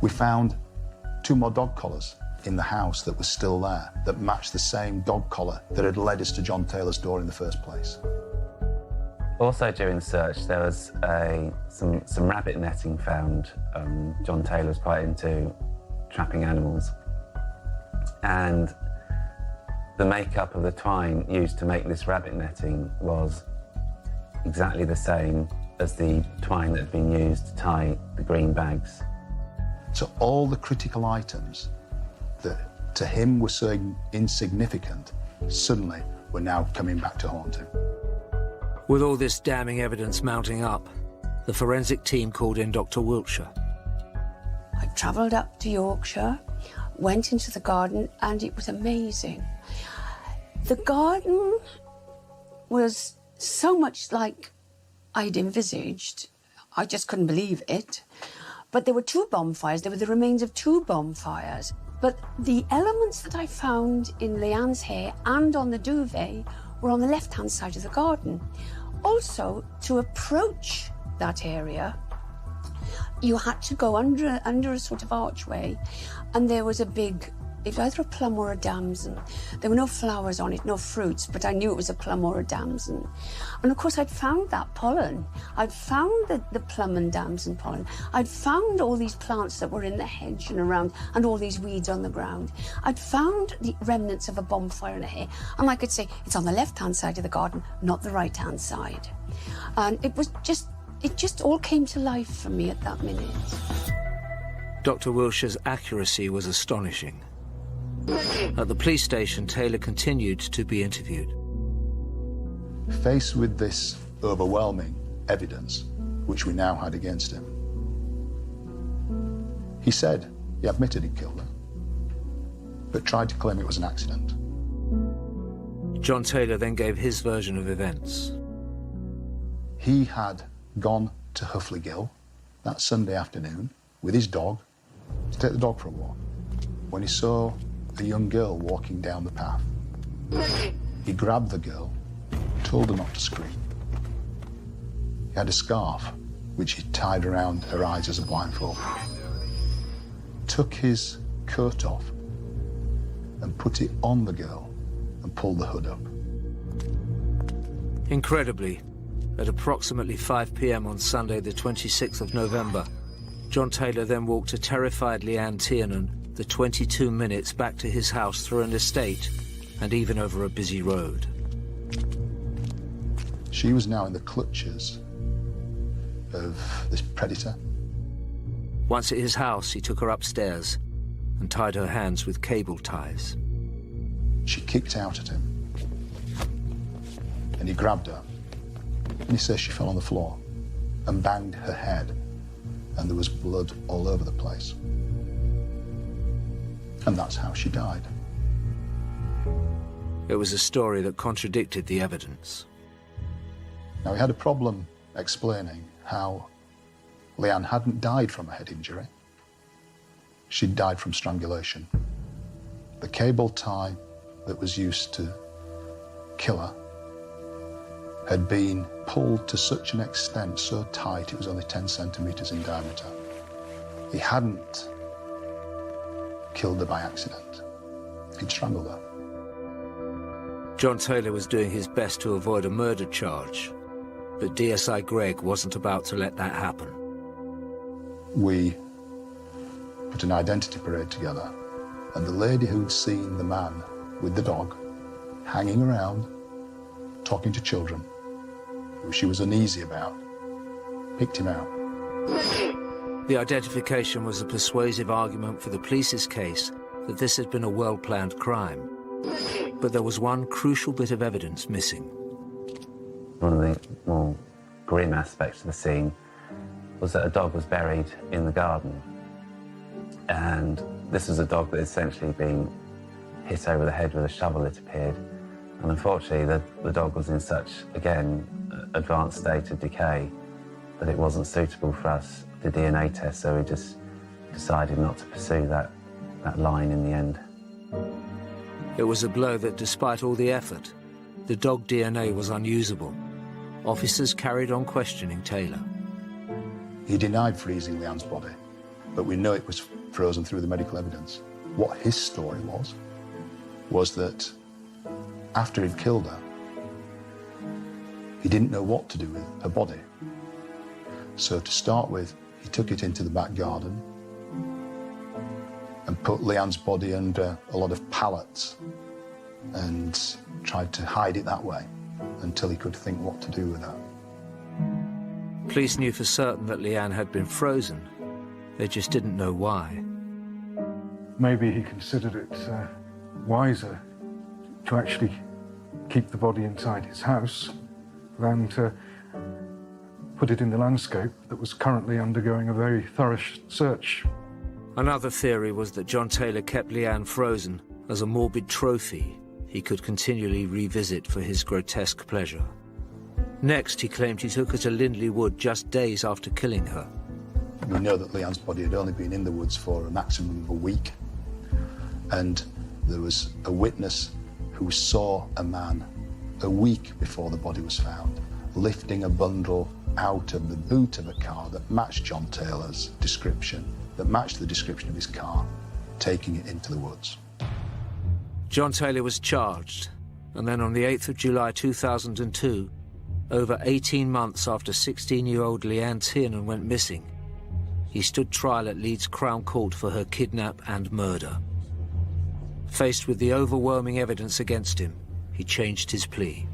We found 2 more dog collars in the house that was still there, that matched the same dog collar that had led us to John Taylor's door in the first place. Also during the search, there was some rabbit netting found. John Taylor was quite into trapping animals. And the makeup of the twine used to make this rabbit netting was exactly the same as the twine that had been used to tie the green bags. So all the critical items that to him were so insignificant, suddenly were now coming back to haunt him. With all this damning evidence mounting up, the forensic team called in Dr. Wiltshire. I travelled up to Yorkshire, went into the garden, and it was amazing. The garden was so much like I'd envisaged. I just couldn't believe it. But there were 2 bonfires. There were the remains of 2 bonfires. But the elements that I found in Leanne's hair and on the duvet were on the left-hand side of the garden. Also, to approach that area, you had to go under a sort of archway, and there was a big, it was either a plum or a damson. There were no flowers on it, no fruits, but I knew it was a plum or a damson. And of course, I'd found that pollen. I'd found the plum and damson pollen. I'd found all these plants that were in the hedge and around, and all these weeds on the ground. I'd found the remnants of a bonfire in a hair, and I could say, it's on the left-hand side of the garden, not the right-hand side. And it just all came to life for me at that minute. Dr. Wiltshire's accuracy was astonishing. At the police station, Taylor continued to be interviewed. Faced with this overwhelming evidence, which we now had against him, he said he admitted he killed her, but tried to claim it was an accident. John Taylor then gave his version of events. He had gone to Huffley Gill that Sunday afternoon with his dog to take the dog for a walk. When he saw a young girl walking down the path, he grabbed the girl, told her not to scream, He had a scarf, which he tied around her eyes as a blindfold. Took his coat off and put it on the girl and pulled the hood up. Incredibly, at approximately 5 p.m. on Sunday, the 26th of November, John Taylor then walked a terrified Leanne Tiernan the 22 minutes back to his house through an estate and even over a busy road. She was now in the clutches of this predator. Once at his house, he took her upstairs and tied her hands with cable ties. She kicked out at him, and he grabbed her, and he says she fell on the floor and banged her head, and there was blood all over the place. And that's how she died. It was a story that contradicted the evidence. Now, he had a problem explaining how Leanne hadn't died from a head injury. She'd died from strangulation. The cable tie that was used to kill her had been pulled to such an extent, so tight it was only 10 centimetres in diameter. He hadn't killed her by accident. He'd strangled her. John Taylor was doing his best to avoid a murder charge, but DSI Greg wasn't about to let that happen. We put an identity parade together, and the lady who'd seen the man with the dog hanging around, talking to children, who she was uneasy about, picked him out. The identification was a persuasive argument for the police's case that this had been a well-planned crime. But there was one crucial bit of evidence missing. One of the more grim aspects of the scene was that a dog was buried in the garden. And this was a dog that had essentially been hit over the head with a shovel, it appeared. And unfortunately, the dog was in such, again, advanced state of decay that it wasn't suitable for us, the DNA test, so we just decided not to pursue that line in the end. It was a blow that, despite all the effort, the dog DNA was unusable. Officers carried on questioning Taylor. He denied freezing Leanne's body, but we know it was frozen through the medical evidence. What his story was that after he'd killed her, he didn't know what to do with her body. So to start with, he took it into the back garden and put Leanne's body under a lot of pallets and tried to hide it that way until he could think what to do with her. Police knew for certain that Leanne had been frozen. They just didn't know why. Maybe he considered it wiser to actually keep the body inside his house than to put it in the landscape that was currently undergoing a very thorough search. Another theory was that John Taylor kept Leanne frozen as a morbid trophy he could continually revisit for his grotesque pleasure. Next, he claimed he took her to Lindley Wood just days after killing her. We know that Leanne's body had only been in the woods for a maximum of a week, and there was a witness who saw a man a week before the body was found lifting a bundle out of the boot of a car that matched John Taylor's description, that matched the description of his car, taking it into the woods. John Taylor was charged, and then on the 8th of July 2002, over 18 months after 16-year-old Leanne Tiernan went missing, he stood trial at Leeds Crown Court for her kidnap and murder. Faced with the overwhelming evidence against him, he changed his plea.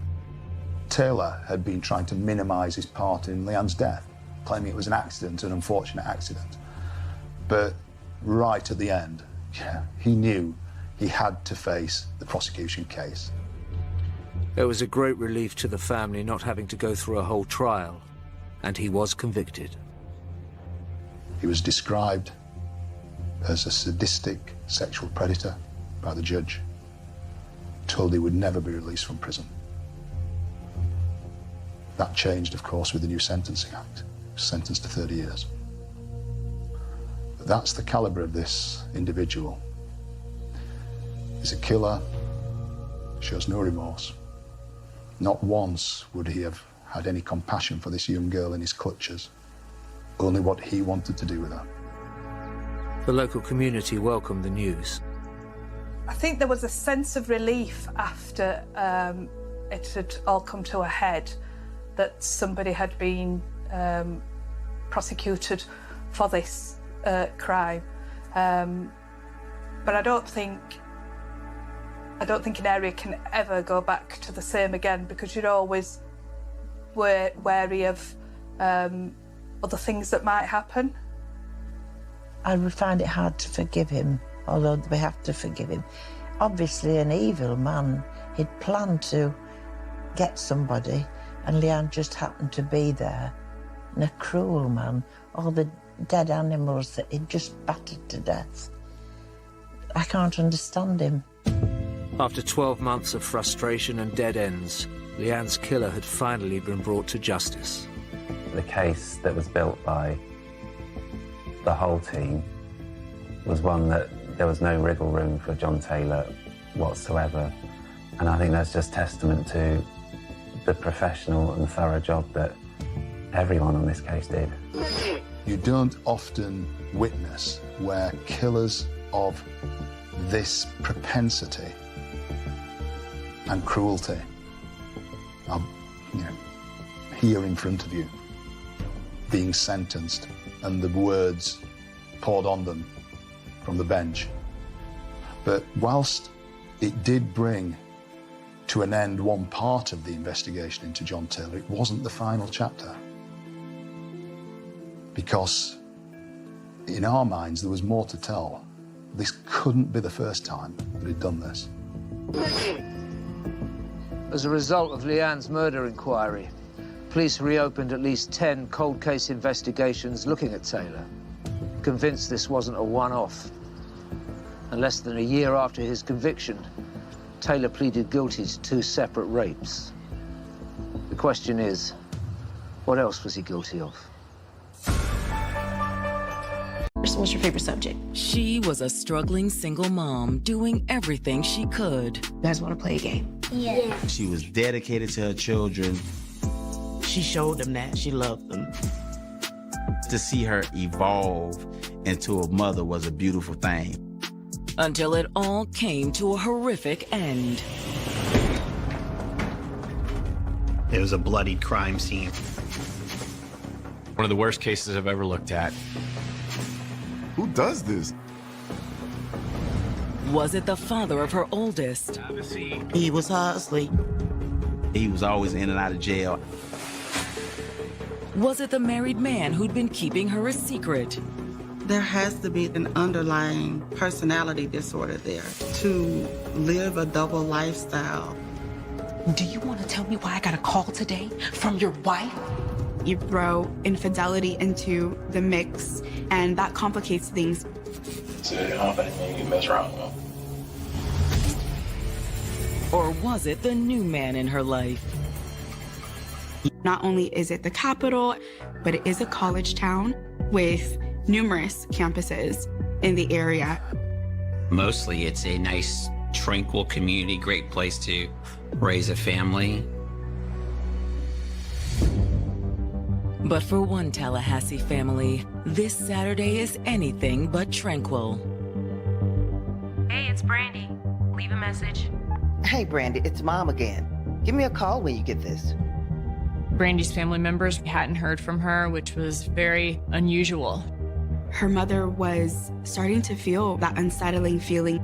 Taylor had been trying to minimise his part in Leanne's death, claiming it was an accident, an unfortunate accident. But right at the end, he knew he had to face the prosecution case. It was a great relief to the family not having to go through a whole trial, and he was convicted. He was described as a sadistic sexual predator by the judge, told he would never be released from prison. That changed, of course, with the new Sentencing Act. He was sentenced to 30 years. But that's the calibre of this individual. He's a killer, shows no remorse. Not once would he have had any compassion for this young girl in his clutches, only what he wanted to do with her. The local community welcomed the news. I think there was a sense of relief after it had all come to a head, that somebody had been prosecuted for this crime. But I don't think an area can ever go back to the same again, because you're always wary of other things that might happen. I would find it hard to forgive him, although we have to forgive him. Obviously an evil man. He'd planned to get somebody, and Leanne just happened to be there. And a cruel man. All the dead animals that he'd just battered to death. I can't understand him. After 12 months of frustration and dead ends, Leanne's killer had finally been brought to justice. The case that was built by the whole team was one that there was no wriggle room for John Taylor whatsoever. And I think that's just testament to the professional and thorough job that everyone on this case did. You don't often witness where killers of this propensity and cruelty are, here in front of you, being sentenced, and the words poured on them from the bench. But whilst it did bring to an end one part of the investigation into John Taylor, it wasn't the final chapter. Because in our minds, there was more to tell. This couldn't be the first time that he'd done this. As a result of Leanne's murder inquiry, police reopened at least 10 cold case investigations looking at Taylor, convinced this wasn't a one-off. And less than a year after his conviction, Taylor pleaded guilty to 2 separate rapes. The question is, what else was he guilty of? What's your favorite subject? She was a struggling single mom doing everything she could. You guys want to play a game? Yeah. She was dedicated to her children. She showed them that she loved them. To see her evolve into a mother was a beautiful thing. Until it all came to a horrific end. It was a bloodied crime scene. One of the worst cases I've ever looked at. Who does this? Was it the father of her oldest? He was hustling. He was always in and out of jail. Was it the married man who'd been keeping her a secret? There has to be an underlying personality disorder there to live a double lifestyle. Do you want to tell me why I got a call today from your wife? You throw infidelity into the mix, and that complicates things. So I don't think you mess around with him. Or was it the new man in her life? Not only is it the capital, but it is a college town with numerous campuses in the area. Mostly it's a nice, tranquil community, great place to raise a family. But for one Tallahassee family, this Saturday is anything but tranquil. Hey, it's Brandy. Leave a message. Hey, Brandy, it's Mom again. Give me a call when you get this. Brandy's family members hadn't heard from her, which was very unusual. Her mother was starting to feel that unsettling feeling.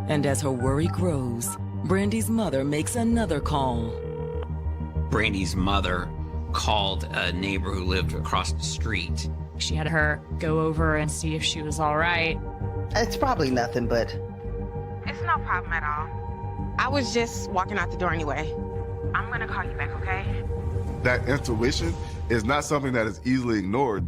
And as her worry grows, Brandy's mother makes another call. Brandy's mother called a neighbor who lived across the street. She had her go over and see if she was all right. It's probably nothing, but... It's no problem at all. I was just walking out the door anyway. I'm gonna call you back, okay? That intuition is not something that is easily ignored.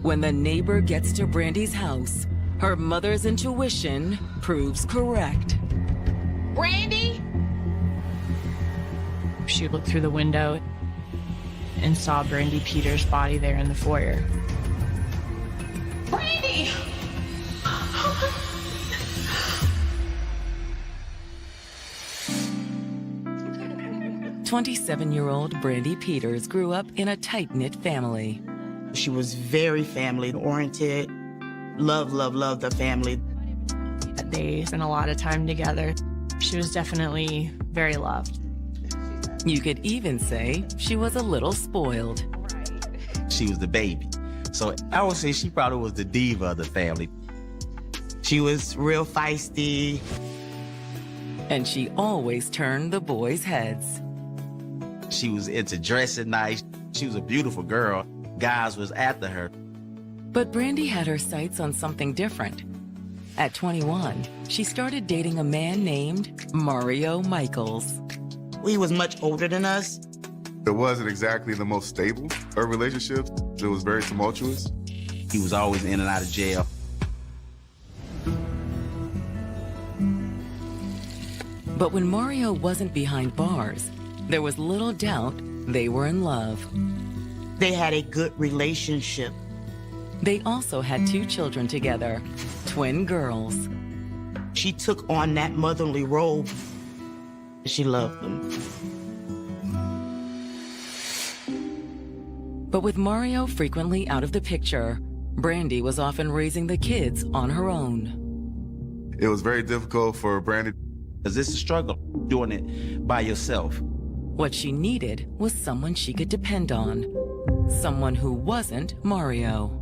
When the neighbor gets to Brandy's house, her mother's intuition proves correct. Brandy? She looked through the window and saw Brandy Peters' body there in the foyer. Brandy! 27-year-old Brandy Peters grew up in a tight-knit family. She was very family-oriented. Loved the family. They spent a lot of time together. She was definitely very loved. You could even say she was a little spoiled. She was the baby. So I would say she probably was the diva of the family. She was real feisty. And she always turned the boys' heads. She was into dressing nice. She was a beautiful girl. Guys was after her. But Brandy had her sights on something different. At 21, she started dating a man named Mario Michaels. He was much older than us. It wasn't exactly the most stable of relationships. It was very tumultuous. He was always in and out of jail. But when Mario wasn't behind bars, there was little doubt they were in love. They had a good relationship. They also had 2 children together, twin girls. She took on that motherly role. She loved them. But with Mario frequently out of the picture, Brandy was often raising the kids on her own. It was very difficult for Brandy. Because it's a struggle doing it by yourself. What she needed was someone she could depend on. Someone who wasn't Mario.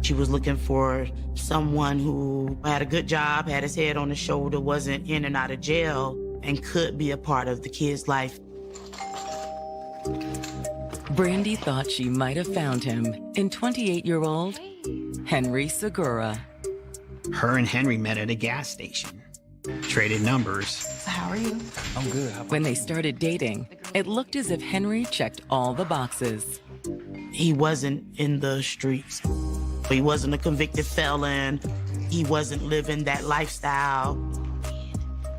She was looking for someone who had a good job, had his head on his shoulder, wasn't in and out of jail, and could be a part of the kid's life. Brandy thought she might have found him in 28-year-old Henry Segura. Her and Henry met at a gas station. Traded numbers. So how are you? I'm good. When they started dating, it looked as if Henry checked all the boxes. He wasn't in the streets. He wasn't a convicted felon. He wasn't living that lifestyle.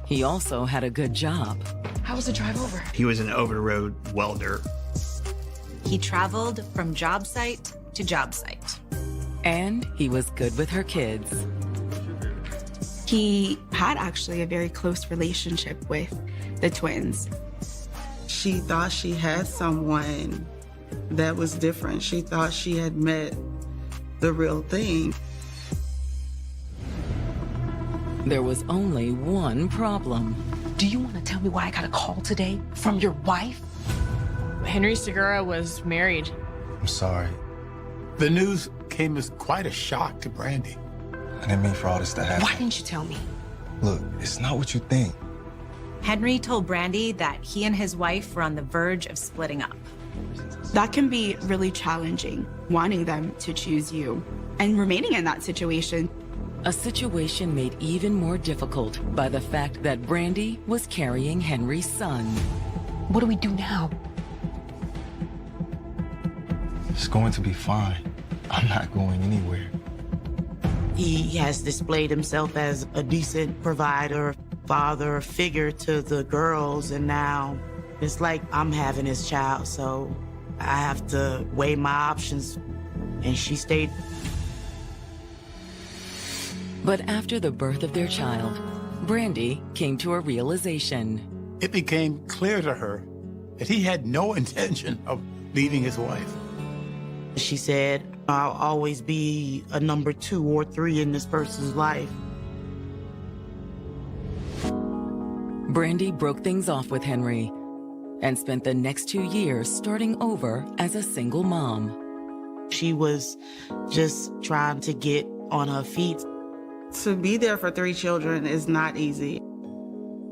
He also had a good job. How was the drive over? He was an over-the-road welder. He traveled from job site to job site. And he was good with her kids. He had actually a very close relationship with the twins. She thought she had someone that was different. She thought she had met the real thing. There was only one problem. Do you want to tell me why I got a call today from your wife? Henry Segura was married. I'm sorry. The news came as quite a shock to Brandy. I didn't mean for all this to happen. Why didn't you tell me? Look, it's not what you think. Henry told Brandy that he and his wife were on the verge of splitting up. That can be really challenging, wanting them to choose you and remaining in that situation. A situation made even more difficult by the fact that Brandy was carrying Henry's son. What do we do now? It's going to be fine. I'm not going anywhere. He has displayed himself as a decent provider, father figure to the girls, and now it's like I'm having his child, so I have to weigh my options, and she stayed. But after the birth of their child, Brandy came to a realization. It became clear to her that he had no intention of leaving his wife. She said, I'll always be a number 2 or 3 in this person's life. Brandy broke things off with Henry and spent the next 2 years starting over as a single mom. She was just trying to get on her feet. To be there for 3 children is not easy.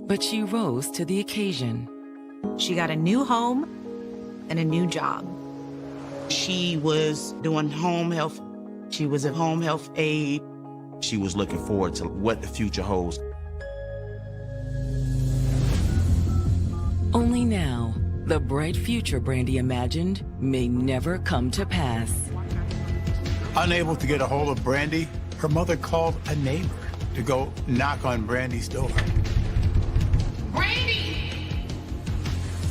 But she rose to the occasion. She got a new home and a new job. She was doing home health. She was a home health aide. She was looking forward to what the future holds. Only now, the bright future Brandy imagined may never come to pass. Unable to get a hold of Brandy, her mother called a neighbor to go knock on Brandy's door. Brandy!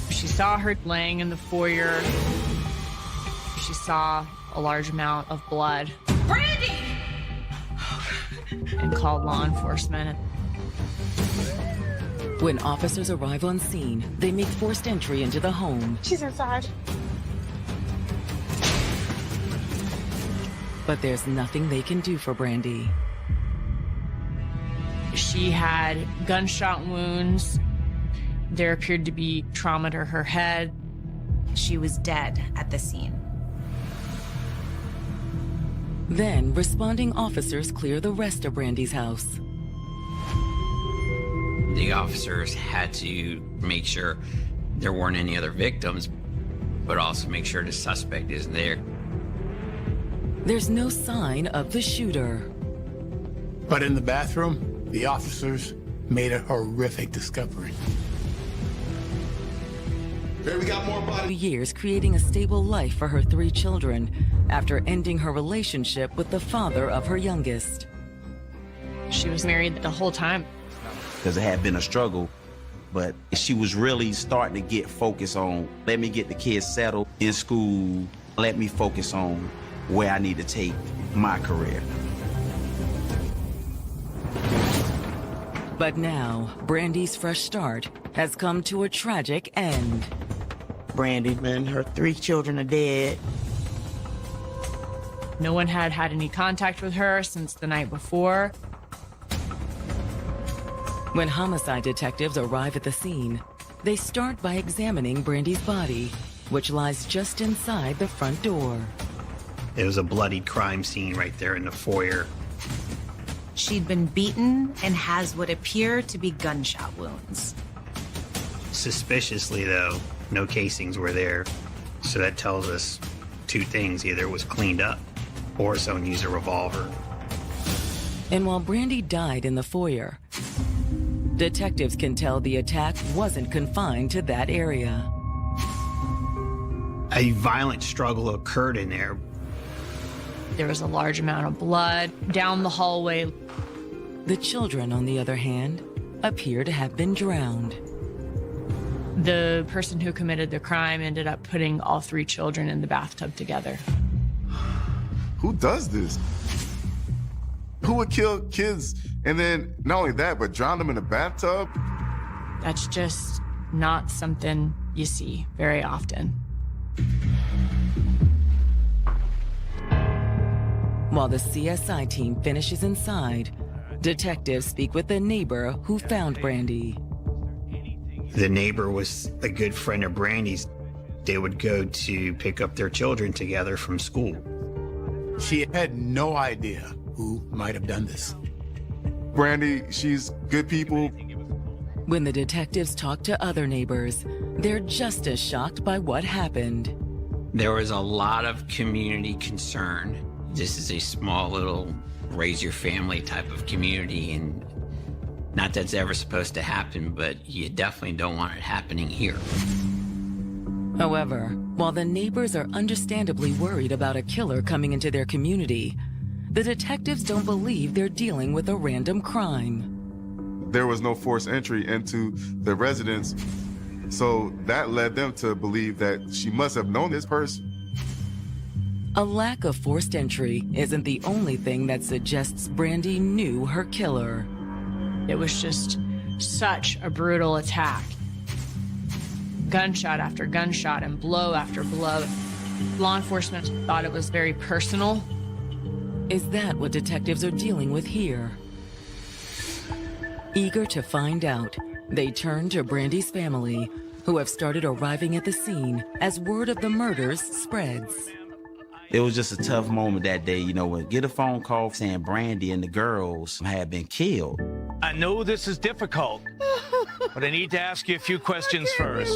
She saw her laying in the foyer. She saw a large amount of blood. Brandy! And called law enforcement. When officers arrive on scene, they make forced entry into the home. She's inside. But there's nothing they can do for Brandy. She had gunshot wounds. There appeared to be trauma to her head. She was dead at the scene. Then, responding officers clear the rest of Brandy's house. The officers had to make sure there weren't any other victims, but also make sure the suspect isn't there. There's no sign of the shooter. But in the bathroom, the officers made a horrific discovery. Here we got more bodies. Years creating a stable life for her 3 children after ending her relationship with the father of her youngest. She was married the whole time. Because it had been a struggle, but she was really starting to get focused on, let me get the kids settled in school, let me focus on where I need to take my career. But now, Brandy's fresh start has come to a tragic end. Brandy and her 3 children are dead. No one had had any contact with her since the night before. When homicide detectives arrive at the scene, they start by examining Brandy's body, which lies just inside the front door. It was a bloodied crime scene right there in the foyer. She'd been beaten and has what appear to be gunshot wounds. Suspiciously, though, no casings were there. So that tells us 2 things. Either it was cleaned up or someone used a revolver. And while Brandy died in the foyer, detectives can tell the attack wasn't confined to that area. A violent struggle occurred in there. There was a large amount of blood down the hallway. The children, on the other hand, appear to have been drowned. The person who committed the crime ended up putting all 3 children in the bathtub together. Who does this? Who would kill kids and then not only that, but drown them in a bathtub? That's just not something you see very often. While the CSI team finishes inside, detectives speak with the neighbor who found Brandy. The neighbor was a good friend of Brandy's. They would go to pick up their children together from school. She had no idea who might have done this. Brandy, she's good people. When the detectives talk to other neighbors, they're just as shocked by what happened. There was a lot of community concern. This is a small little raise your family type of community, and not that's ever supposed to happen, but you definitely don't want it happening here. However, while the neighbors are understandably worried about a killer coming into their community, the detectives don't believe they're dealing with a random crime. There was no forced entry into the residence, so that led them to believe that she must have known this person. A lack of forced entry isn't the only thing that suggests Brandy knew her killer. It was just such a brutal attack. Gunshot after gunshot and blow after blow. Law enforcement thought it was very personal. Is that what detectives are dealing with here? Eager to find out, they turn to Brandy's family, who have started arriving at the scene as word of the murders spreads. It was just a tough moment that day, you know, when get a phone call saying Brandy and the girls had been killed. I know this is difficult, but I need to ask you a few questions first.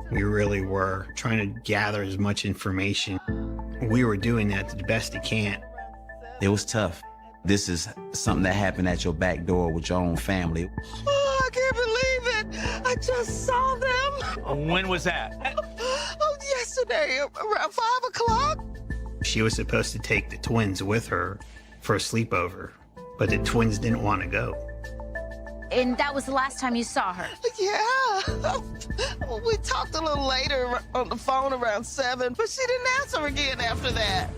We really were trying to gather as much information. We were doing that to the best we can. It was tough. This is something that happened at your back door with your own family. Oh, I can't believe it. I just saw them. When was that? Oh, yesterday, around 5 o'clock. She was supposed to take the twins with her for a sleepover, but the twins didn't want to go. And that was the last time you saw her? Yeah. Well, we talked a little later on the phone around 7, but she didn't answer again after that.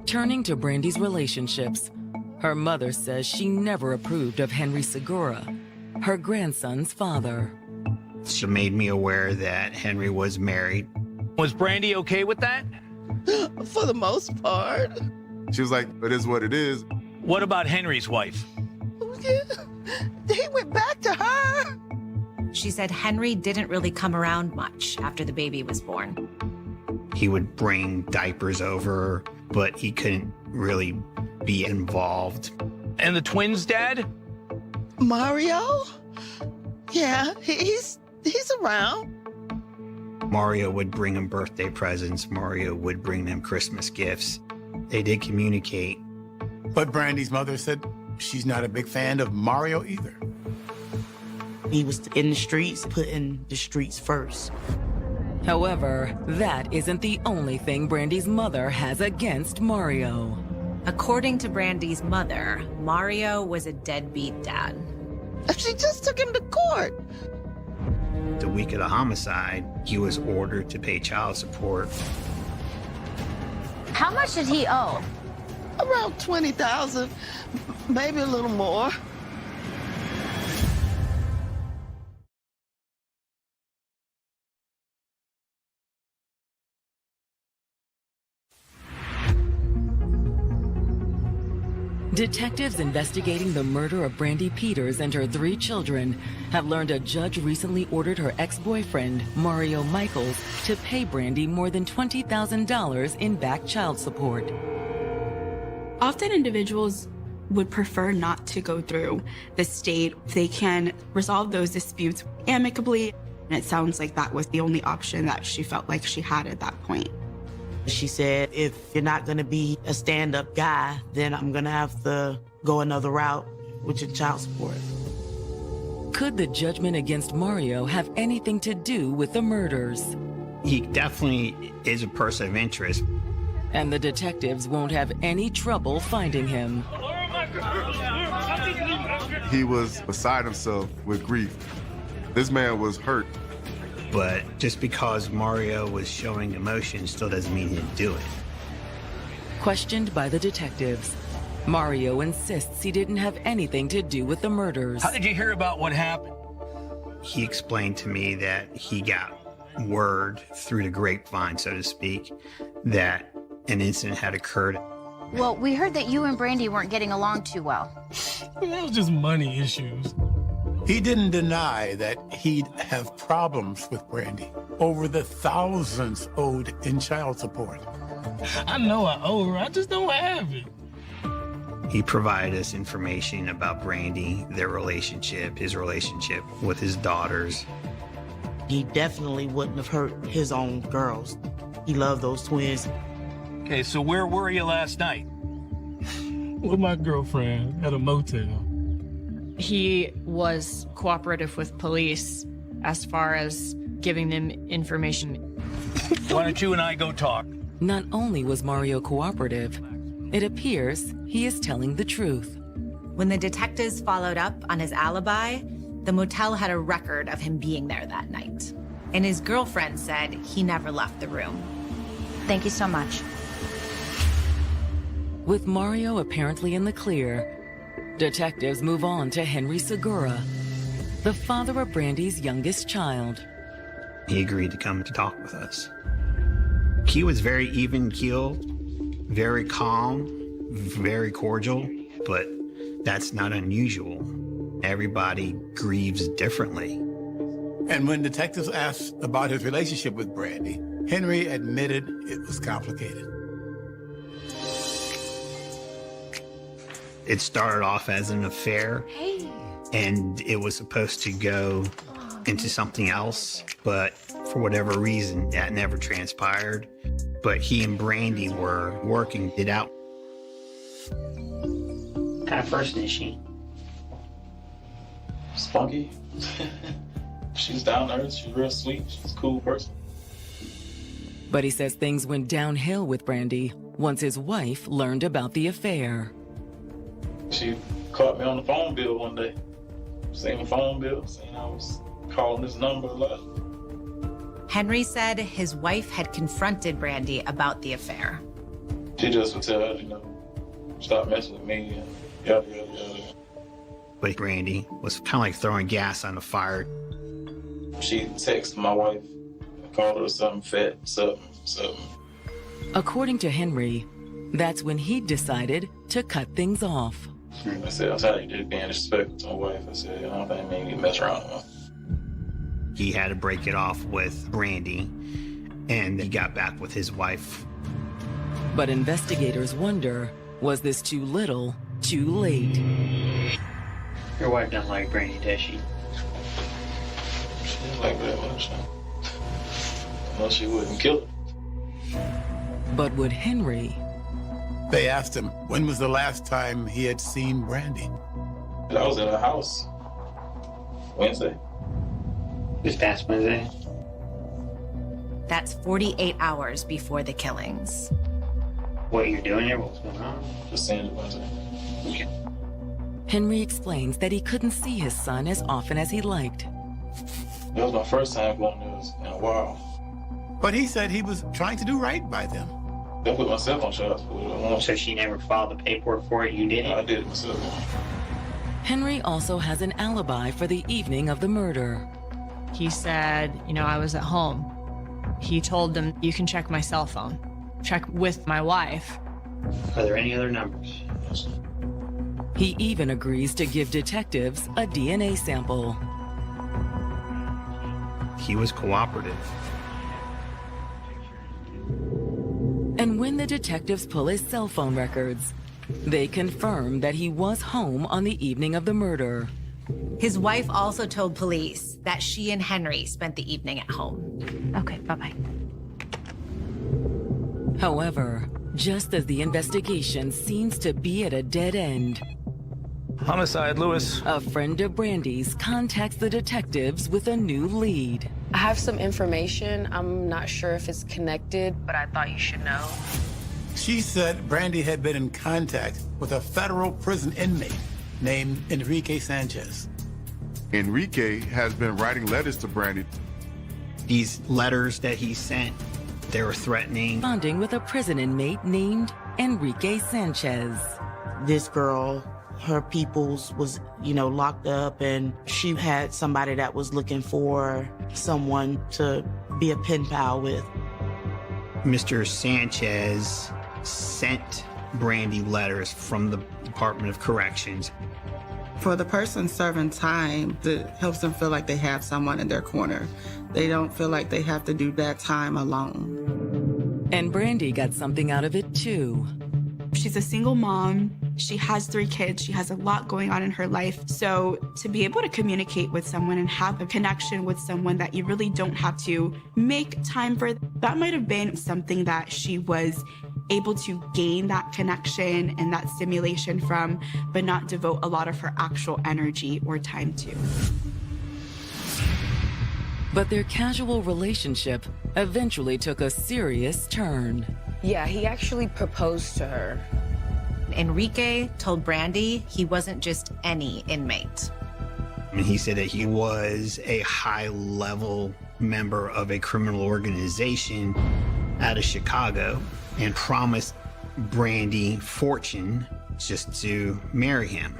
Turning to Brandy's relationships, her mother says she never approved of Henry Segura, her grandson's father. She made me aware that Henry was married. Was Brandy okay with that? For the most part. She was like, it is what it is. What about Henry's wife? He went back to her. She said Henry didn't really come around much after the baby was born. He would bring diapers over, but he couldn't really be involved. And the twins' dad? Mario? Yeah, he's around. Mario would bring them birthday presents. Mario would bring them Christmas gifts. They did communicate. But Brandy's mother said she's not a big fan of Mario either. He was in the streets, putting the streets first. However, that isn't the only thing Brandy's mother has against Mario. According to Brandy's mother, Mario was a deadbeat dad. She just took him to court. The week of the homicide, he was ordered to pay child support. How much did he owe? Around $20,000, maybe a little more. Detectives investigating the murder of Brandy Peters and her 3 children have learned a judge recently ordered her ex-boyfriend, Mario Michaels, to pay Brandy more than $20,000 in back child support. Often individuals would prefer not to go through the state. They can resolve those disputes amicably. And it sounds like that was the only option that she felt like she had at that point. She said, if you're not gonna be a stand-up guy, then I'm gonna have to go another route with your child support. Could the judgment against Mario have anything to do with the murders? He definitely is a person of interest. And the detectives won't have any trouble finding him. He was beside himself with grief. This man was hurt. But just because Mario was showing emotion still doesn't mean he'd do it. Questioned by the detectives, Mario insists he didn't have anything to do with the murders. How did you hear about what happened? He explained to me that he got word through the grapevine, so to speak, that an incident had occurred. Well, we heard that you and Brandy weren't getting along too well. That was just money issues. He didn't deny that he'd have problems with Brandy over the thousands owed in child support. I know I owe her, I just don't have it. He provided us information about Brandy, their relationship, his relationship with his daughters. He definitely wouldn't have hurt his own girls. He loved those twins. Okay, so where were you last night? With my girlfriend at a motel. He was cooperative with police as far as giving them information. Why don't you and I go talk? Not only was Mario cooperative, it appears he is telling the truth. When the detectives followed up on his alibi, the motel had a record of him being there that night. And his girlfriend said he never left the room. Thank you so much. With Mario apparently in the clear, detectives move on to Henry Segura, the father of Brandy's youngest child. He agreed to come to talk with us. He was very even-keeled, very calm, very cordial, but that's not unusual. Everybody grieves differently. And when detectives asked about his relationship with Brandy, Henry admitted it was complicated. It started off as an affair, and it was supposed to go into something else, but for whatever reason, that never transpired. But he and Brandy were working it out. What kind of person is she? Spunky. She's down to earth, she's real sweet, she's a cool person. But he says things went downhill with Brandy once his wife learned about the affair. She caught me on the phone bill one day. Seen the phone bill, saying I was calling this number a lot. Henry said his wife had confronted Brandy about the affair. She just would tell her, stop messing with me and yada, yada, yada. But Brandy was kind of like throwing gas on the fire. She texted my wife, called her something fat, something. According to Henry, that's when he decided to cut things off. I said, I'm tired of you just being disrespectful to my wife. I said, I don't think maybe you mess around with her. He had to break it off with Brandy, and he got back with his wife. But investigators wonder, was this too little, too late? Your wife doesn't like Brandy, does she? She didn't like that much. Unless she wouldn't kill her. But would Henry? They asked him when was the last time he had seen Brandy. I was in her house Wednesday. This past Wednesday? That's 48 hours before the killings. What you're doing here? What's going on? Just seeing it Wednesday. Okay. Henry explains that he couldn't see his son as often as he liked. It was my first time going there in a while. But he said he was trying to do right by them. I put myself on child support. So she never filed the paperwork for it? You did it? I did it myself. Henry also has an alibi for the evening of the murder. He said, I was at home. He told them, you can check my cell phone. Check with my wife. Are there any other numbers? He even agrees to give detectives a DNA sample. He was cooperative. And when the detectives pull his cell phone records, they confirm that he was home on the evening of the murder. His wife also told police that she and Henry spent the evening at home. Okay, bye-bye. However, just as the investigation seems to be at a dead end, Homicide, Lewis. a friend of Brandy's contacts the detectives with a new lead. I have some information. I'm not sure if it's connected, but I thought you should know. She said Brandy had been in contact with a federal prison inmate named Enrique Sanchez. Enrique has been writing letters to Brandy. These letters that he sent, they were threatening. Bonding with a prison inmate named Enrique Sanchez. This girl, her peoples was, locked up, and she had somebody that was looking for someone to be a pen pal with. Mr. Sanchez sent Brandy letters from the Department of Corrections. For the person serving time, it helps them feel like they have someone in their corner. They don't feel like they have to do that time alone. And Brandy got something out of it too. She's a single mom. She has 3 kids. She has a lot going on in her life. So to be able to communicate with someone and have a connection with someone that you really don't have to make time for, that might have been something that she was able to gain that connection and that stimulation from, but not devote a lot of her actual energy or time to. But their casual relationship eventually took a serious turn. Yeah, he actually proposed to her. Enrique told Brandy he wasn't just any inmate. And he said that he was a high-level member of a criminal organization out of Chicago and promised Brandy fortune just to marry him.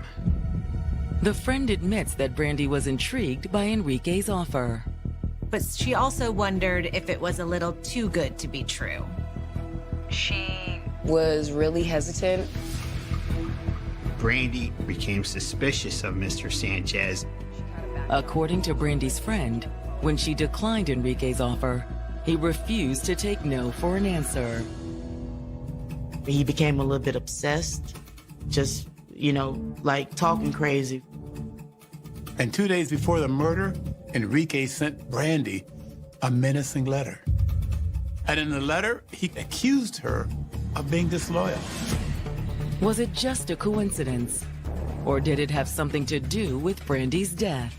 The friend admits that Brandy was intrigued by Enrique's offer. But she also wondered if it was a little too good to be true. She was really hesitant. Brandy became suspicious of Mr. Sanchez. According to Brandy's friend, when she declined Enrique's offer, he refused to take no for an answer. He became a little bit obsessed, just, like talking crazy. And 2 days before the murder, Enrique sent Brandy a menacing letter. And in the letter, he accused her of being disloyal. Was it just a coincidence? Or did it have something to do with Brandy's death?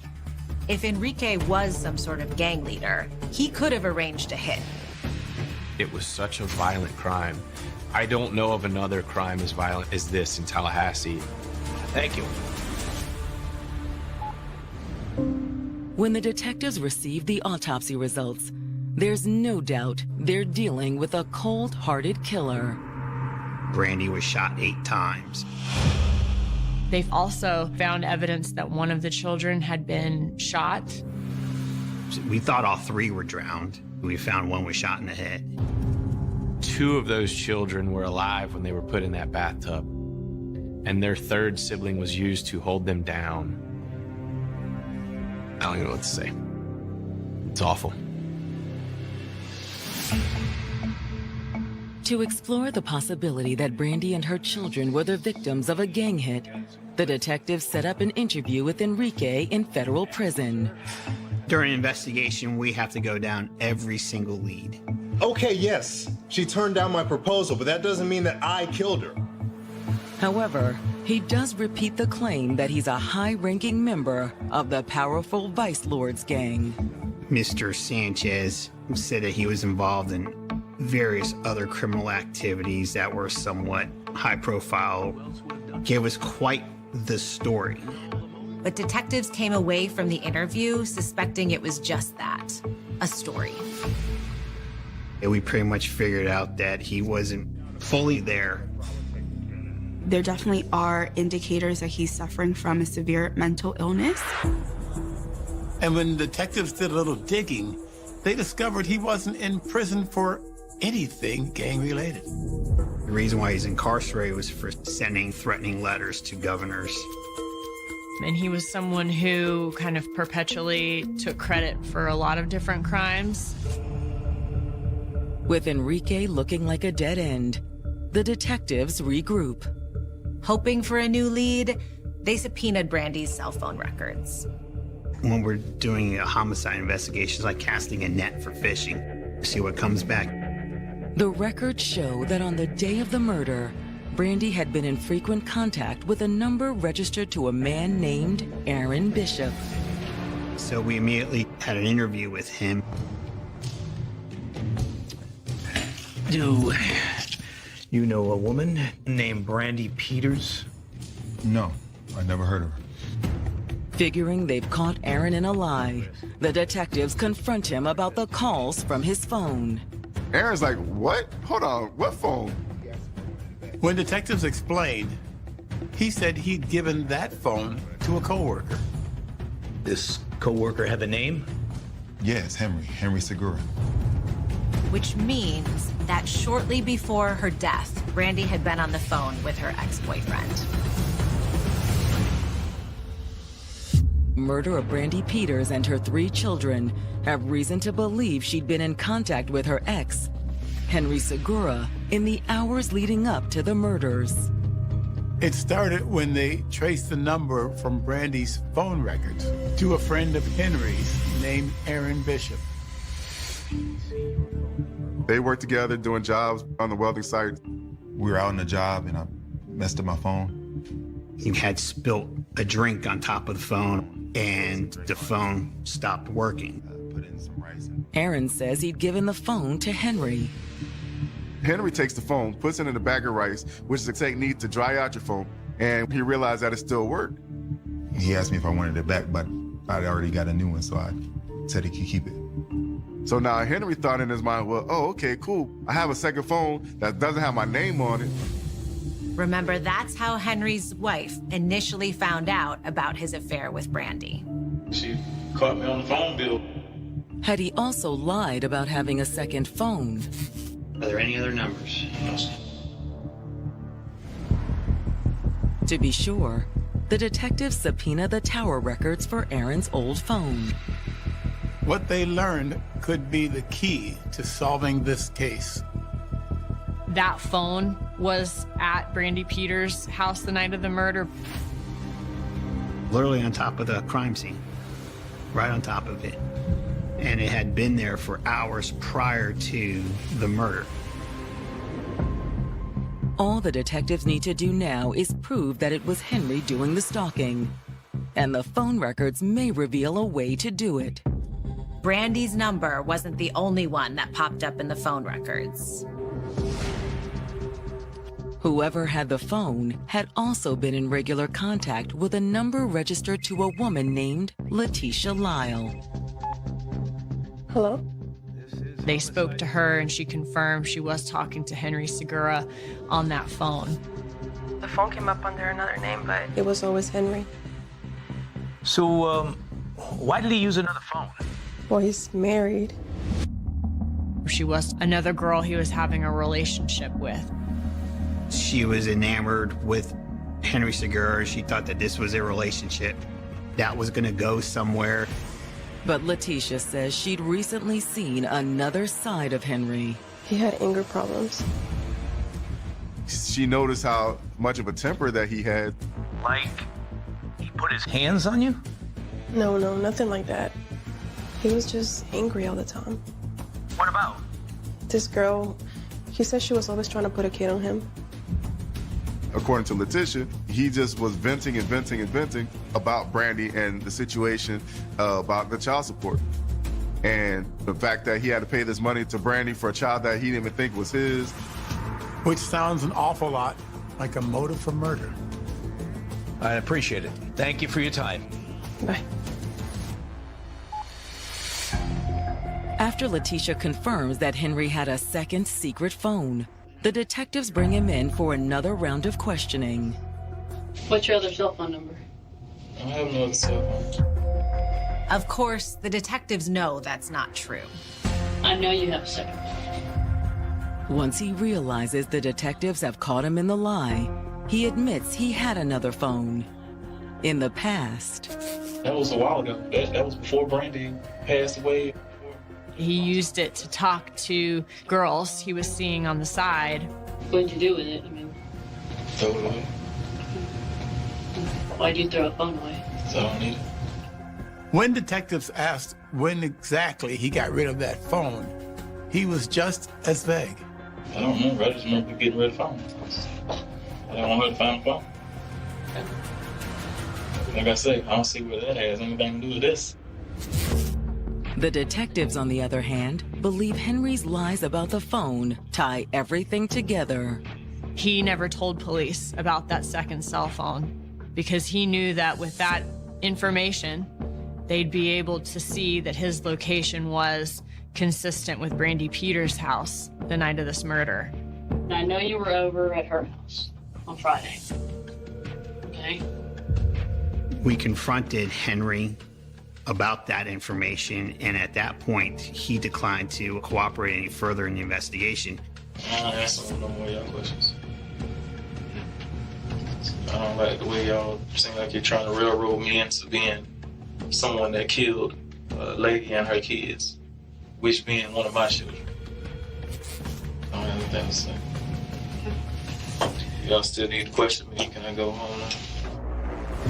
If Enrique was some sort of gang leader, he could have arranged a hit. It was such a violent crime. I don't know of another crime as violent as this in Tallahassee. Thank you. When the detectives received the autopsy results, there's no doubt they're dealing with a cold-hearted killer. Brandy was shot 8 times. They've also found evidence that one of the children had been shot. We thought all 3 were drowned. We found one was shot in the head. 2 of those children were alive when they were put in that bathtub, and their 3rd sibling was used to hold them down. I don't even know what to say. It's awful. To explore the possibility that Brandy and her children were the victims of a gang hit, the detectives set up an interview with Enrique in federal prison. During an investigation, we have to go down every single lead. Okay, yes, she turned down my proposal, but that doesn't mean that I killed her. However, he does repeat the claim that he's a high-ranking member of the powerful Vice Lords gang. Mr. Sanchez said that he was involved in various other criminal activities that were somewhat high profile. Gave us quite the story. But detectives came away from the interview suspecting it was just that, a story. And we pretty much figured out that he wasn't fully there. There definitely are indicators that he's suffering from a severe mental illness. And when detectives did a little digging, they discovered he wasn't in prison for anything gang-related. The reason why he's incarcerated was for sending threatening letters to governors. And he was someone who kind of perpetually took credit for a lot of different crimes. With Enrique looking like a dead end, the detectives regroup. Hoping for a new lead, they subpoenaed Brandy's cell phone records. When we're doing a homicide investigation, it's like casting a net for fishing. See what comes back. The records show that on the day of the murder, Brandy had been in frequent contact with a number registered to a man named Aaron Bishop. So we immediately had an interview with him. Do you know a woman named Brandy Peters? No, I never heard of her. Figuring they've caught Aaron in a lie, the detectives confront him about the calls from his phone. Aaron's like, what? Hold on, what phone? When detectives explained, he said he'd given that phone to a coworker. This coworker have a name? Yes, Henry Segura. Which means that shortly before her death, Brandy had been on the phone with her ex-boyfriend. Murder of Brandy Peters and her 3 children have reason to believe she'd been in contact with her ex, Henry Segura, in the hours leading up to the murders. It started when they traced the number from Brandy's phone records to a friend of Henry's named Aaron Bishop. They worked together doing jobs on the welding site. We were out on the job and I messed up my phone. He had spilt a drink on top of the phone and the phone stopped working. Aaron says he'd given the phone to Henry. Henry takes the phone, puts it in a bag of rice, which is a technique to dry out your phone, and he realized that it still worked. He asked me if I wanted it back, but I'd already got a new one, so I said he could keep it. So now Henry thought in his mind, well, oh, okay, cool. I have a second phone that doesn't have my name on it. Remember, that's how Henry's wife initially found out about his affair with Brandy. She caught me on the phone bill. Had he also lied about having a second phone? Are there any other numbers? To be sure, the detectives subpoena the tower records for Aaron's old phone. What they learned could be the key to solving this case. That phone was at Brandy Peters' house the night of the murder. Literally on top of the crime scene, right on top of it. And it had been there for hours prior to the murder. All the detectives need to do now is prove that it was Henry doing the stalking. And the phone records may reveal a way to do it. Brandy's number wasn't the only one that popped up in the phone records. Whoever had the phone had also been in regular contact with a number registered to a woman named Letitia Lyle. Hello? They spoke to her and she confirmed she was talking to Henry Segura on that phone. The phone came up under another name, but it was always Henry. So, why did he use another phone? Well, he's married. She was another girl he was having a relationship with. She was enamored with Henry Segura. She thought that this was a relationship that was going to go somewhere. But Letitia says she'd recently seen another side of Henry. He had anger problems. She noticed how much of a temper that he had. Like, he put his hands on you? No, nothing like that. He was just angry all the time. What about? This girl, he said she was always trying to put a kid on him. According to Letitia, he just was venting about Brandy and the situation about the child support. And the fact that he had to pay this money to Brandy for a child that he didn't even think was his. Which sounds an awful lot like a motive for murder. I appreciate it. Thank you for your time. Bye. After Letitia confirms that Henry had a second secret phone, the detectives bring him in for another round of questioning. What's your other cell phone number? I don't have no other cell phone. Of course, the detectives know that's not true. I know you have a second. Once he realizes the detectives have caught him in the lie, he admits he had another phone. In the past. That was a while ago. That was before Brandy passed away. He used it to talk to girls he was seeing on the side. What did you do with it? I mean, Throw it away. Why'd you throw a phone away? So I don't need it. When detectives asked when exactly he got rid of that phone, he was just as vague. I don't remember. I just remember getting rid of the phone. I don't want her to find the phone. Like I say, I don't see where that has anything to do with this. The detectives, on the other hand, believe Henry's lies about the phone tie everything together. He never told police about that second cell phone because he knew that with that information, they'd be able to see that his location was consistent with Brandy Peters' house the night of this murder. I know you were over at her house on Friday. Okay? We confronted Henry about that information, and at that point, he declined to cooperate any further in the investigation. I don't answer no more of y'all questions. I don't like the way y'all seem like you're trying to railroad me into being someone that killed a lady and her kids, which being one of my children. I don't have anything to say. Y'all still need to question me. Can I go home now?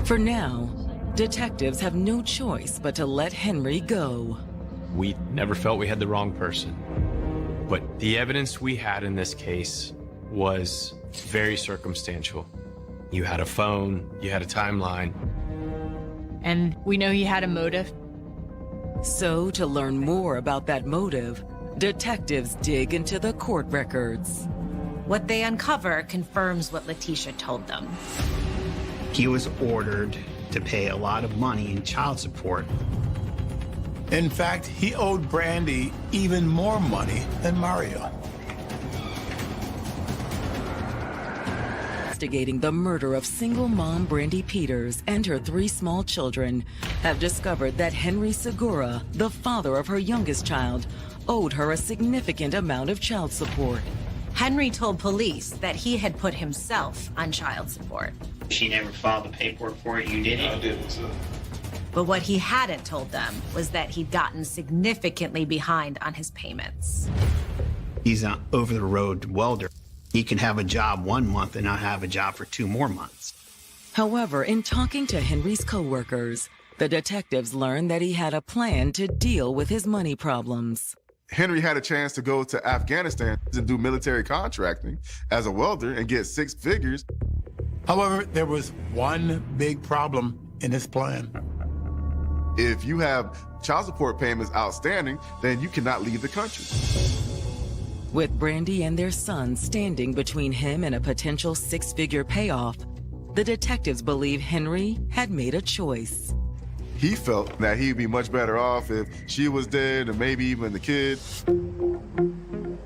For now, detectives have no choice but to let Henry go. We never felt we had the wrong person. But the evidence we had in this case was very circumstantial. You had a phone, you had a timeline. And we know he had a motive. So, to learn more about that motive, detectives dig into the court records. What they uncover confirms what Letitia told them. He was ordered to pay a lot of money in child support. In fact, he owed Brandy even more money than Mario. Investigating the murder of single mom Brandy Peters and her 3 small children, have discovered that Henry Segura, the father of her youngest child, owed her a significant amount of child support. Henry told police that he had put himself on child support. She never filed the paperwork for it. You did it? I didn't, so. But what he hadn't told them was that he'd gotten significantly behind on his payments. He's an over-the-road welder. He can have a job 1 month and not have a job for 2 more months. However, in talking to Henry's co-workers, the detectives learned that he had a plan to deal with his money problems. Henry had a chance to go to Afghanistan and do military contracting as a welder and get 6 figures. However, there was one big problem in his plan. If you have child support payments outstanding, then you cannot leave the country. With Brandy and their son standing between him and a potential 6-figure payoff, the detectives believe Henry had made a choice. He felt that he'd be much better off if she was dead and maybe even the kid.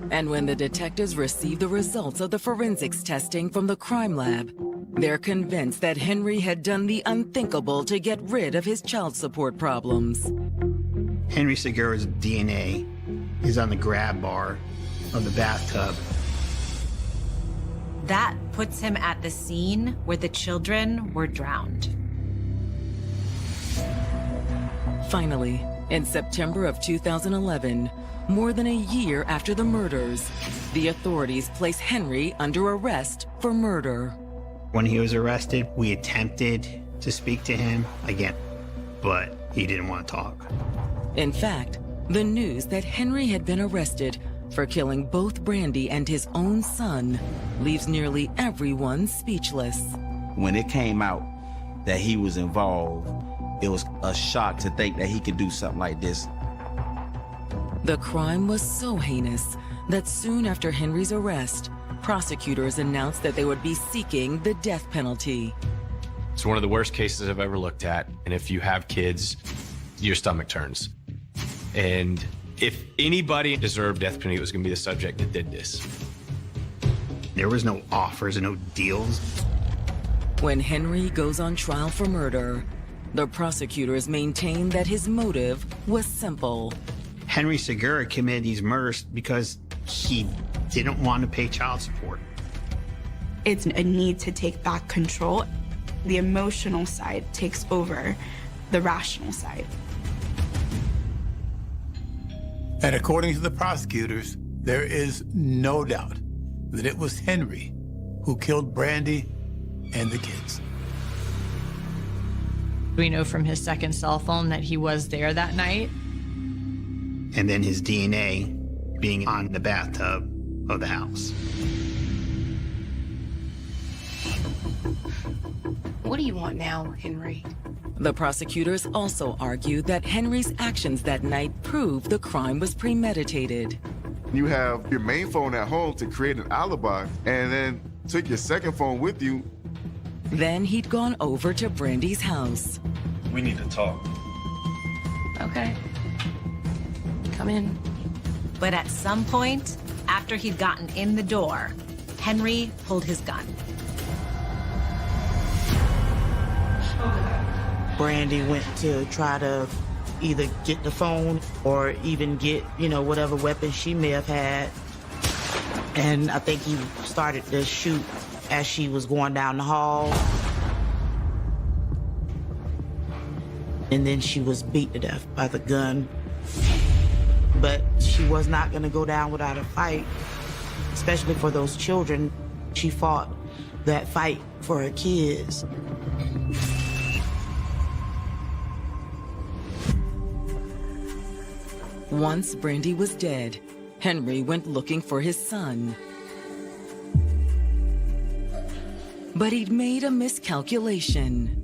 And when the detectives received the results of the forensics testing from the crime lab, They're convinced that Henry had done the unthinkable to get rid of his child support problems. Henry Segura's DNA is on the grab bar of the bathtub. That puts him at the scene where the children were drowned. Finally, in September of 2011, more than a year after the murders, the authorities place Henry under arrest for murder. When he was arrested, we attempted to speak to him again, but he didn't want to talk. In fact, the news that Henry had been arrested for killing both Brandy and his own son leaves nearly everyone speechless. When it came out that he was involved, it was a shock to think that he could do something like this. The crime was so heinous that soon after Henry's arrest, prosecutors announced that they would be seeking the death penalty. It's one of the worst cases I've ever looked at, and if you have kids, your stomach turns. And if anybody deserved death penalty, it was going to be the subject that did this. There was no offers and no deals. When Henry goes on trial for murder, the prosecutors maintain that his motive was simple. Henry Segura committed these murders because he didn't want to pay child support. It's a need to take back control. The emotional side takes over the rational side. And according to the prosecutors, there is no doubt that it was Henry who killed Brandy and the kids. We know from his second cell phone that he was there that night. And then his DNA being on the bathtub of the house. What do you want now, Henry? The prosecutors also argue that Henry's actions that night prove the crime was premeditated. You have your main phone at home to create an alibi, and then took your second phone with you. Then he'd gone over to Brandy's house. We need to talk. Okay. Come in. But at some point, after he'd gotten in the door, Henry pulled his gun. Brandy went to try to either get the phone or even get, whatever weapon she may have had. And I think he started to shoot as she was going down the hall. And then she was beat to death by the gun. But she was not gonna go down without a fight, especially for those children. She fought that fight for her kids. Once Brandy was dead, Henry went looking for his son. But he'd made a miscalculation.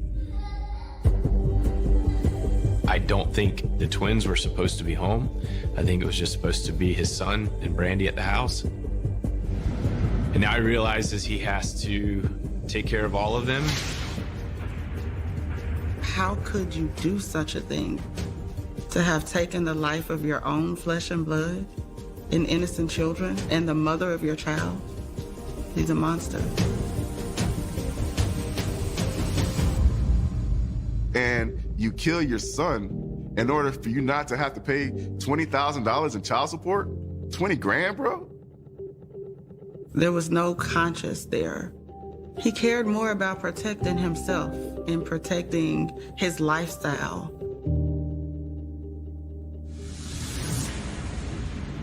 I don't think the twins were supposed to be home. I think it was just supposed to be his son and Brandy at the house. And now he realizes he has to take care of all of them. How could you do such a thing? To have taken the life of your own flesh and blood, and innocent children, and the mother of your child? He's a monster. And you kill your son in order for you not to have to pay $20,000 in child support? 20 grand, bro? There was no conscience there. He cared more about protecting himself and protecting his lifestyle.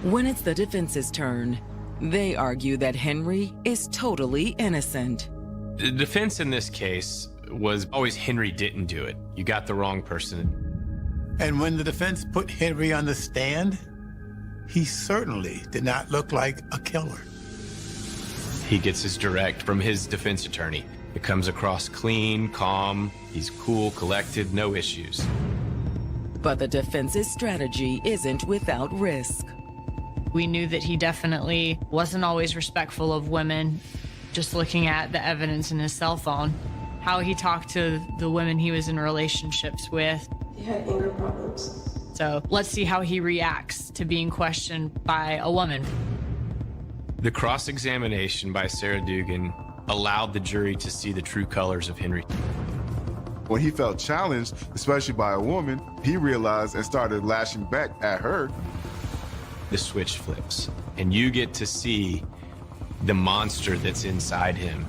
When it's the defense's turn, they argue that Henry is totally innocent. The defense in this case was always Henry didn't do it. You got the wrong person. And when the defense put Henry on the stand, he certainly did not look like a killer. He gets his direct from his defense attorney. It comes across clean, calm, he's cool, collected, no issues. But the defense's strategy isn't without risk. We knew that he definitely wasn't always respectful of women. Just looking at the evidence in his cell phone, how he talked to the women he was in relationships with. He had anger problems. So let's see how he reacts to being questioned by a woman. The cross-examination by Sarah Dugan allowed the jury to see the true colors of Henry. When he felt challenged, especially by a woman, he realized and started lashing back at her. The switch flips, and you get to see the monster that's inside him.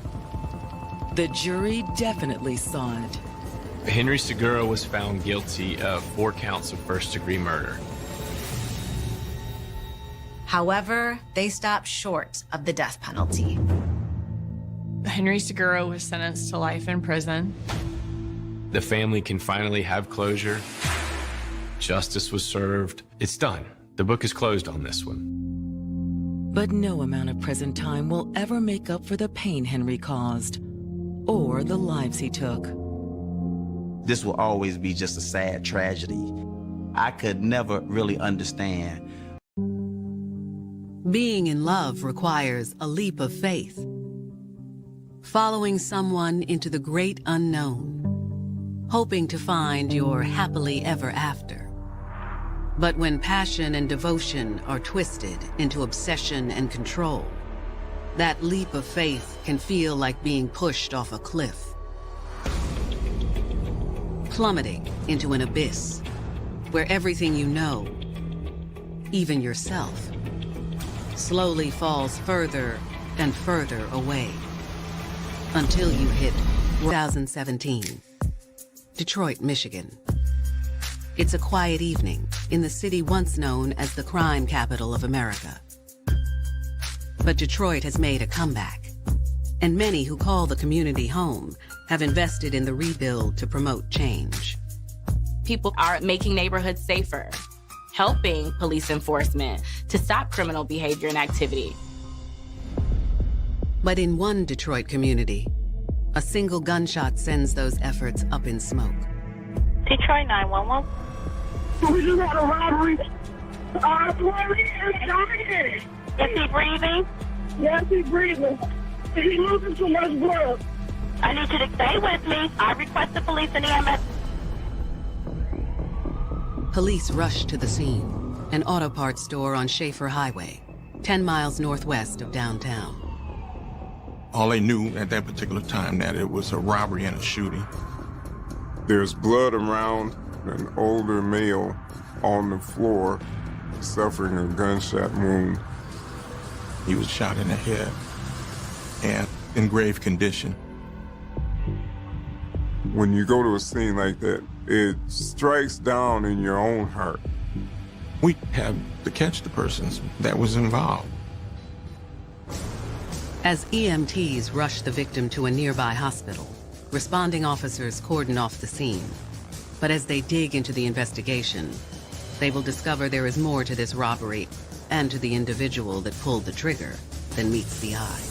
The jury definitely saw it. Henry Segura was found guilty of 4 counts of first-degree murder. However, they stopped short of the death penalty. Henry Segura was sentenced to life in prison. The family can finally have closure. Justice was served. It's done. The book is closed on this one. But no amount of prison time will ever make up for the pain Henry caused, or the lives he took. This will always be just a sad tragedy. I could never really understand. Being in love requires a leap of faith. Following someone into the great unknown, hoping to find your happily ever after. But when passion and devotion are twisted into obsession and control, that leap of faith can feel like being pushed off a cliff. Plummeting into an abyss where everything you know, even yourself, slowly falls further and further away until you hit 2017, Detroit, Michigan. It's a quiet evening in the city once known as the crime capital of America. But Detroit has made a comeback, and many who call the community home have invested in the rebuild to promote change. People are making neighborhoods safer, helping police enforcement to stop criminal behavior and activity. But in one Detroit community, a single gunshot sends those efforts up in smoke. Detroit 911. We just had a robbery. Our employee is dying. Is he breathing? Yes, he's breathing. He's losing too much blood. I need you to stay with me. I request the police and EMS. Police rushed to the scene, an auto parts store on Schaefer Highway, 10 miles northwest of downtown. All they knew at that particular time that it was a robbery and a shooting. There's blood around an older male on the floor suffering a gunshot wound. He was shot in the head and in grave condition. When you go to a scene like that, it strikes down in your own heart. We had to catch the persons that was involved. As EMTs rushed the victim to a nearby hospital, responding officers cordon off the scene. But as they dig into the investigation, they will discover there is more to this robbery and to the individual that pulled the trigger than meets the eye.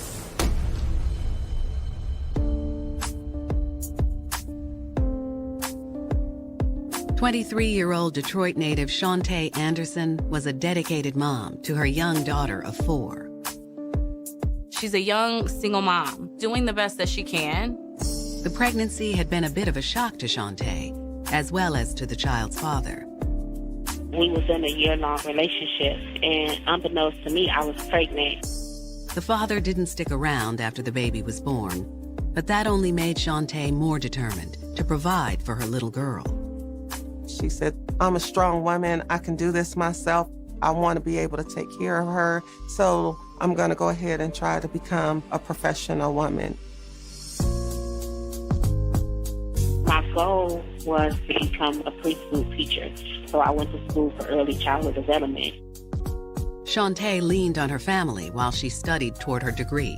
"23-year-old Detroit native Shantae Anderson was a dedicated mom to her young daughter of 4. She's a young single mom, doing the best that she can. The pregnancy had been a bit of a shock to Shantae, as well as to the child's father. We was in a year-long relationship, and unbeknownst to me, I was pregnant. The father didn't stick around after the baby was born, but that only made Shantae more determined to provide for her little girl. She said, I'm a strong woman. I can do this myself. I want to be able to take care of her. So I'm going to go ahead and try to become a professional woman. My goal was to become a preschool teacher. So I went to school for early childhood development. Shantae leaned on her family while she studied toward her degree.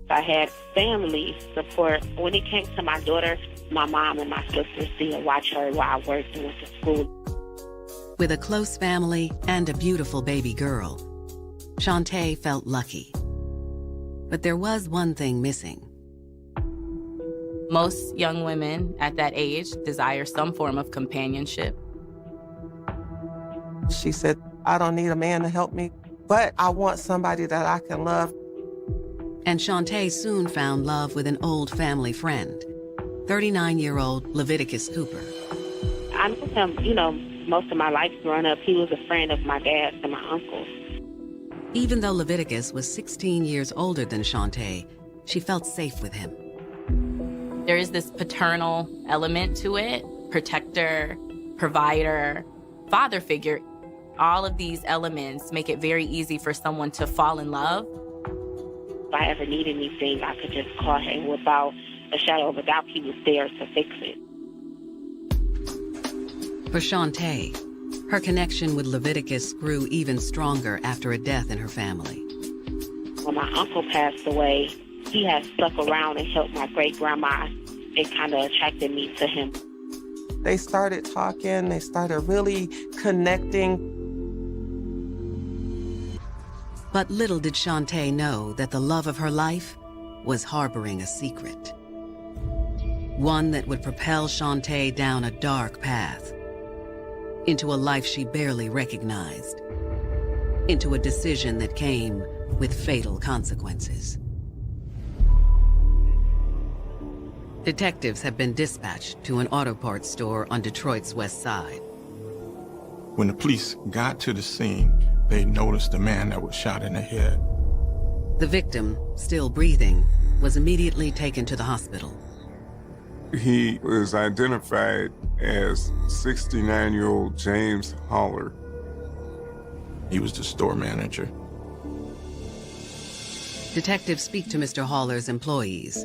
I had family support. When it came to my daughter, my mom and my sister still watch her while I worked and went to school. With a close family and a beautiful baby girl, Shantae felt lucky. But there was one thing missing. Most young women at that age desire some form of companionship. She said, I don't need a man to help me, but I want somebody that I can love. And Shantae soon found love with an old family friend, 39-year-old Leviticus Cooper. I knew him, most of my life growing up. He was a friend of my dad's and my uncle's. Even though Leviticus was 16 years older than Shantae, she felt safe with him. There is this paternal element to it, protector, provider, father figure. All of these elements make it very easy for someone to fall in love. If I ever need anything, I could just call him. Without a shadow of a doubt, he was there to fix it. For Shantae, her connection with Leviticus grew even stronger after a death in her family. When my uncle passed away, he had stuck around and helped my great-grandma. It kind of attracted me to him. They started talking, they started really connecting. But little did Shantae know that the love of her life was harboring a secret. One that would propel Shantae down a dark path, into a life she barely recognized, into a decision that came with fatal consequences. Detectives have been dispatched to an auto parts store on Detroit's west side. When the police got to the scene, they noticed a man that was shot in the head. The victim, still breathing, was immediately taken to the hospital. He was identified as 69-year-old James Holler. He was the store manager. Detectives speak to Mr. Haller's employees.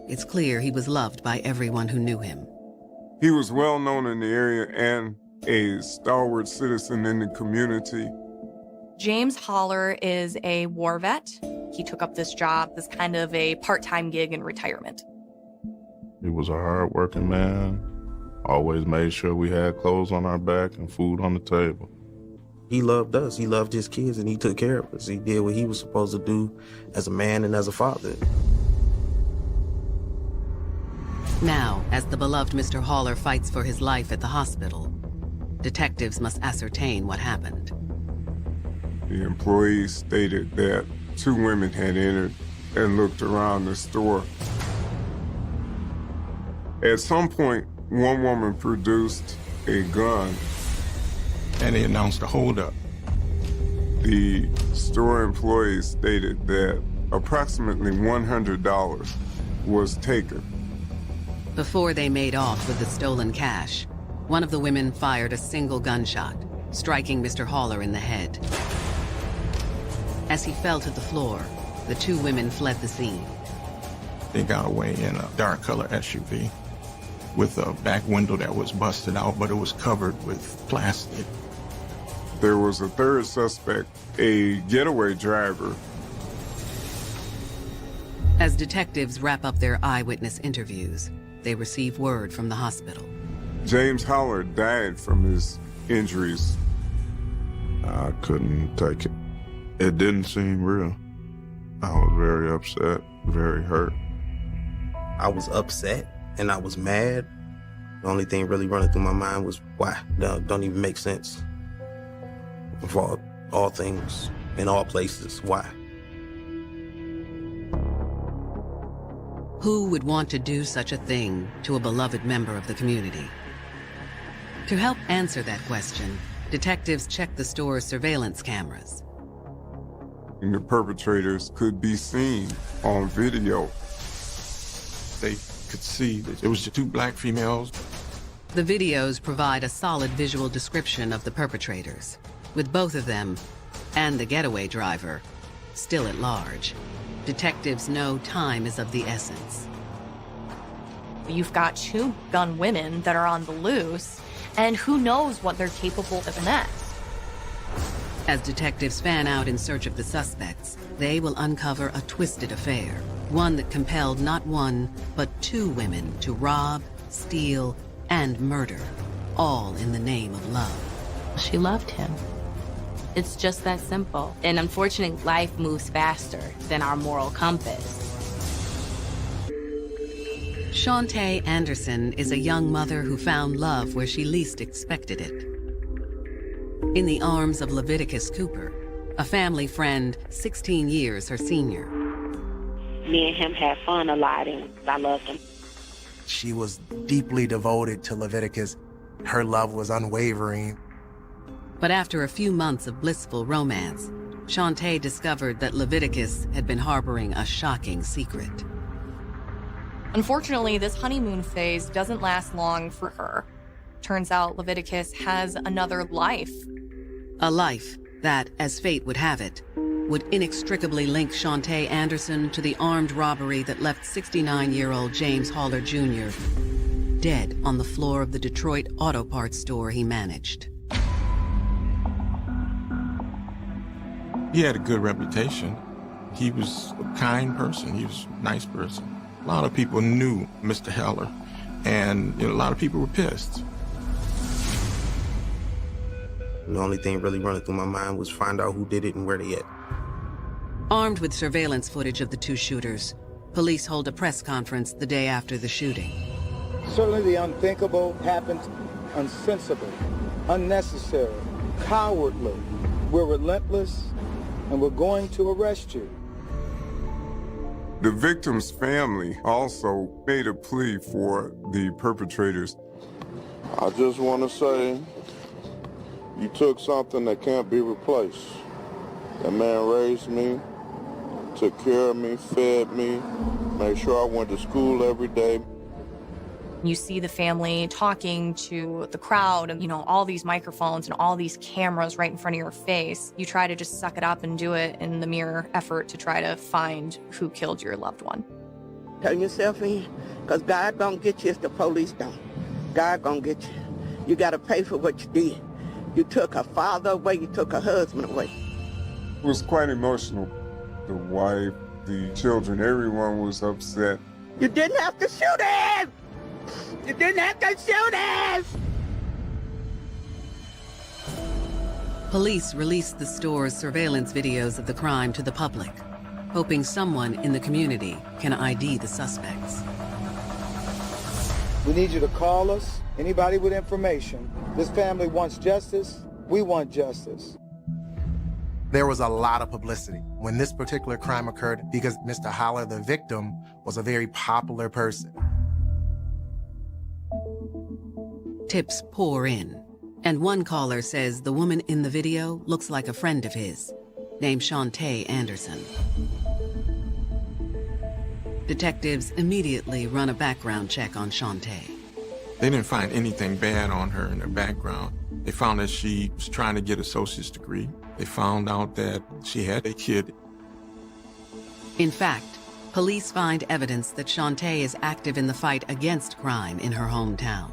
It's clear he was loved by everyone who knew him. He was well known in the area and a stalwart citizen in the community. James Holler is a war vet. He took up this job, this kind of a part-time gig in retirement. He was a hard-working man, always made sure we had clothes on our back and food on the table. He loved us, he loved his kids, and he took care of us. He did what he was supposed to do as a man and as a father. Now, as the beloved Mr. Haller fights for his life at the hospital, detectives must ascertain what happened. The employees stated that 2 women had entered and looked around the store. At some point, one woman produced a gun. And they announced a holdup. The store employees stated that approximately $100 was taken. Before they made off with the stolen cash, one of the women fired a single gunshot, striking Mr. Haller in the head. As he fell to the floor, the 2 women fled the scene. They got away in a dark color SUV with a back window that was busted out, but it was covered with plastic. There was a third suspect, a getaway driver. As detectives wrap up their eyewitness interviews, they receive word from the hospital. James Holler died from his injuries. I couldn't take it. It didn't seem real. I was very upset, very hurt. I was upset and I was mad. The only thing really running through my mind was why? Don't even make sense. For all things, in all places, why? Who would want to do such a thing to a beloved member of the community? To help answer that question, detectives checked the store's surveillance cameras. And the perpetrators could be seen on video. They could see that it was the 2 black females. The videos provide a solid visual description of the perpetrators, with both of them, and the getaway driver, still at large. Detectives know time is of the essence. You've got 2 gun women that are on the loose, and who knows what they're capable of next. As detectives fan out in search of the suspects, they will uncover a twisted affair, one that compelled not 1, but 2 women to rob, steal, and murder, all in the name of love. She loved him. It's just that simple. And unfortunately, life moves faster than our moral compass. Shantae Anderson is a young mother who found love where she least expected it. In the arms of Leviticus Cooper, a family friend 16 years her senior. Me and him had fun a lot, and I loved him. She was deeply devoted to Leviticus. Her love was unwavering. But after a few months of blissful romance, Shantae discovered that Leviticus had been harboring a shocking secret. Unfortunately, this honeymoon phase doesn't last long for her. Turns out Leviticus has another life. A life that, as fate would have it, would inextricably link Shantae Anderson to the armed robbery that left 69-year-old James Haller Jr. dead on the floor of the Detroit auto parts store he managed. He had a good reputation. He was a kind person. He was a nice person. A lot of people knew Mr. Haller, and a lot of people were pissed. The only thing really running through my mind was find out who did it and where they at. Armed with surveillance footage of the two shooters, police hold a press conference the day after the shooting. Certainly the unthinkable happened, unsensible, unnecessary, cowardly. We're relentless, and we're going to arrest you. The victim's family also made a plea for the perpetrators. I just want to say, you took something that can't be replaced. That man raised me, took care of me, fed me, made sure I went to school every day. You see the family talking to the crowd and, all these microphones and all these cameras right in front of your face. You try to just suck it up and do it in the mere effort to try to find who killed your loved one. Turn yourself in, because God gonna get you if the police don't. God gonna get you. You gotta pay for what you did. You took a father away, you took a husband away. It was quite emotional. The wife, the children, everyone was upset. You didn't have to shoot him! You didn't have to shoot him! Police released the store's surveillance videos of the crime to the public, hoping someone in the community can ID the suspects. We need you to call us, anybody with information. This family wants justice. We want justice. There was a lot of publicity when this particular crime occurred because Mr. Haller, the victim, was a very popular person. Tips pour in, and one caller says the woman in the video looks like a friend of his, named Shantae Anderson. Detectives immediately run a background check on Shantae. They didn't find anything bad on her in her background. They found that she was trying to get an associate's degree. They found out that she had a kid. In fact, police find evidence that Shantae is active in the fight against crime in her hometown.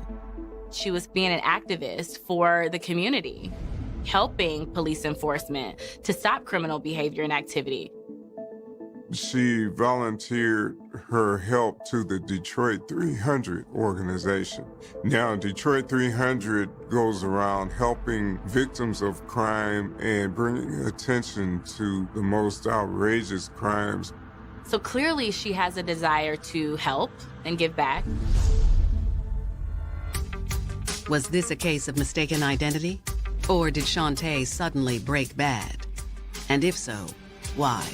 She was being an activist for the community, helping police enforcement to stop criminal behavior and activity. She volunteered her help to the Detroit 300 organization. Now, Detroit 300 goes around helping victims of crime and bringing attention to the most outrageous crimes. So clearly she has a desire to help and give back. Was this a case of mistaken identity? Or did Shantae suddenly break bad? And if so, why?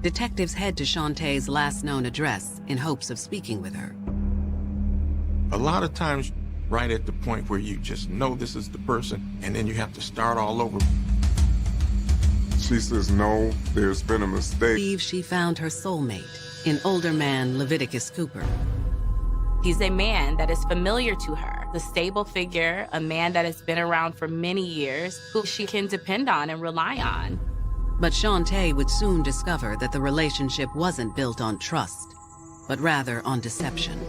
Detectives head to Shantae's last known address in hopes of speaking with her. A lot of times, right at the point where you just know this is the person, and then you have to start all over. She says, no, there's been a mistake. Believes she found her soulmate in older man Leviticus Cooper. He's a man that is familiar to her, the stable figure, a man that has been around for many years, who she can depend on and rely on. But Shantae would soon discover that the relationship wasn't built on trust, but rather on deception.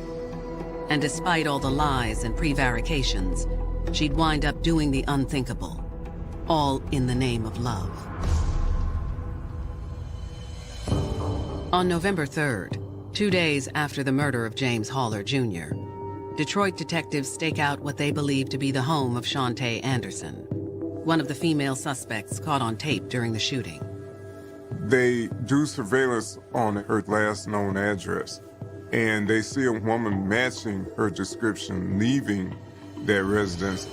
And despite all the lies and prevarications, she'd wind up doing the unthinkable, all in the name of love. On November 3rd, 2 days after the murder of James Haller Jr., Detroit detectives stake out what they believe to be the home of Shantae Anderson, one of the female suspects caught on tape during the shooting. They do surveillance on her last known address, and they see a woman matching her description leaving that residence.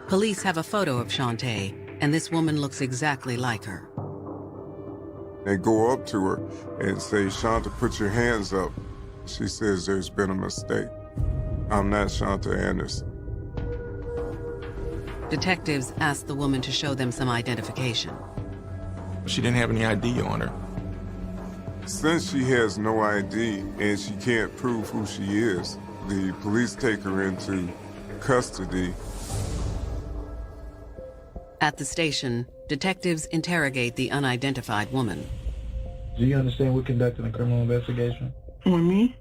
Police have a photo of Shantae, and this woman looks exactly like her. They go up to her and say, Shanta, put your hands up. She says, there's been a mistake. I'm not Shantae Anderson. Detectives asked the woman to show them some identification. She didn't have any ID on her. Since she has no ID and she can't prove who she is, the police take her into custody. At the station, detectives interrogate the unidentified woman. Do you understand we're conducting a criminal investigation? With me?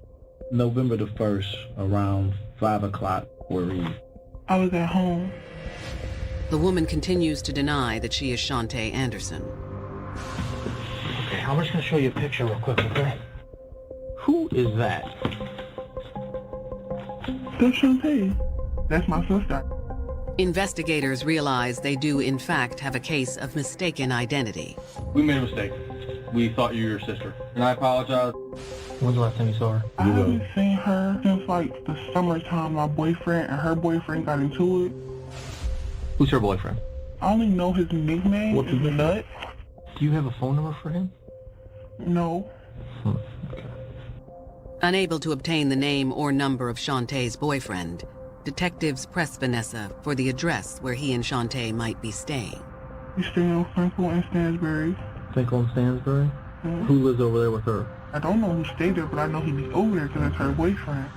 November the 1st, around 5 o'clock, where were you? I was at home. The woman continues to deny that she is Shante Anderson. Okay, I'm just gonna show you a picture real quick, okay? Who is that? That's Shante. That's my sister. Investigators realize they do in fact have a case of mistaken identity. We made a mistake. We thought you were your sister. And I apologize. When's the last time you saw her? I haven't seen her since like the summertime. My boyfriend and her boyfriend got into it. Who's her boyfriend? I only know his nickname. What's his name? Nut. Do you have a phone number for him? No. Unable to obtain the name or number of Shantae's boyfriend, detectives press Vanessa for the address where he and Shante might be staying. We stay on Frankel and Stansbury. Frankel and Stansbury? Mhm. Who lives over there with her? I don't know who stayed there, but I know he be over there because it's her boyfriend.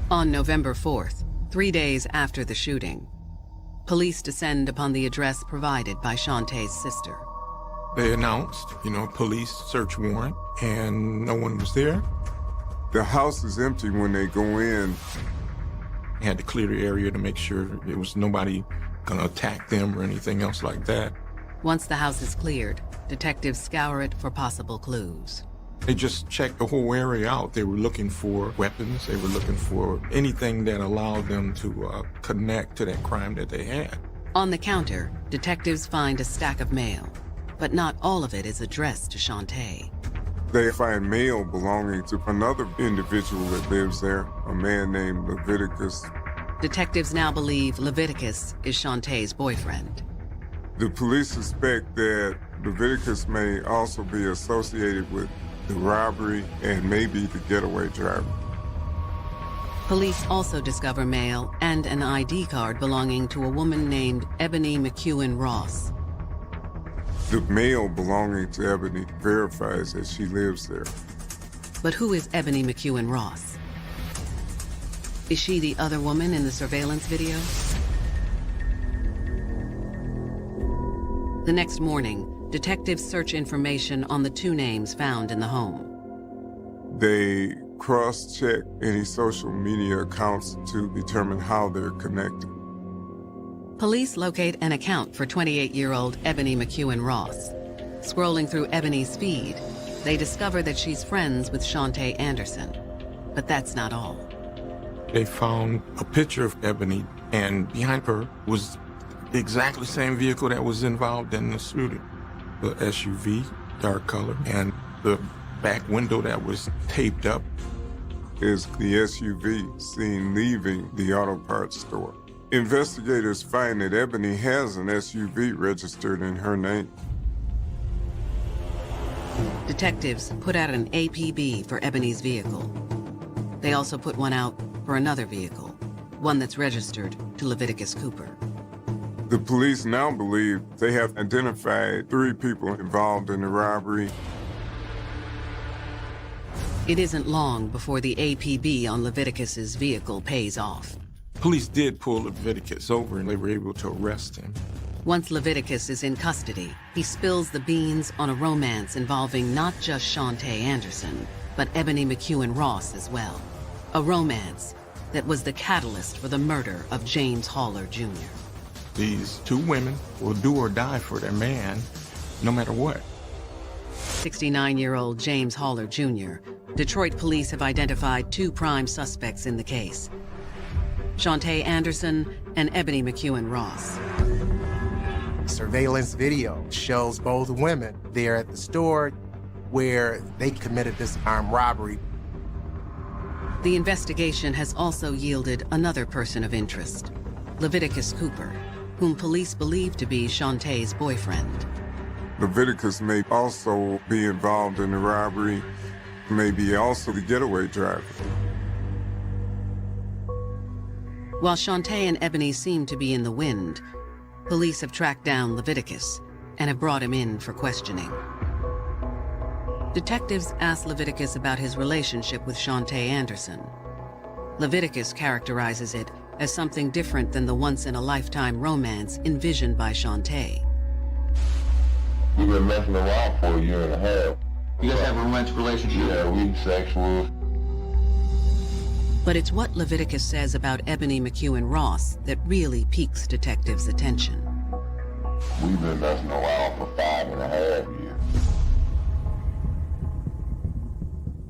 On November 4th, 3 days after the shooting, police descend upon the address provided by Shantae's sister. They announced, police search warrant, and no one was there. The house is empty when they go in. Had to clear the area to make sure there was nobody gonna attack them or anything else like that. Once the house is cleared, detectives scour it for possible clues. They just checked the whole area out. They were looking for weapons. They were looking for anything that allowed them to connect to that crime that they had. On the counter, detectives find a stack of mail, but not all of it is addressed to Shante. They find mail belonging to another individual that lives there, a man named Leviticus. Detectives now believe Leviticus is Shantae's boyfriend. The police suspect that Leviticus may also be associated with the robbery and maybe the getaway driver. Police also discover mail and an ID card belonging to a woman named Ebony McEwen Ross. The mail belonging to Ebony verifies that she lives there. But who is Ebony McEwen Ross? Is she the other woman in the surveillance video? The next morning, detectives search information on the two names found in the home. They cross-check any social media accounts to determine how they're connected. Police locate an account for 28-year-old Ebony McEwen Ross. Scrolling through Ebony's feed, they discover that she's friends with Shante Anderson. But that's not all. They found a picture of Ebony, and behind her was exactly the same vehicle that was involved in the shooting. The SUV, dark color, and the back window that was taped up is the SUV seen leaving the auto parts store. Investigators find that Ebony has an SUV registered in her name. Detectives put out an APB for Ebony's vehicle. They also put one out for another vehicle, one that's registered to Leviticus Cooper. The police now believe they have identified 3 people involved in the robbery. It isn't long before the APB on Leviticus's vehicle pays off. Police did pull Leviticus over and they were able to arrest him. Once Leviticus is in custody, he spills the beans on a romance involving not just Shante Anderson, but Ebony McEwen Ross as well. A romance that was the catalyst for the murder of James Haller Jr. These 2 women will do or die for their man, no matter what. 69-year-old James Haller Jr. Detroit police have identified 2 prime suspects in the case: Shante Anderson and Ebony McEwen Ross. Surveillance video shows both women there at the store where they committed this armed robbery. The investigation has also yielded another person of interest, Leviticus Cooper, whom police believe to be Shantae's boyfriend. Leviticus may also be involved in the robbery, maybe also the getaway driver. While Shantae and Ebony seem to be in the wind, police have tracked down Leviticus and have brought him in for questioning. Detectives ask Leviticus about his relationship with Shantae Anderson. Leviticus characterizes it as something different than the once-in-a-lifetime romance envisioned by Shantae. We've been messing around for a year and a half. You guys have a romantic relationship? Yeah, we sexual. But it's what Leviticus says about Ebony McEwen Ross that really piques detectives' attention. We've been messing around for 5.5 years.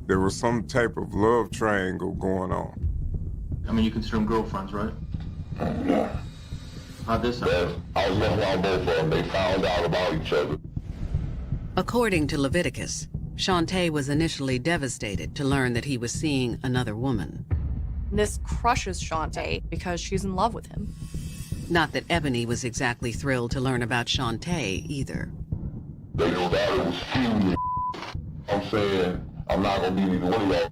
There was some type of love triangle going on. I mean, you consider them girlfriends, right? Yeah. How'd this happen? I was messing around both of them. They found out about each other. According to Leviticus, Shantae was initially devastated to learn that he was seeing another woman. This crushes Shantae because she's in love with him. Not that Ebony was exactly thrilled to learn about Shantae either. They know that it was feud. I'm saying, I'm not gonna be neither one of y'all.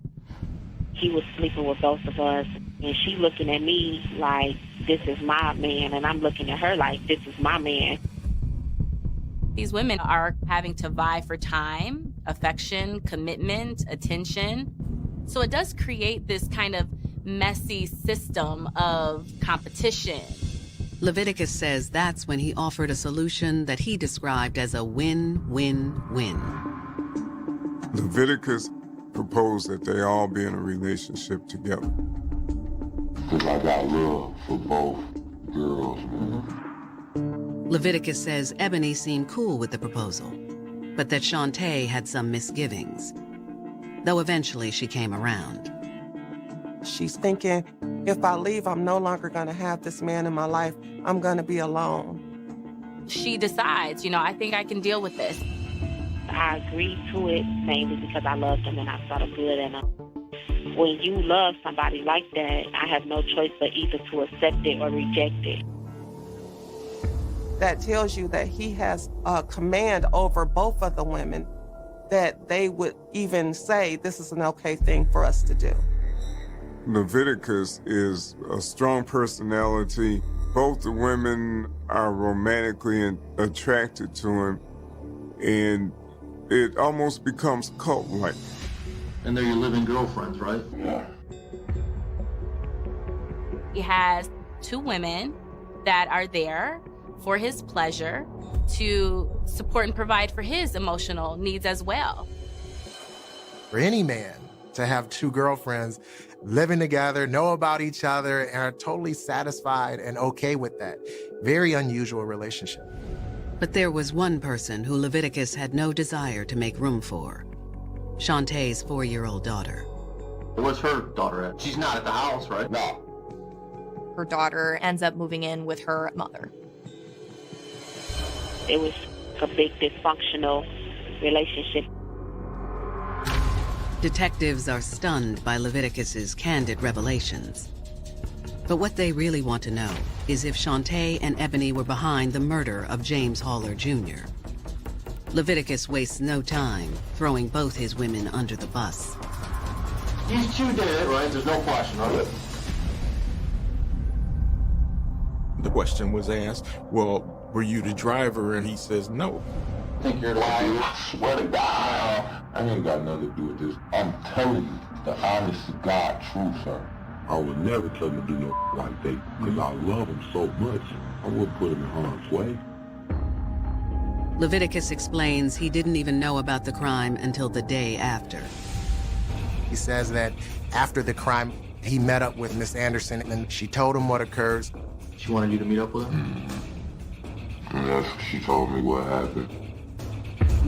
He was sleeping with both of us, and she looking at me like, this is my man, and I'm looking at her like, this is my man. These women are having to vie for time, affection, commitment, attention. So it does create this kind of messy system of competition. Leviticus says that's when he offered a solution that he described as a win-win-win. Leviticus proposed that they all be in a relationship together. Because I got love for both girls, man. Leviticus says Ebony seemed cool with the proposal, but that Shantae had some misgivings, though eventually she came around. She's thinking, if I leave, I'm no longer going to have this man in my life. I'm going to be alone. She decides, I think I can deal with this. I agreed to it mainly because I loved him and I saw the good in him. When you love somebody like that, I have no choice but either to accept it or reject it. That tells you that he has a command over both of the women, that they would even say this is an okay thing for us to do. Leviticus is a strong personality. Both the women are romantically attracted to him, and it almost becomes cult-like. And they're your living girlfriends, right? Yeah. He has 2 women that are there for his pleasure, to support and provide for his emotional needs as well. For any man to have 2 girlfriends living together, know about each other, and are totally satisfied and okay with that. Very unusual relationship. But there was one person who Leviticus had no desire to make room for. Shantae's 4-year-old daughter. Where's her daughter at? She's not at the house, right? No. Her daughter ends up moving in with her mother. It was a big dysfunctional relationship. Detectives are stunned by Leviticus's candid revelations. But what they really want to know is if Shantae and Ebony were behind the murder of James Haller Jr. Leviticus wastes no time throwing both his women under the bus. These 2 did it, right? There's no question, right? The question was asked, well, were you the driver? And he says no. I think you're lying. I swear to God, I ain't got nothing to do with this. I'm telling you the honest to God truth, sir. I would never tell him to do no like that because I love him so much. I wouldn't put him in harm's way. Leviticus explains he didn't even know about the crime until the day after. He says that after the crime, he met up with Miss Anderson and she told him what occurred. She wanted you to meet up with her? And she told me what happened.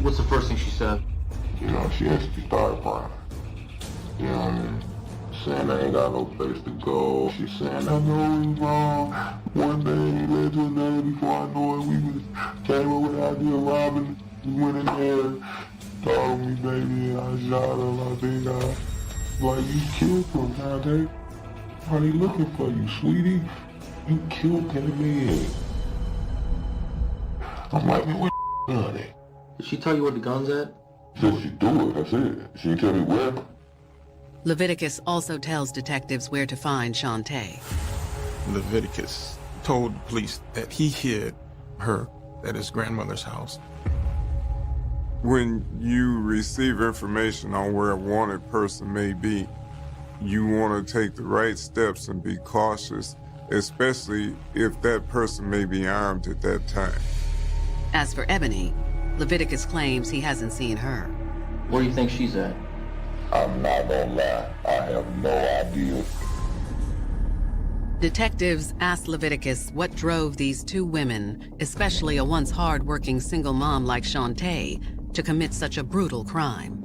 What's the first thing she said? She instantly started crying. You know what I mean? Saying I ain't got no place to go. She's saying, I know it was wrong. One day led to another. Before I know it, we came up with the idea of robbing. We went in there, told me, baby, and I shot him. I think you killed him, Shantae. Are they looking for you, sweetie? You killed that man. I'm like, man, where the gun at? Did she tell you where the gun's at? Said she do it, that's it. She didn't tell me where. Leviticus also tells detectives where to find Shantae. Leviticus told the police that he hid her at his grandmother's house. When you receive information on where a wanted person may be, you want to take the right steps and be cautious, especially if that person may be armed at that time. As for Ebony, Leviticus claims he hasn't seen her. Where do you think she's at? I'm not gonna lie, I have no idea. Detectives asked Leviticus what drove these two women, especially a once hard-working single mom like Shantae, to commit such a brutal crime.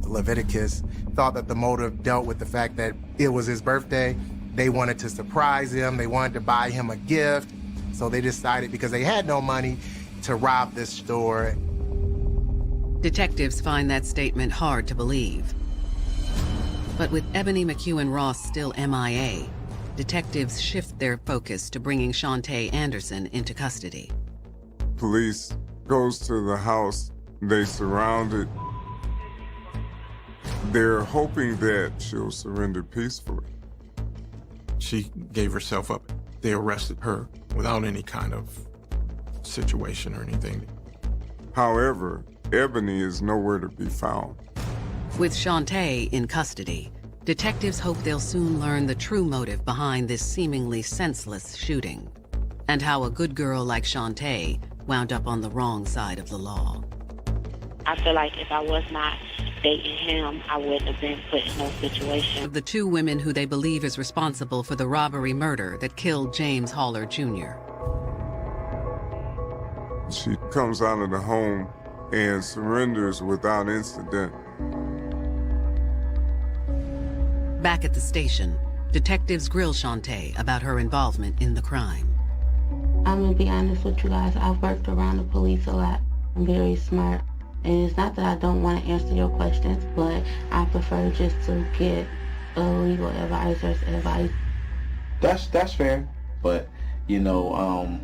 Leviticus thought that the motive dealt with the fact that it was his birthday. They wanted to surprise him. They wanted to buy him a gift. So they decided, because they had no money, to rob this store. Detectives find that statement hard to believe. But with Ebony McEwen Ross still MIA, detectives shift their focus to bringing Shantae Anderson into custody. Police goes to the house, they surround it. They're hoping that she'll surrender peacefully. She gave herself up. They arrested her without any kind of situation or anything. However, Ebony is nowhere to be found. With Shantae in custody, detectives hope they'll soon learn the true motive behind this seemingly senseless shooting, and how a good girl like Shantae wound up on the wrong side of the law. I feel like if I was not dating him, I wouldn't have been put in no situation. Of the two women who they believe is responsible for the robbery murder that killed James Haller Jr. She comes out of the home and surrenders without incident. Back at the station, detectives grill Shantae about her involvement in the crime. I'm gonna be honest with you guys, I've worked around the police a lot. I'm very smart. And it's not that I don't want to answer your questions, but I prefer just to get a legal advisor's advice. That's fair, but you know,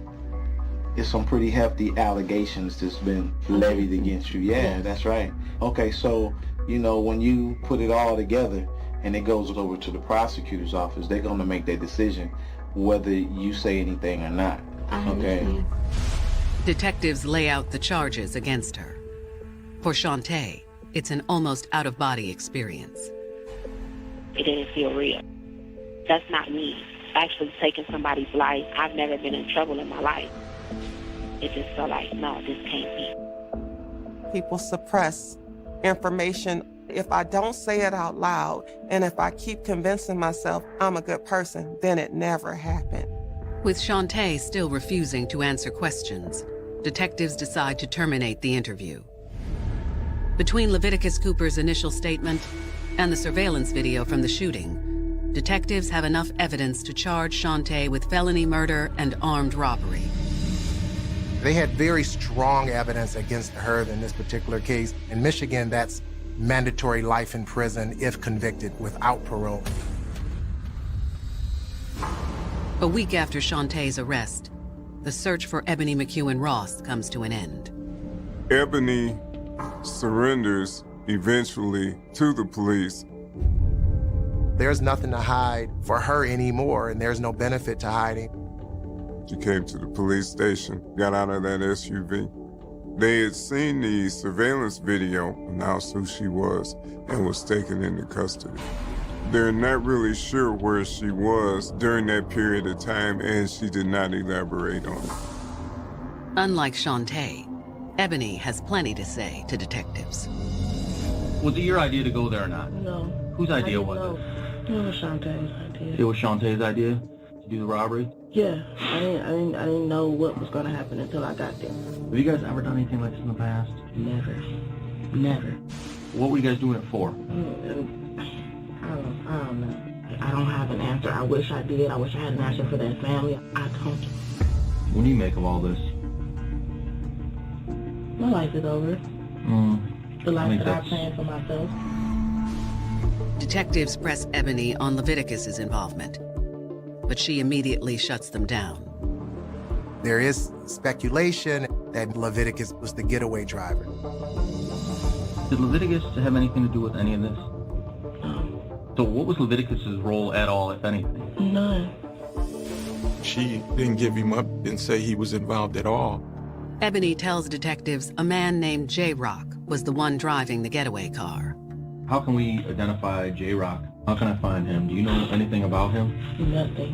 it's some pretty hefty allegations that's been levied against you. Yeah, that's right. Okay, so you know, when you put it all together and it goes over to the prosecutor's office, they're gonna make their decision whether you say anything or not. Okay. Detectives lay out the charges against her. For Shantae, it's an almost out-of-body experience. It didn't feel real. That's not me. Actually taking somebody's life. I've never been in trouble in my life. It just felt like, no, this can't be. People suppress information. If I don't say it out loud, and if I keep convincing myself I'm a good person, then it never happened. With Shantae still refusing to answer questions, detectives decide to terminate the interview. Between Leviticus Cooper's initial statement and the surveillance video from the shooting, detectives have enough evidence to charge Shantae with felony murder and armed robbery. They had very strong evidence against her in this particular case. In Michigan, that's mandatory life in prison if convicted without parole. A week after Shantae's arrest, the search for Ebony McEwen Ross comes to an end. Ebony surrenders eventually to the police. There's nothing to hide for her anymore, and there's no benefit to hiding. She came to the police station, got out of that SUV. They had seen the surveillance video, announced who she was, and was taken into custody. They're not really sure where she was during that period of time, and she did not elaborate on it. Unlike Shantae, Ebony has plenty to say to detectives. Was it your idea to go there or not? No. Whose idea was it? It was Shantae's idea. It was Shantae's idea to do the robbery? Yeah, I didn't know what was gonna happen until I got there. Have you guys ever done anything like this in the past? Never. What were you guys doing it for? I don't know. I don't have an answer. I wish I did. I wish I had an answer for that family. I don't. What do you make of all this? My life is over. The life that I planned for myself. Detectives press Ebony on Leviticus's involvement, but she immediately shuts them down. There is speculation that Leviticus was the getaway driver. Did Leviticus have anything to do with any of this? No. So what was Leviticus's role at all, if anything? None. She didn't give him up and say he was involved at all. Ebony tells detectives a man named J-Rock was the one driving the getaway car. How can we identify J-Rock? How can I find him? Do you know anything about him? Nothing.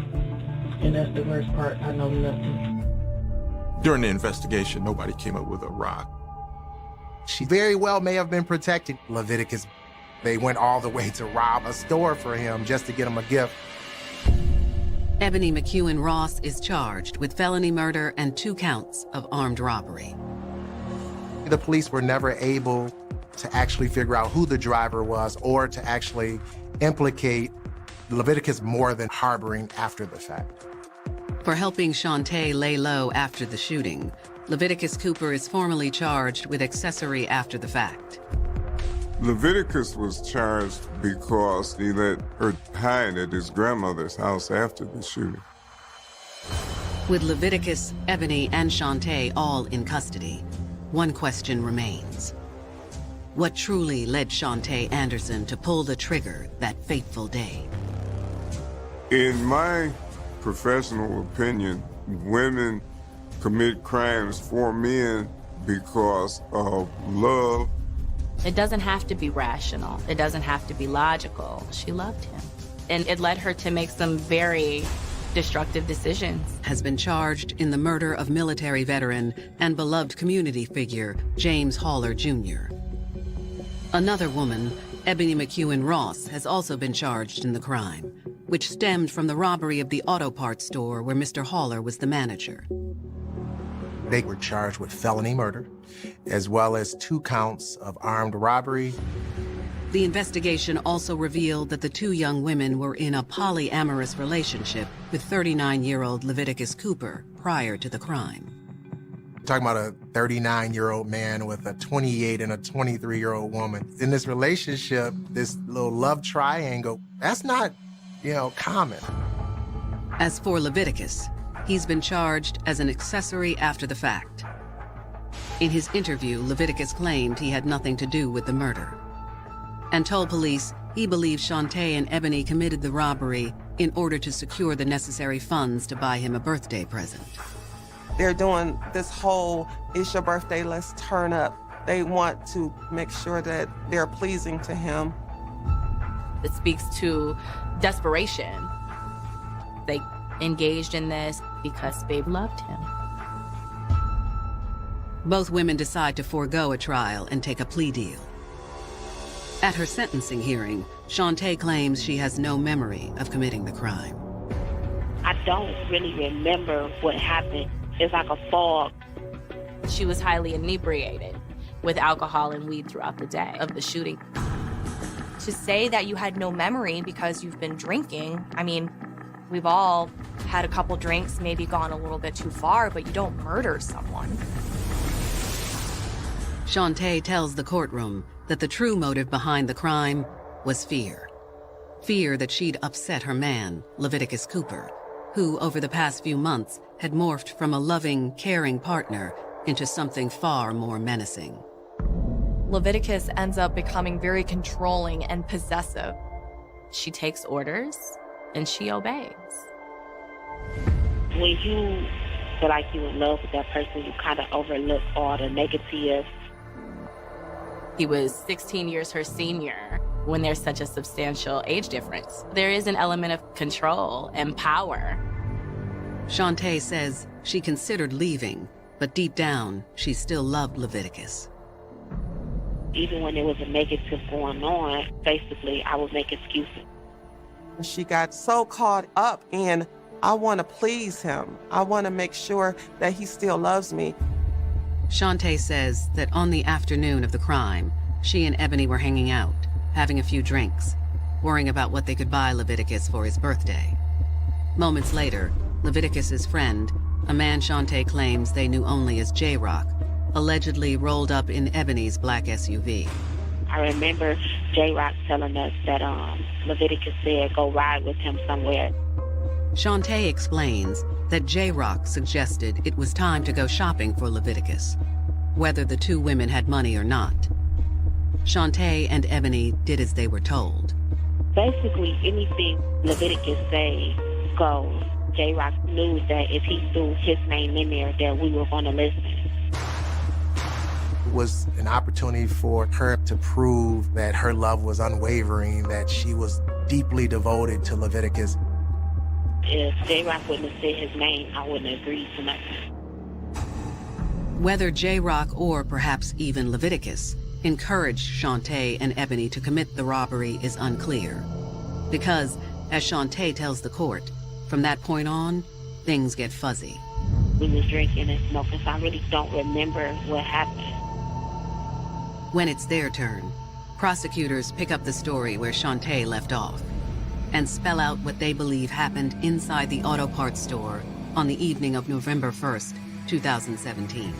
And that's the worst part. I know nothing. During the investigation, nobody came up with a rock. She very well may have been protected. Leviticus, they went all the way to rob a store for him just to get him a gift. Ebony McEwen Ross is charged with felony murder and 2 counts of armed robbery. The police were never able to actually figure out who the driver was or to actually implicate Leviticus more than harboring after the fact. For helping Shantae lay low after the shooting, Leviticus Cooper is formally charged with accessory after the fact. Leviticus was charged because he let her hide at his grandmother's house after the shooting. With Leviticus, Ebony, and Shantae all in custody, one question remains. What truly led Shantae Anderson to pull the trigger that fateful day? In my professional opinion, women commit crimes for men because of love. It doesn't have to be rational. It doesn't have to be logical. She loved him. And it led her to make some very destructive decisions. Has been charged in the murder of military veteran and beloved community figure James Haller Jr. Another woman, Ebony McEwen Ross, has also been charged in the crime, which stemmed from the robbery of the auto parts store where Mr. Haller was the manager. They were charged with felony murder, as well as 2 counts of armed robbery. The investigation also revealed that the 2 young women were in a polyamorous relationship with 39-year-old Leviticus Cooper prior to the crime. We're talking about a 39-year-old man with a 28 and a 23-year-old woman. In this relationship, this little love triangle, that's not, common. As for Leviticus, he's been charged as an accessory after the fact. In his interview, Leviticus claimed he had nothing to do with the murder and told police he believes Shantae and Ebony committed the robbery in order to secure the necessary funds to buy him a birthday present. They're doing this whole, it's your birthday, let's turn up. They want to make sure that they're pleasing to him. It speaks to desperation. They engaged in this because Babe loved him. Both women decide to forego a trial and take a plea deal. At her sentencing hearing, Shantae claims she has no memory of committing the crime. I don't really remember what happened. It's like a fog. She was highly inebriated with alcohol and weed throughout the day of the shooting. To say that you had no memory because you've been drinking, I mean, we've all had a couple drinks, maybe gone a little bit too far, but you don't murder someone. Shantae tells the courtroom that the true motive behind the crime was fear. Fear that she'd upset her man, Leviticus Cooper, who over the past few months had morphed from a loving, caring partner into something far more menacing. Leviticus ends up becoming very controlling and possessive. She takes orders and she obeys. When you feel like you're in love with that person, you kind of overlook all the negative. He was 16 years her senior when there's such a substantial age difference. There is an element of control and power. Shantae says she considered leaving, but deep down, she still loved Leviticus. Even when there was a negative going on, basically, I would make excuses. She got so caught up in, I want to please him. I want to make sure that he still loves me. Shantae says that on the afternoon of the crime, she and Ebony were hanging out, having a few drinks, worrying about what they could buy Leviticus for his birthday. Moments later, Leviticus's friend, a man Shantae claims they knew only as J-Rock, allegedly rolled up in Ebony's black SUV. I remember J-Rock telling us that Leviticus said go ride with him somewhere. Shantae explains that J-Rock suggested it was time to go shopping for Leviticus, whether the 2 women had money or not. Shantae and Ebony did as they were told. Basically, anything Leviticus say goes. J-Rock knew that if he threw his name in there, that we were going to listen. It was an opportunity for her to prove that her love was unwavering, that she was deeply devoted to Leviticus. If J-Rock wouldn't have said his name, I wouldn't have agreed to nothing. Whether J-Rock or perhaps even Leviticus encouraged Shantae and Ebony to commit the robbery is unclear. Because, as Shantae tells the court, from that point on, things get fuzzy. We was drinking and smoking, so I really don't remember what happened. When it's their turn, prosecutors pick up the story where Shantae left off and spell out what they believe happened inside the auto parts store on the evening of November 1st, 2017.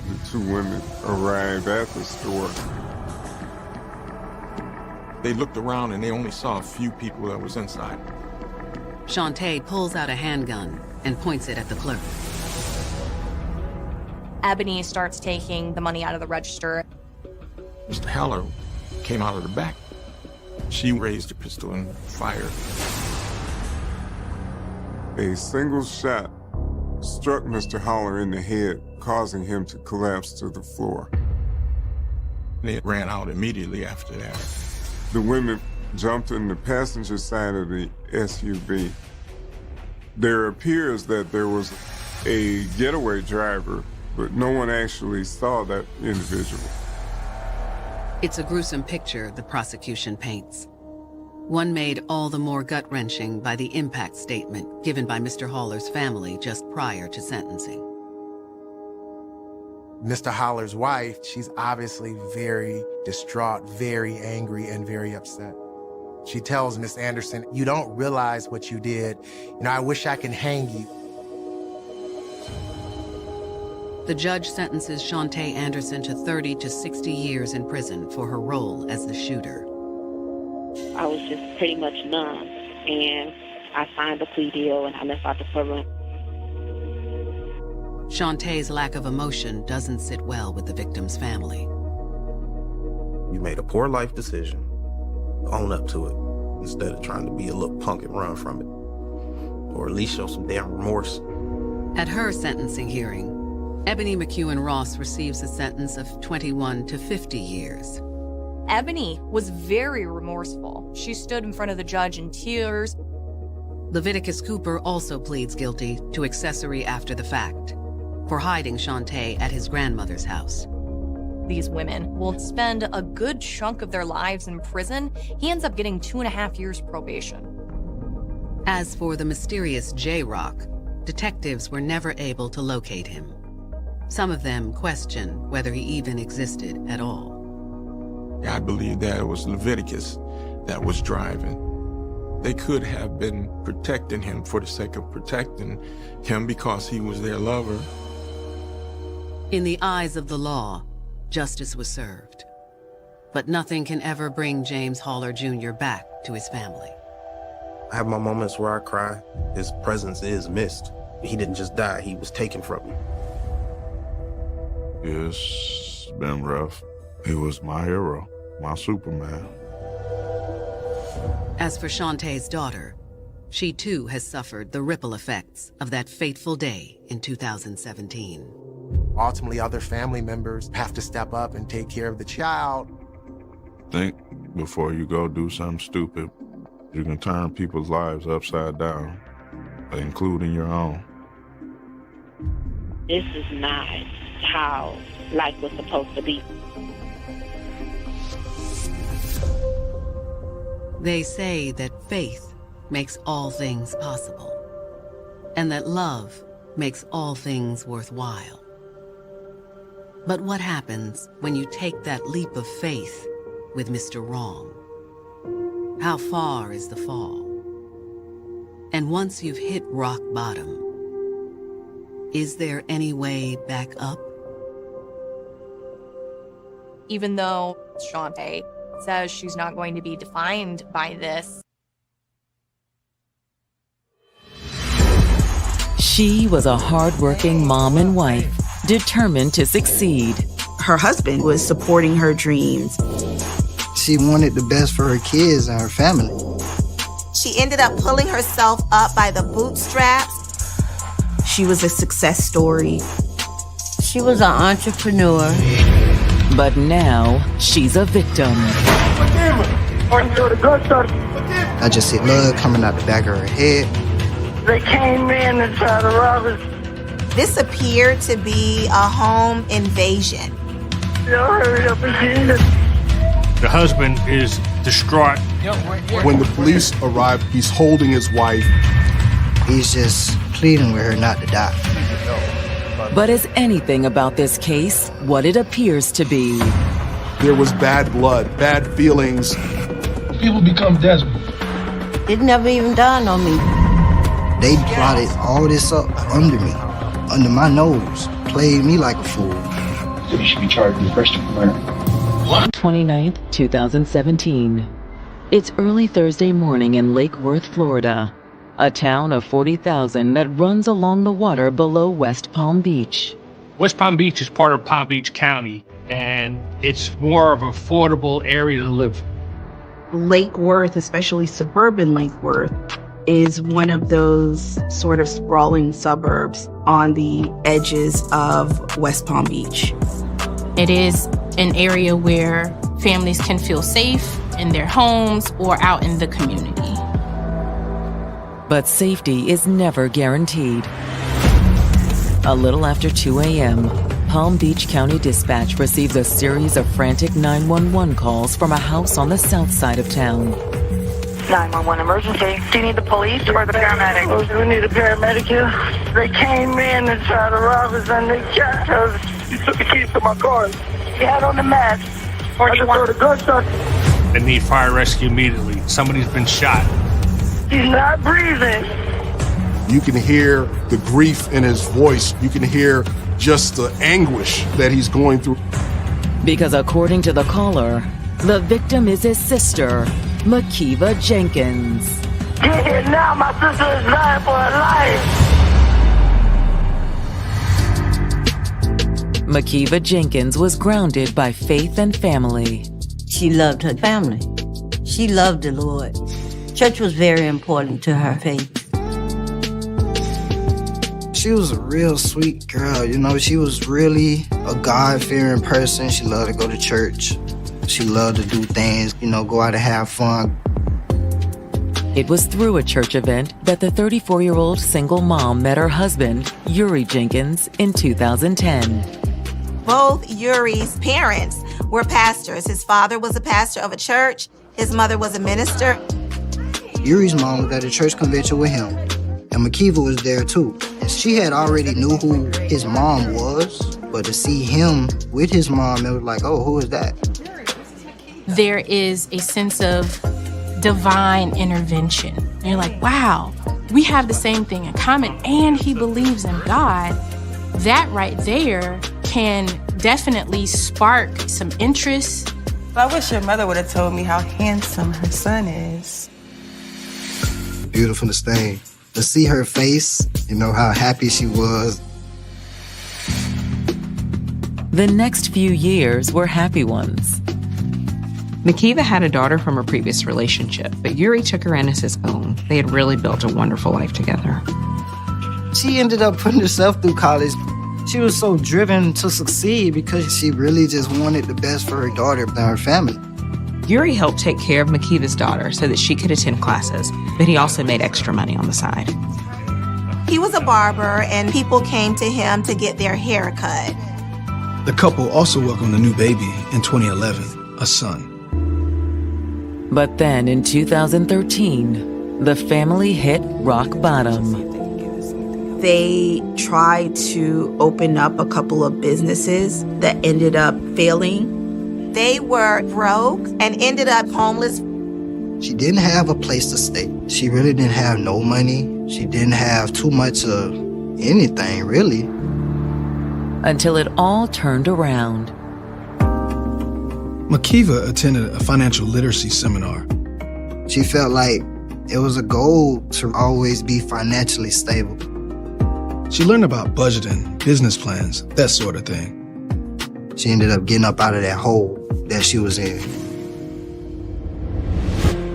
The two women arrived at the store. They looked around and they only saw a few people that was inside. Shantae pulls out a handgun and points it at the clerk. Ebony starts taking the money out of the register. Mr. Haller came out of the back. She raised a pistol and fired. A single shot struck Mr. Haller in the head, causing him to collapse to the floor. They ran out immediately after that. The women jumped in the passenger side of the SUV. There appears that there was a getaway driver, but no one actually saw that individual. It's a gruesome picture the prosecution paints. One made all the more gut-wrenching by the impact statement given by Mr. Haller's family just prior to sentencing. Mr. Haller's wife, she's obviously very distraught, very angry, and very upset. She tells Miss Anderson, "You don't realize what you did. I wish I can hang you." The judge sentences Shantae Anderson to 30 to 60 years in prison for her role as the shooter. I was just pretty much numb, and I signed the plea deal and I left out the courtroom. Shantae's lack of emotion doesn't sit well with the victim's family. You made a poor life decision. Own up to it, instead of trying to be a little punk and run from it. Or at least show some damn remorse. At her sentencing hearing, Ebony McEwen Ross receives a sentence of 21 to 50 years. Ebony was very remorseful. She stood in front of the judge in tears. Leviticus Cooper also pleads guilty to accessory after the fact for hiding Shantae at his grandmother's house. These women will spend a good chunk of their lives in prison. He ends up getting 2.5 years probation. As for the mysterious J-Rock, detectives were never able to locate him. Some of them question whether he even existed at all. I believe that it was Leviticus that was driving. They could have been protecting him for the sake of protecting him because he was their lover. In the eyes of the law, justice was served. But nothing can ever bring James Haller Jr. back to his family. I have my moments where I cry. His presence is missed. He didn't just die, he was taken from me. It's been rough. He was my hero, my Superman. As for Shantae's daughter, she too has suffered the ripple effects of that fateful day in 2017. Ultimately, other family members have to step up and take care of the child. Think before you go do something stupid. You can turn people's lives upside down, including your own. This is not how life was supposed to be. They say that faith makes all things possible, and that love makes all things worthwhile. But what happens when you take that leap of faith with Mr. Wrong? How far is the fall? And once you've hit rock bottom, is there any way back up? Even though Shantae says she's not going to be defined by this, she was a hardworking mom and wife, determined to succeed. Her husband was supporting her dreams. She wanted the best for her kids and her family. She ended up pulling herself up by the bootstraps. She was a success story. She was an entrepreneur. But now, she's a victim. I just see blood coming out the back of her head. They came in and tried to rob us. This appeared to be a home invasion. Y'all hurry up and get it. The husband is distraught. When the police arrive, he's holding his wife. He's just pleading with her not to die. But is anything about this case what it appears to be? There was bad blood, bad feelings. People become desperate. It never even dawned on me. They plotted all this up under me, under my nose, played me like a fool. So you should be charged with first degree murder. 29th, 2017. It's early Thursday morning in Lake Worth, Florida, a town of 40,000 that runs along the water below West Palm Beach. West Palm Beach is part of Palm Beach County, and it's more of an affordable area to live. Lake Worth, especially suburban Lake Worth, is one of those sort of sprawling suburbs on the edges of West Palm Beach. It is an area where families can feel safe in their homes or out in the community. But safety is never guaranteed. A little after 2 a.m., Palm Beach County Dispatch receives a series of frantic 911 calls from a house on the south side of town. 911 emergency. Do you need the police or the paramedics? We need a paramedic here. They came in and tried to rob us and they shot us. You took the keys to my car. You had on the mask. Or you want the gunshot? They need fire rescue immediately. Somebody's been shot. He's not breathing. You can hear the grief in his voice. You can hear just the anguish that he's going through. Because according to the caller, the victim is his sister, Makiva Jenkins. Get here now, my sister is dying for her life. Makiva Jenkins was grounded by faith and family. She loved her family. She loved the Lord. Church was very important to her faith. She was a real sweet girl, you know. She was really a God-fearing person. She loved to go to church. She loved to do things, you know, go out and have fun. It was through a church event that the 34-year-old single mom met her husband, Yuri Jenkins, in 2010. Both Yuri's parents were pastors. His father was a pastor of a church. His mother was a minister. Yuri's mom was at a church convention with him, and Makiva was there too. And she had already knew who his mom was, but to see him with his mom, it was like, oh, who is that? There is a sense of divine intervention. And you're like, wow, we have the same thing in common, and he believes in God. That right there can definitely spark some interest. I wish your mother would have told me how handsome her son is. Beautiful to stay. To see her face, you know, how happy she was. The next few years were happy ones. Makiva had a daughter from a previous relationship, but Yuri took her in as his own. They had really built a wonderful life together. She ended up putting herself through college. She was so driven to succeed because she really just wanted the best for her daughter and her family. Yuri helped take care of Makiva's daughter so that she could attend classes, but he also made extra money on the side. He was a barber, and people came to him to get their hair cut. The couple also welcomed a new baby in 2011, a son. But then in 2013, the family hit rock bottom. They tried to open up a couple of businesses that ended up failing. They were broke and ended up homeless. She didn't have a place to stay. She really didn't have no money. She didn't have too much of anything, really. Until it all turned around. Makiva attended a financial literacy seminar. She felt like it was a goal to always be financially stable. She learned about budgeting, business plans, that sort of thing. She ended up getting up out of that hole that she was in.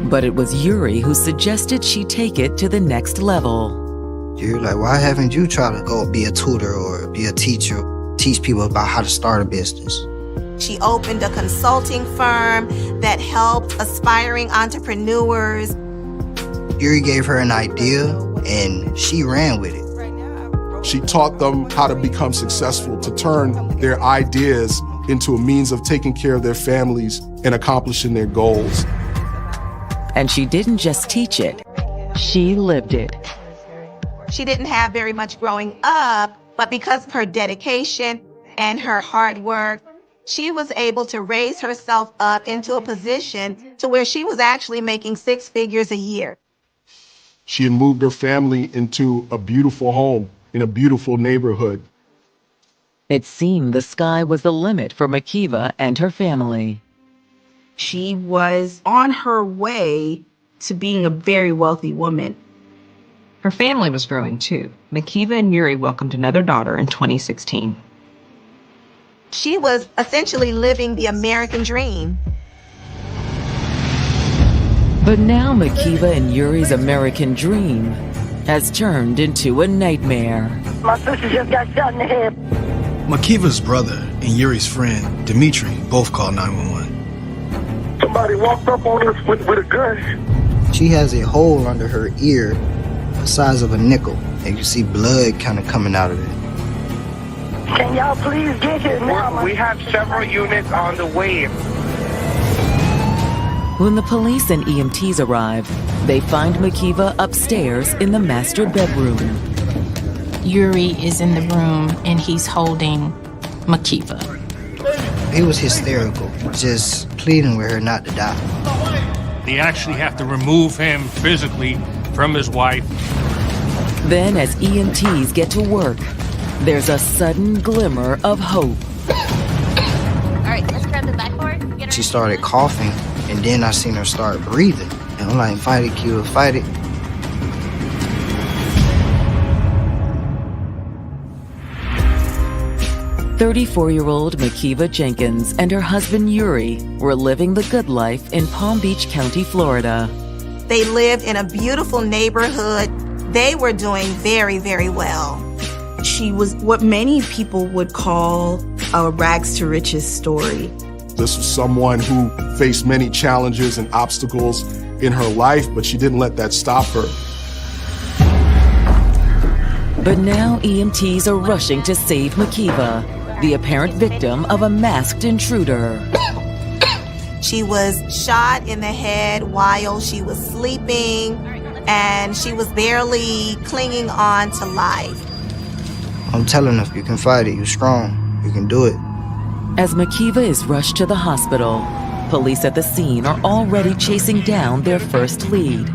But it was Yuri who suggested she take it to the next level. You're like, why haven't you tried to go be a tutor or be a teacher, teach people about how to start a business? She opened a consulting firm that helped aspiring entrepreneurs. Yuri gave her an idea and she ran with it. She taught them how to become successful, to turn their ideas into a means of taking care of their families and accomplishing their goals. And she didn't just teach it, she lived it. She didn't have very much growing up, but because of her dedication and her hard work, she was able to raise herself up into a position to where she was actually making 6 figures a year. She had moved her family into a beautiful home in a beautiful neighborhood. It seemed the sky was the limit for Makiva and her family. She was on her way to being a very wealthy woman. Her family was growing too. Makiva and Yuri welcomed another daughter in 2016. She was essentially living the American dream. But now Makiva and Yuri's American dream has turned into a nightmare. My sister just got shot in the head. Makiva's brother and Yuri's friend, Dimitri, both called 911. Somebody walked up on us with a gun. She has a hole under her ear the size of a nickel, and you see blood kind of coming out of it. Can y'all please get here now? We have several units on the way. When the police and EMTs arrive, they find Makiva upstairs in the master bedroom. Yuri is in the room and he's holding Makiva. He was hysterical, just pleading with her not to die. They actually have to remove him physically from his wife. Then as EMTs get to work, there's a sudden glimmer of hope. All right, let's grab the back door. She started coughing, and then I seen her start breathing. And I'm like, fight it, Q, fight it. "34-year-old Makiva Jenkins and her husband Yuri were living the good life in Palm Beach County, Florida. They lived in a beautiful neighborhood. They were doing very, very well. She was what many people would call a rags to riches story. This was someone who faced many challenges and obstacles in her life, but she didn't let that stop her. But now EMTs are rushing to save Makiva, the apparent victim of a masked intruder. She was shot in the head while she was sleeping, and she was barely clinging on to life. I'm telling her, you can fight it, you're strong, you can do it. As Makiva is rushed to the hospital, police at the scene are already chasing down their first lead.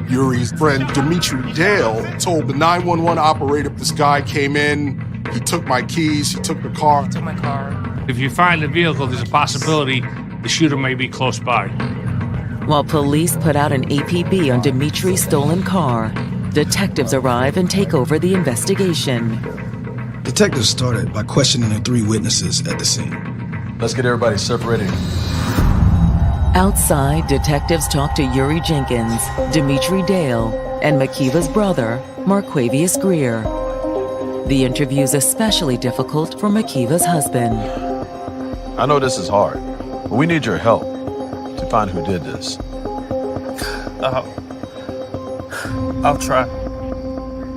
Yuri's friend Dimitri Dale told the 911 operator this guy came in, he took my keys, he took the car. Took my car. If you find the vehicle, there's a possibility the shooter may be close by. While police put out an APB on Dimitri's stolen car, detectives arrive and take over the investigation. Detectives started by questioning the 3 witnesses at the scene. Let's get everybody separated. Outside, detectives talk to Yuri Jenkins, Dimitri Dale, and Makiva's brother, Marquavius Greer. The interview's especially difficult for Makiva's husband. I know this is hard, but we need your help to find who did this. I'll try.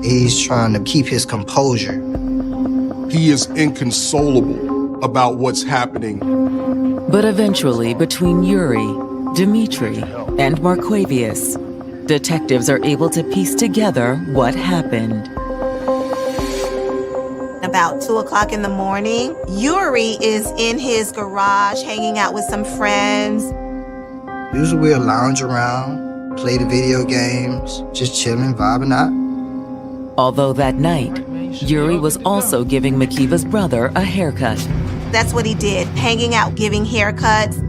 He's trying to keep his composure. He is inconsolable about what's happening. But eventually, between Yuri, Dimitri, and Marquavius, detectives are able to piece together what happened. About 2 o'clock in the morning, Yuri is in his garage hanging out with some friends. Usually we'll lounge around, play the video games, just chilling, vibing out. Although that night, Yuri was also giving Makiva's brother a haircut. That's what he did, hanging out, giving haircuts.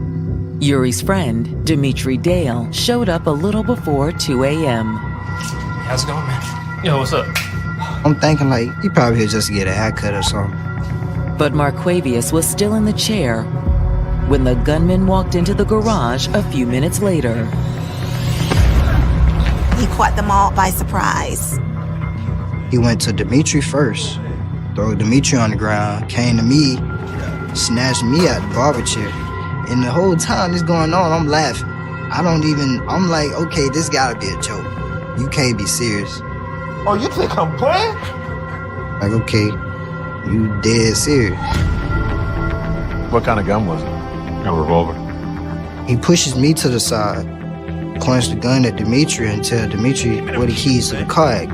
Yuri's friend, Dimitri Dale, showed up a little before 2 a.m. How's it going, man? Yo, what's up? I'm thinking like, he probably could just get a haircut or something. But Marquavius was still in the chair when the gunman walked into the garage a few minutes later. he caught them all by surprise. He went to Dimitri first, threw Dimitri on the ground, came to me, snatched me out the barber chair. And the whole time this going on, I'm laughing. I'm like, okay, this gotta be a joke. You can't be serious. Oh, you think I'm playing? Like, okay, you dead serious. What kind of gun was it? A revolver. He pushes me to the side, points the gun at Dimitri and tells Dimitri where the keys to the car at.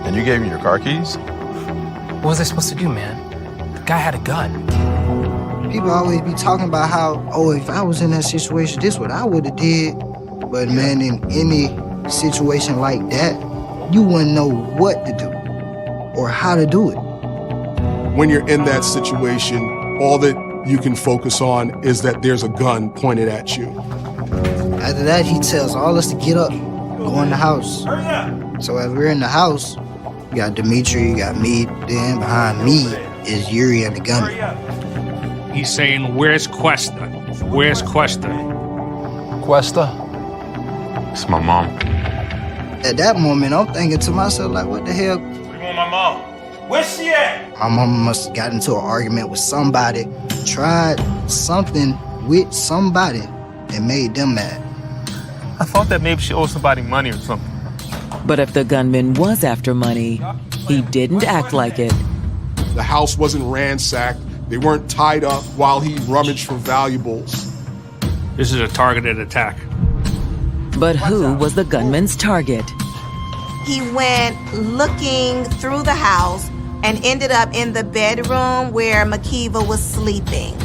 And you gave me your car keys? What was I supposed to do, man? The guy had a gun. People always be talking about how, oh, if I was in that situation, this what I would have did. But man, in any situation like that, you wouldn't know what to do or how to do it. When you're in that situation, all that you can focus on is that there's a gun pointed at you. After that, he tells all us to get up, go in the house. So as we're in the house, you got Dimitri, you got me, then behind me is Yuri and the gunman. He's saying, where's Cuesta? Where's Cuesta? Cuesta? It's my mom. At that moment, I'm thinking to myself, like, what the hell? What do you want my mom? Where's she at? My mama must have got into an argument with somebody, tried something with somebody, and made them mad. I thought that maybe she owed somebody money or something. But if the gunman was after money, he didn't act like it. The house wasn't ransacked. They weren't tied up while he rummaged for valuables. This is a targeted attack. But who was the gunman's target? He went looking through the house and ended up in the bedroom where Makiva was sleeping.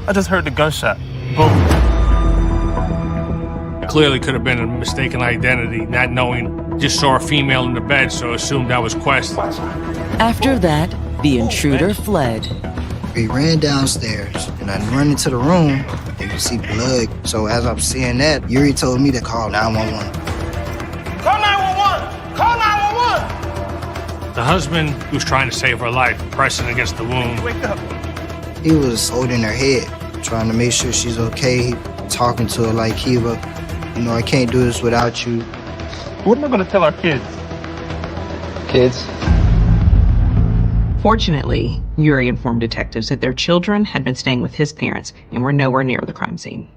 I just heard the gunshot. Boom. Clearly could have been a mistaken identity, not knowing, just saw a female in the bed, so assumed that was Quest. After that, the intruder fled. He ran downstairs, and I run into the room, and you see blood. So as I'm seeing that, Yuri told me to call 911. Call 911! Call 911! The husband, who's trying to save her life, pressing against the wound. Wake up. He was holding her head, trying to make sure she's okay, talking to her like, Kiva, you know, I can't do this without you. What am I going to tell our kids? Kids? Fortunately, Yuri informed detectives that their children had been staying with his parents and were nowhere near the crime scene.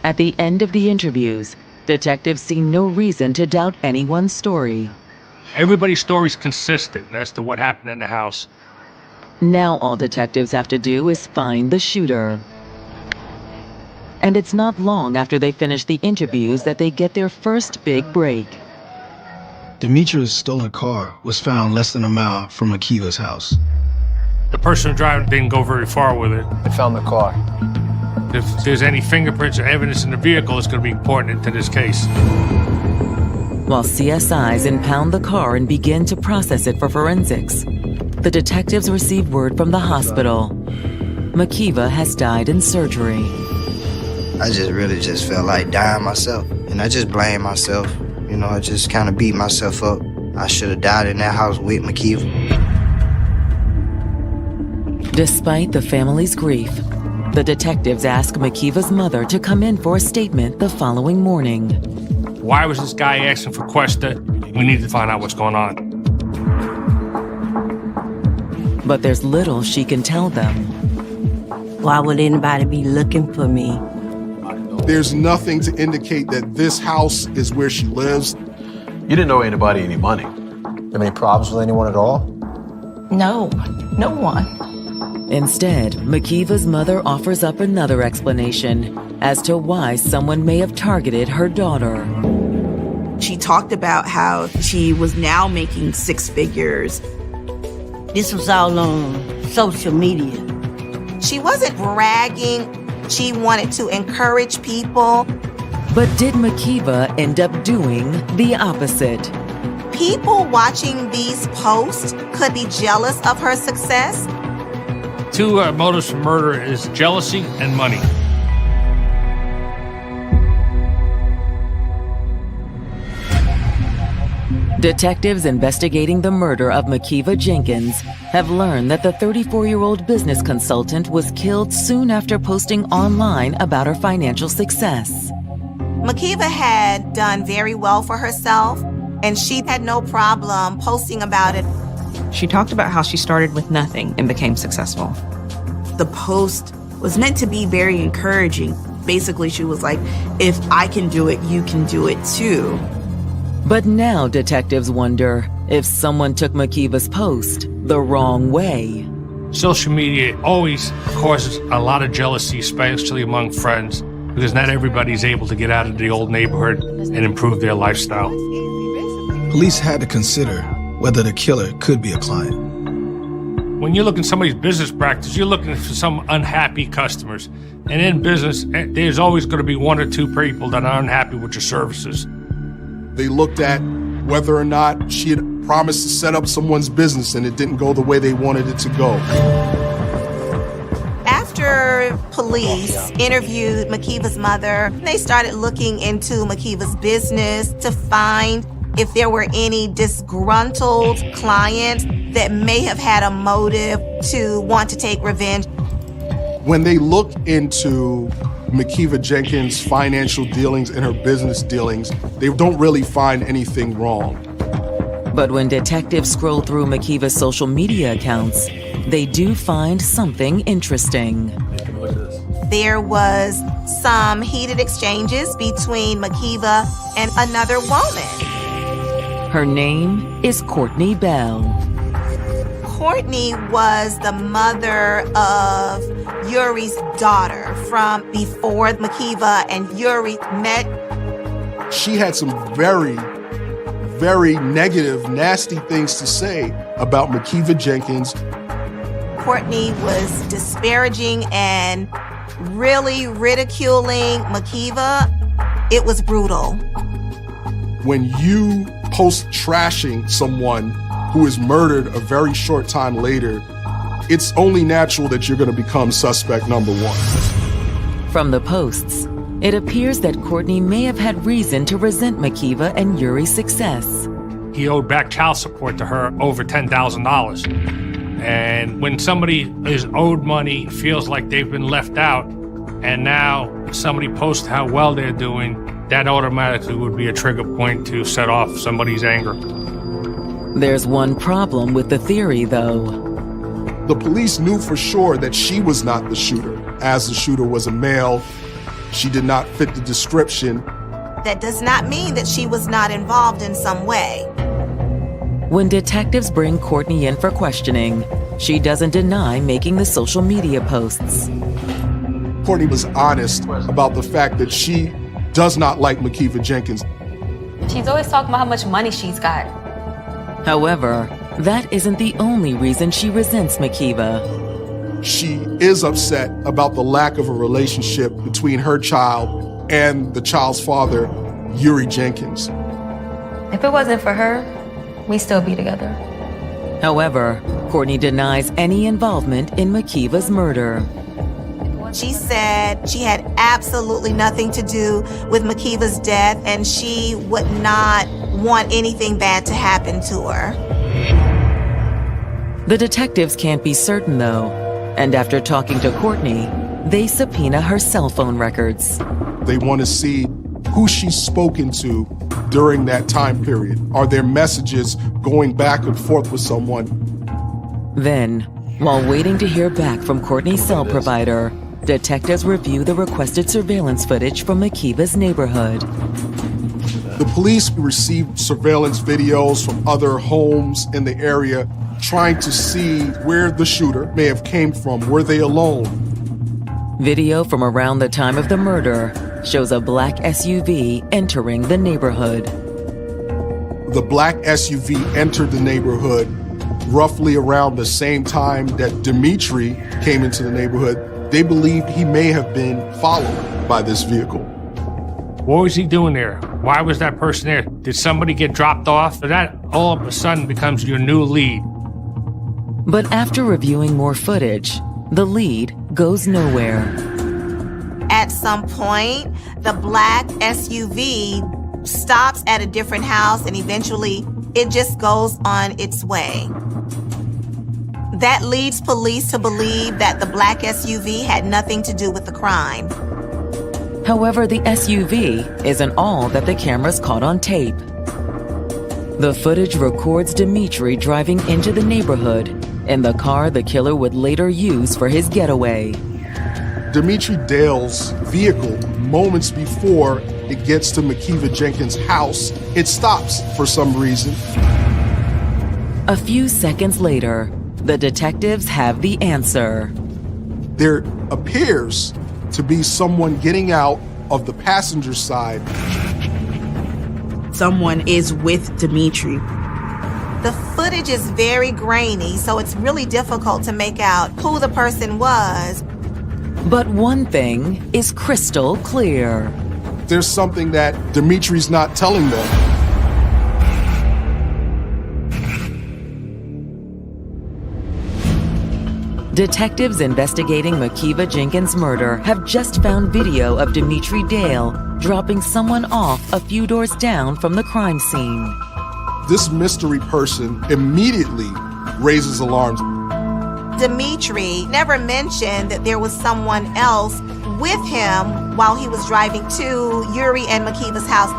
At the end of the interviews, detectives see no reason to doubt anyone's story. Everybody's story's consistent as to what happened in the house. Now all detectives have to do is find the shooter. And it's not long after they finish the interviews that they get their first big break. Dimitri's stolen car was found less than a mile from Akiva's house. The person driving didn't go very far with it. They found the car. If there's any fingerprints or evidence in the vehicle, it's going to be important to this case. While CSIs impound the car and begin to process it for forensics, the detectives receive word from the hospital. Makiva has died in surgery. I really felt like dying myself, and I just blamed myself. You know, I just kind of beat myself up. I should have died in that house with Makiva. Despite the family's grief, the detectives ask Makiva's mother to come in for a statement the following morning. Why was this guy asking for Cuesta? We need to find out what's going on. But there's little she can tell them. Why would anybody be looking for me? There's nothing to indicate that this house is where she lives. You didn't owe anybody any money. Have any problems with anyone at all? No, no one. Instead, Makiva's mother offers up another explanation as to why someone may have targeted her daughter. She talked about how she was now making 6 figures. This was all on social media. She wasn't bragging. She wanted to encourage people. But did Makiva end up doing the opposite? People watching these posts could be jealous of her success. 2 motives for murder is jealousy and money. Detectives investigating the murder of Makiva Jenkins have learned that the 34-year-old business consultant was killed soon after posting online about her financial success. Makiva had done very well for herself, and she had no problem posting about it. She talked about how she started with nothing and became successful. The post was meant to be very encouraging. Basically, she was like, if I can do it, you can do it too. But now detectives wonder if someone took Makiva's post the wrong way. Social media always causes a lot of jealousy, especially among friends, because not everybody's able to get out of the old neighborhood and improve their lifestyle. Police had to consider whether the killer could be a client. When you look at somebody's business practice, you're looking for some unhappy customers. And in business, there's always going to be one or two people that are unhappy with your services. They looked at whether or not she had promised to set up someone's business and it didn't go the way they wanted it to go. After police interviewed Makiva's mother, they started looking into Makiva's business to find if there were any disgruntled clients that may have had a motive to want to take revenge. When they look into Makiva Jenkins' financial dealings and her business dealings, they don't really find anything wrong. But when detectives scroll through Makiva's social media accounts, they do find something interesting. There was some heated exchanges between Makiva and another woman. Her name is Courtney Bell. Courtney was the mother of Yuri's daughter from before Makiva and Yuri met. She had some very, very negative, nasty things to say about Makiva Jenkins. Courtney was disparaging and really ridiculing Makiva. It was brutal. When you post trashing someone who is murdered a very short time later, it's only natural that you're going to become suspect number one. From the posts, it appears that Courtney may have had reason to resent Makiva and Yuri's success. He owed back child support to her over $10,000. And when somebody is owed money, feels like they've been left out, and now somebody posts how well they're doing, that automatically would be a trigger point to set off somebody's anger. There's one problem with the theory, though. The police knew for sure that she was not the shooter. As the shooter was a male, she did not fit the description. That does not mean that she was not involved in some way. When detectives bring Courtney in for questioning, she doesn't deny making the social media posts. Courtney was honest about the fact that she does not like Makiva Jenkins. She's always talking about how much money she's got. However, that isn't the only reason she resents Makiva. She is upset about the lack of a relationship between her child and the child's father, Yuri Jenkins. If it wasn't for her, we'd still be together. However, Courtney denies any involvement in Makiva's murder. She said she had absolutely nothing to do with Makiva's death, and she would not want anything bad to happen to her. The detectives can't be certain, though, and after talking to Courtney, they subpoena her cell phone records. They want to see who she's spoken to during that time period. Are there messages going back and forth with someone? Then, while waiting to hear back from Courtney's cell provider, detectives review the requested surveillance footage from Makiva's neighborhood. The police received surveillance videos from other homes in the area, trying to see where the shooter may have came from. Were they alone? Video from around the time of the murder shows a black SUV entering the neighborhood. The black SUV entered the neighborhood roughly around the same time that Dimitri came into the neighborhood. They believed he may have been followed by this vehicle. What was he doing there? Why was that person there? Did somebody get dropped off? That all of a sudden becomes your new lead. But after reviewing more footage, the lead goes nowhere. At some point, the black SUV stops at a different house and eventually it just goes on its way. That leads police to believe that the black SUV had nothing to do with the crime. However, the SUV isn't all that the cameras caught on tape. The footage records Dimitri driving into the neighborhood in the car the killer would later use for his getaway. Dimitri Dale's vehicle, moments before it gets to Makiva Jenkins' house, it stops for some reason. A few seconds later, the detectives have the answer. There appears to be someone getting out of the passenger side. Someone is with Dimitri. The footage is very grainy, so it's really difficult to make out who the person was. But one thing is crystal clear. There's something that Dimitri's not telling them. Detectives investigating Makiva Jenkins' murder have just found video of Dimitri Dale dropping someone off a few doors down from the crime scene. This mystery person immediately raises alarms. Dimitri never mentioned that there was someone else with him while he was driving to Yuri and Makiva's house.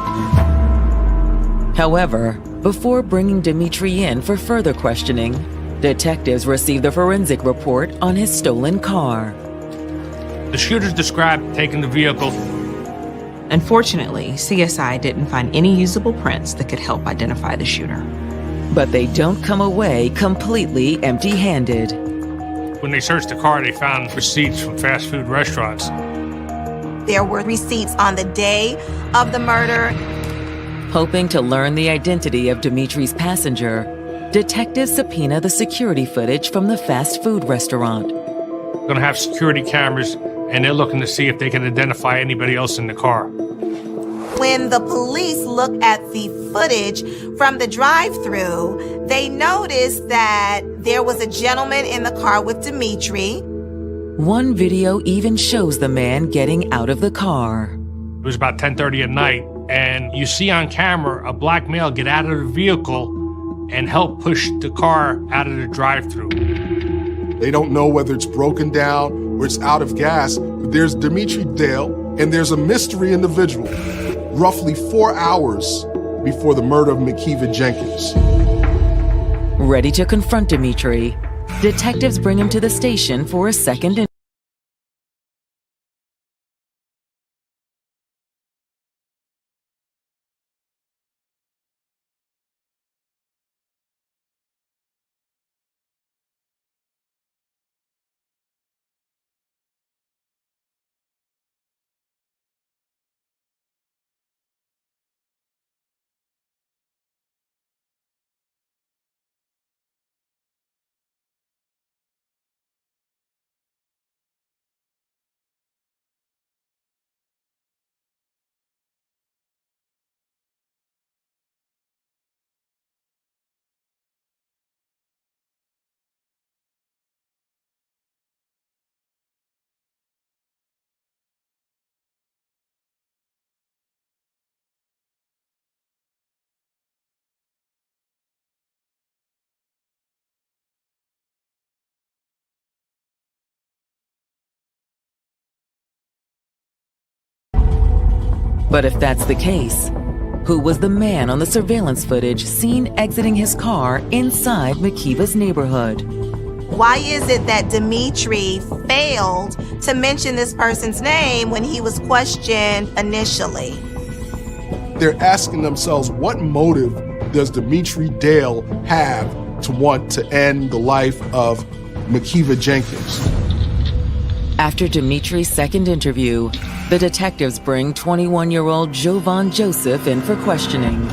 However, before bringing Dimitri in for further questioning, detectives received the forensic report on his stolen car. The shooters described taking the vehicle. Unfortunately, CSI didn't find any usable prints that could help identify the shooter. But they don't come away completely empty-handed. When they searched the car, they found receipts from fast food restaurants. There were receipts on the day of the murder. Hoping to learn the identity of Dimitri's passenger, detectives subpoena the security footage from the fast food restaurant. We're gonna have security cameras, and they're looking to see if they can identify anybody else in the car. When the police look at the footage from the drive-thru, they notice that there was a gentleman in the car with Dimitri. One video even shows the man getting out of the car. It was about 10:30 at night, and you see on camera a black male get out of the vehicle and help push the car out of the drive-thru. They don't know whether it's broken down or it's out of gas, but there's Dimitri Dale and there's a mystery individual roughly 4 hours before the murder of Makiva Jenkins. Ready to confront Dimitri, detectives bring him to the station for a second interview. But if that's the case, who was the man on the surveillance footage seen exiting his car inside Makiva's neighborhood? Why is it that Dimitri failed to mention this person's name when he was questioned initially? They're asking themselves, what motive does Dimitri Dale have to want to end the life of Makiva Jenkins? After Dimitri's second interview, the detectives bring 21-year-old Jovan Joseph in for questioning.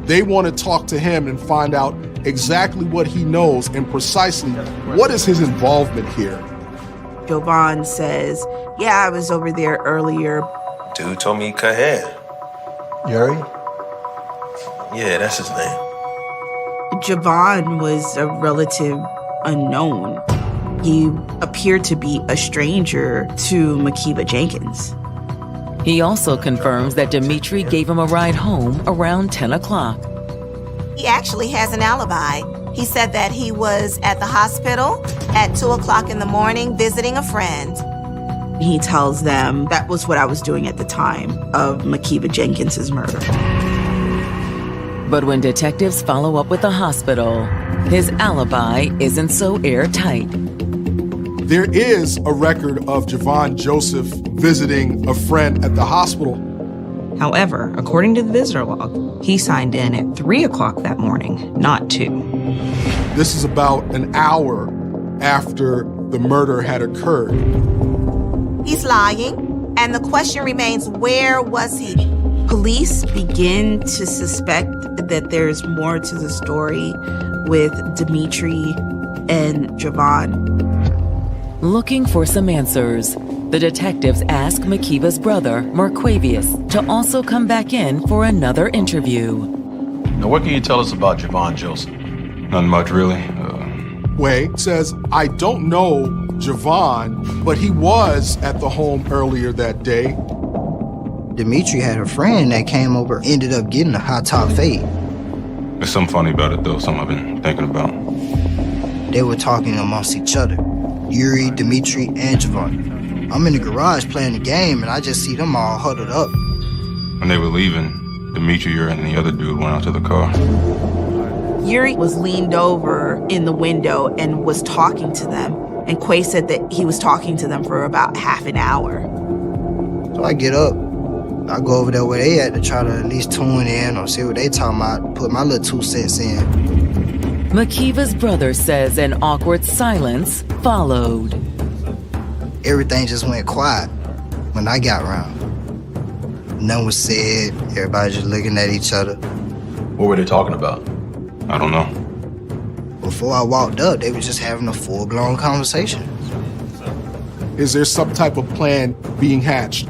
They want to talk to him and find out exactly what he knows and precisely what is his involvement here. Jovan says, yeah, I was over there earlier. Dude told me he cut hair. Yuri? Yeah, that's his name. Jovan was a relative unknown. He appeared to be a stranger to Makiva Jenkins. He also confirms that Dimitri gave him a ride home around 10 o'clock. He actually has an alibi. He said that he was at the hospital at 2 o'clock in the morning visiting a friend. He tells them, that was what I was doing at the time of Makiva Jenkins's murder. But when detectives follow up with the hospital, his alibi isn't so airtight. There is a record of Javon Joseph visiting a friend at the hospital. However, according to the visitor log, he signed in at 3 o'clock that morning, not 2. This is about an hour after the murder had occurred. He's lying, and the question remains, where was he? Police begin to suspect that there's more to the story with Dimitri and Javon. Looking for some answers, the detectives ask Makiva's brother, Marquavius, to also come back in for another interview. Now, what can you tell us about Javon Joseph? Not much, really. Way says, I don't know Javon, but he was at the home earlier that day. Dimitri had a friend that came over, ended up getting a hot top fade. There's something funny about it, though, something I've been thinking about. They were talking amongst each other, Yuri, Dimitri, and Javon. I'm in the garage playing the game, and I just see them all huddled up. When they were leaving, Dimitri and the other dude went out to the car. Yuri was leaned over in the window and was talking to them. And Quay said that he was talking to them for about half an hour. So I get up. I go over there where they at to try to at least tune in or see what they talking about, put my little 2 cents in. Makiva's brother says an awkward silence followed. Everything just went quiet when I got around. Nothing was said, everybody just looking at each other. What were they talking about? I don't know. Before I walked up, they were just having a full-blown conversation. Is there some type of plan being hatched?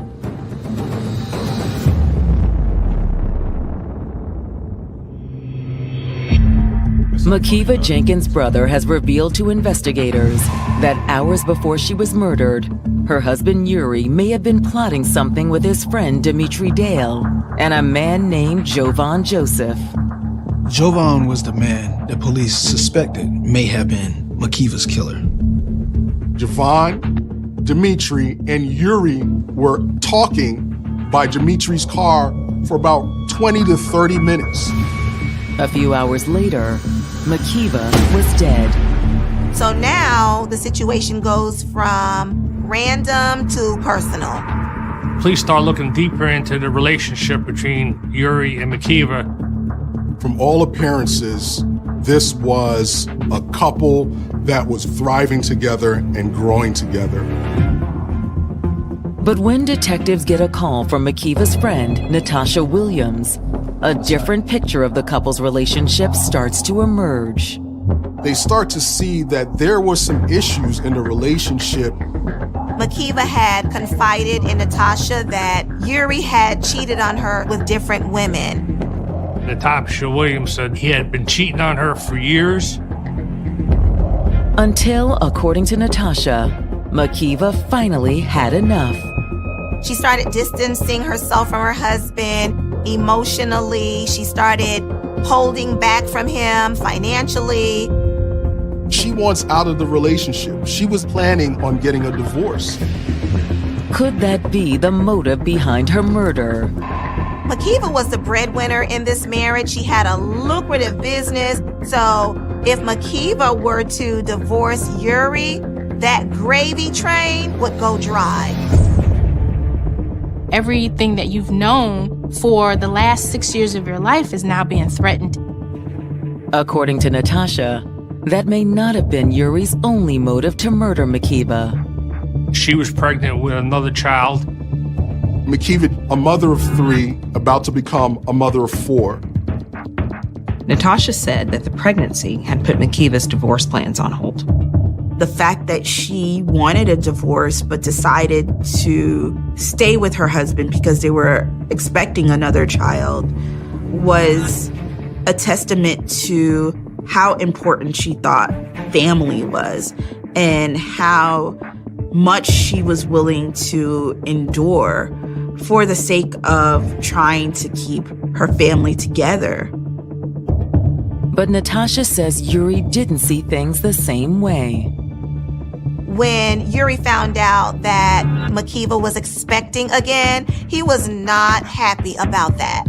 Makiva Jenkins' brother has revealed to investigators that hours before she was murdered, her husband Yuri may have been plotting something with his friend Dimitri Dale and a man named Javon Joseph. Javon was the man that police suspected may have been Makiva's killer. Javon, Dimitri, and Yuri were talking by Dimitri's car for about 20 to 30 minutes. A few hours later, Makiva was dead. So now the situation goes from random to personal. Police start looking deeper into the relationship between Yuri and Makiva. From all appearances, this was a couple that was thriving together and growing together. But when detectives get a call from Makiva's friend, Natasha Williams, a different picture of the couple's relationship starts to emerge. They start to see that there were some issues in the relationship. Makiva had confided in Natasha that Yuri had cheated on her with different women. Natasha Williams said he had been cheating on her for years. Until, according to Natasha, Makiva finally had enough. She started distancing herself from her husband emotionally. She started holding back from him financially. She wants out of the relationship. She was planning on getting a divorce. Could that be the motive behind her murder? Makiva was the breadwinner in this marriage. She had a lucrative business. So if Makiva were to divorce Yuri, that gravy train would go dry. Everything that you've known for the last 6 years of your life is now being threatened. According to Natasha, that may not have been Yuri's only motive to murder Makiva. She was pregnant with another child. Makiva, a mother of 3, about to become a mother of 4. Natasha said that the pregnancy had put Makiva's divorce plans on hold. The fact that she wanted a divorce but decided to stay with her husband because they were expecting another child was a testament to how important she thought family was and how much she was willing to endure for the sake of trying to keep her family together. But Natasha says Yuri didn't see things the same way. When Yuri found out that Makiva was expecting again, he was not happy about that.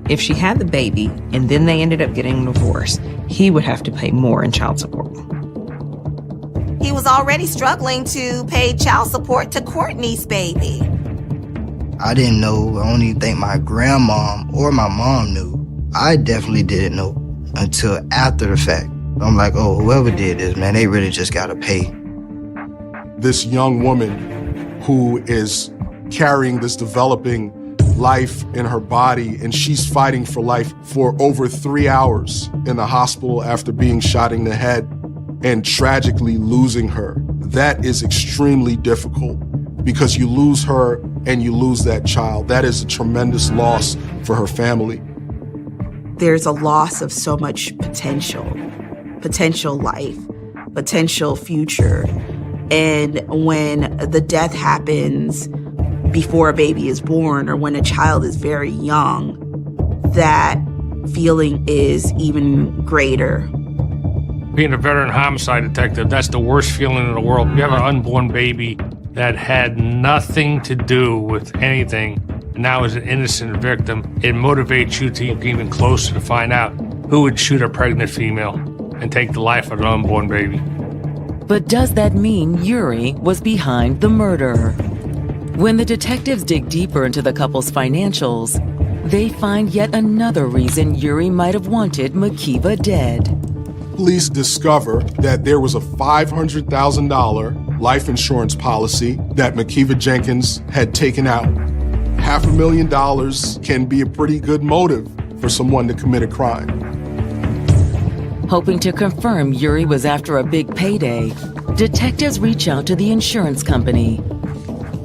If she had the baby and then they ended up getting a divorce, he would have to pay more in child support. He was already struggling to pay child support to Courtney's baby. I didn't know. I don't even think my grandmom or my mom knew. I definitely didn't know until after the fact. I'm like, oh, whoever did this, man, they really just gotta pay. This young woman who is carrying this developing life in her body, and she's fighting for life for over 3 hours in the hospital after being shot in the head and tragically losing her. That is extremely difficult because you lose her and you lose that child. That is a tremendous loss for her family. There's a loss of so much potential life, potential future. And when the death happens before a baby is born or when a child is very young, that feeling is even greater. Being a veteran homicide detective, that's the worst feeling in the world. You have an unborn baby that had nothing to do with anything, and now is an innocent victim. It motivates you to look even closer to find out who would shoot a pregnant female and take the life of an unborn baby. But does that mean Yuri was behind the murder? When the detectives dig deeper into the couple's financials, they find yet another reason Yuri might have wanted Makiva dead. Police discover that there was a $500,000 life insurance policy that Makiva Jenkins had taken out. $500,000 can be a pretty good motive for someone to commit a crime. Hoping to confirm Yuri was after a big payday, detectives reach out to the insurance company.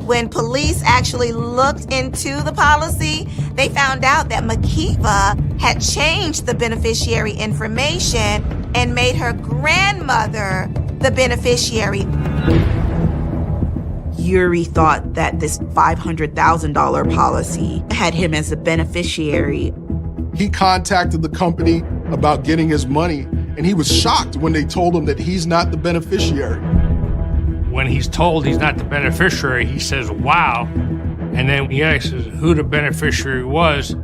When police actually looked into the policy, they found out that Makiva had changed the beneficiary information and made her grandmother the beneficiary. Yuri thought that this $500,000 policy had him as a beneficiary. He contacted the company about getting his money, and he was shocked when they told him that he's not the beneficiary. When he's told he's not the beneficiary, he says, wow. And then he asks who the beneficiary was.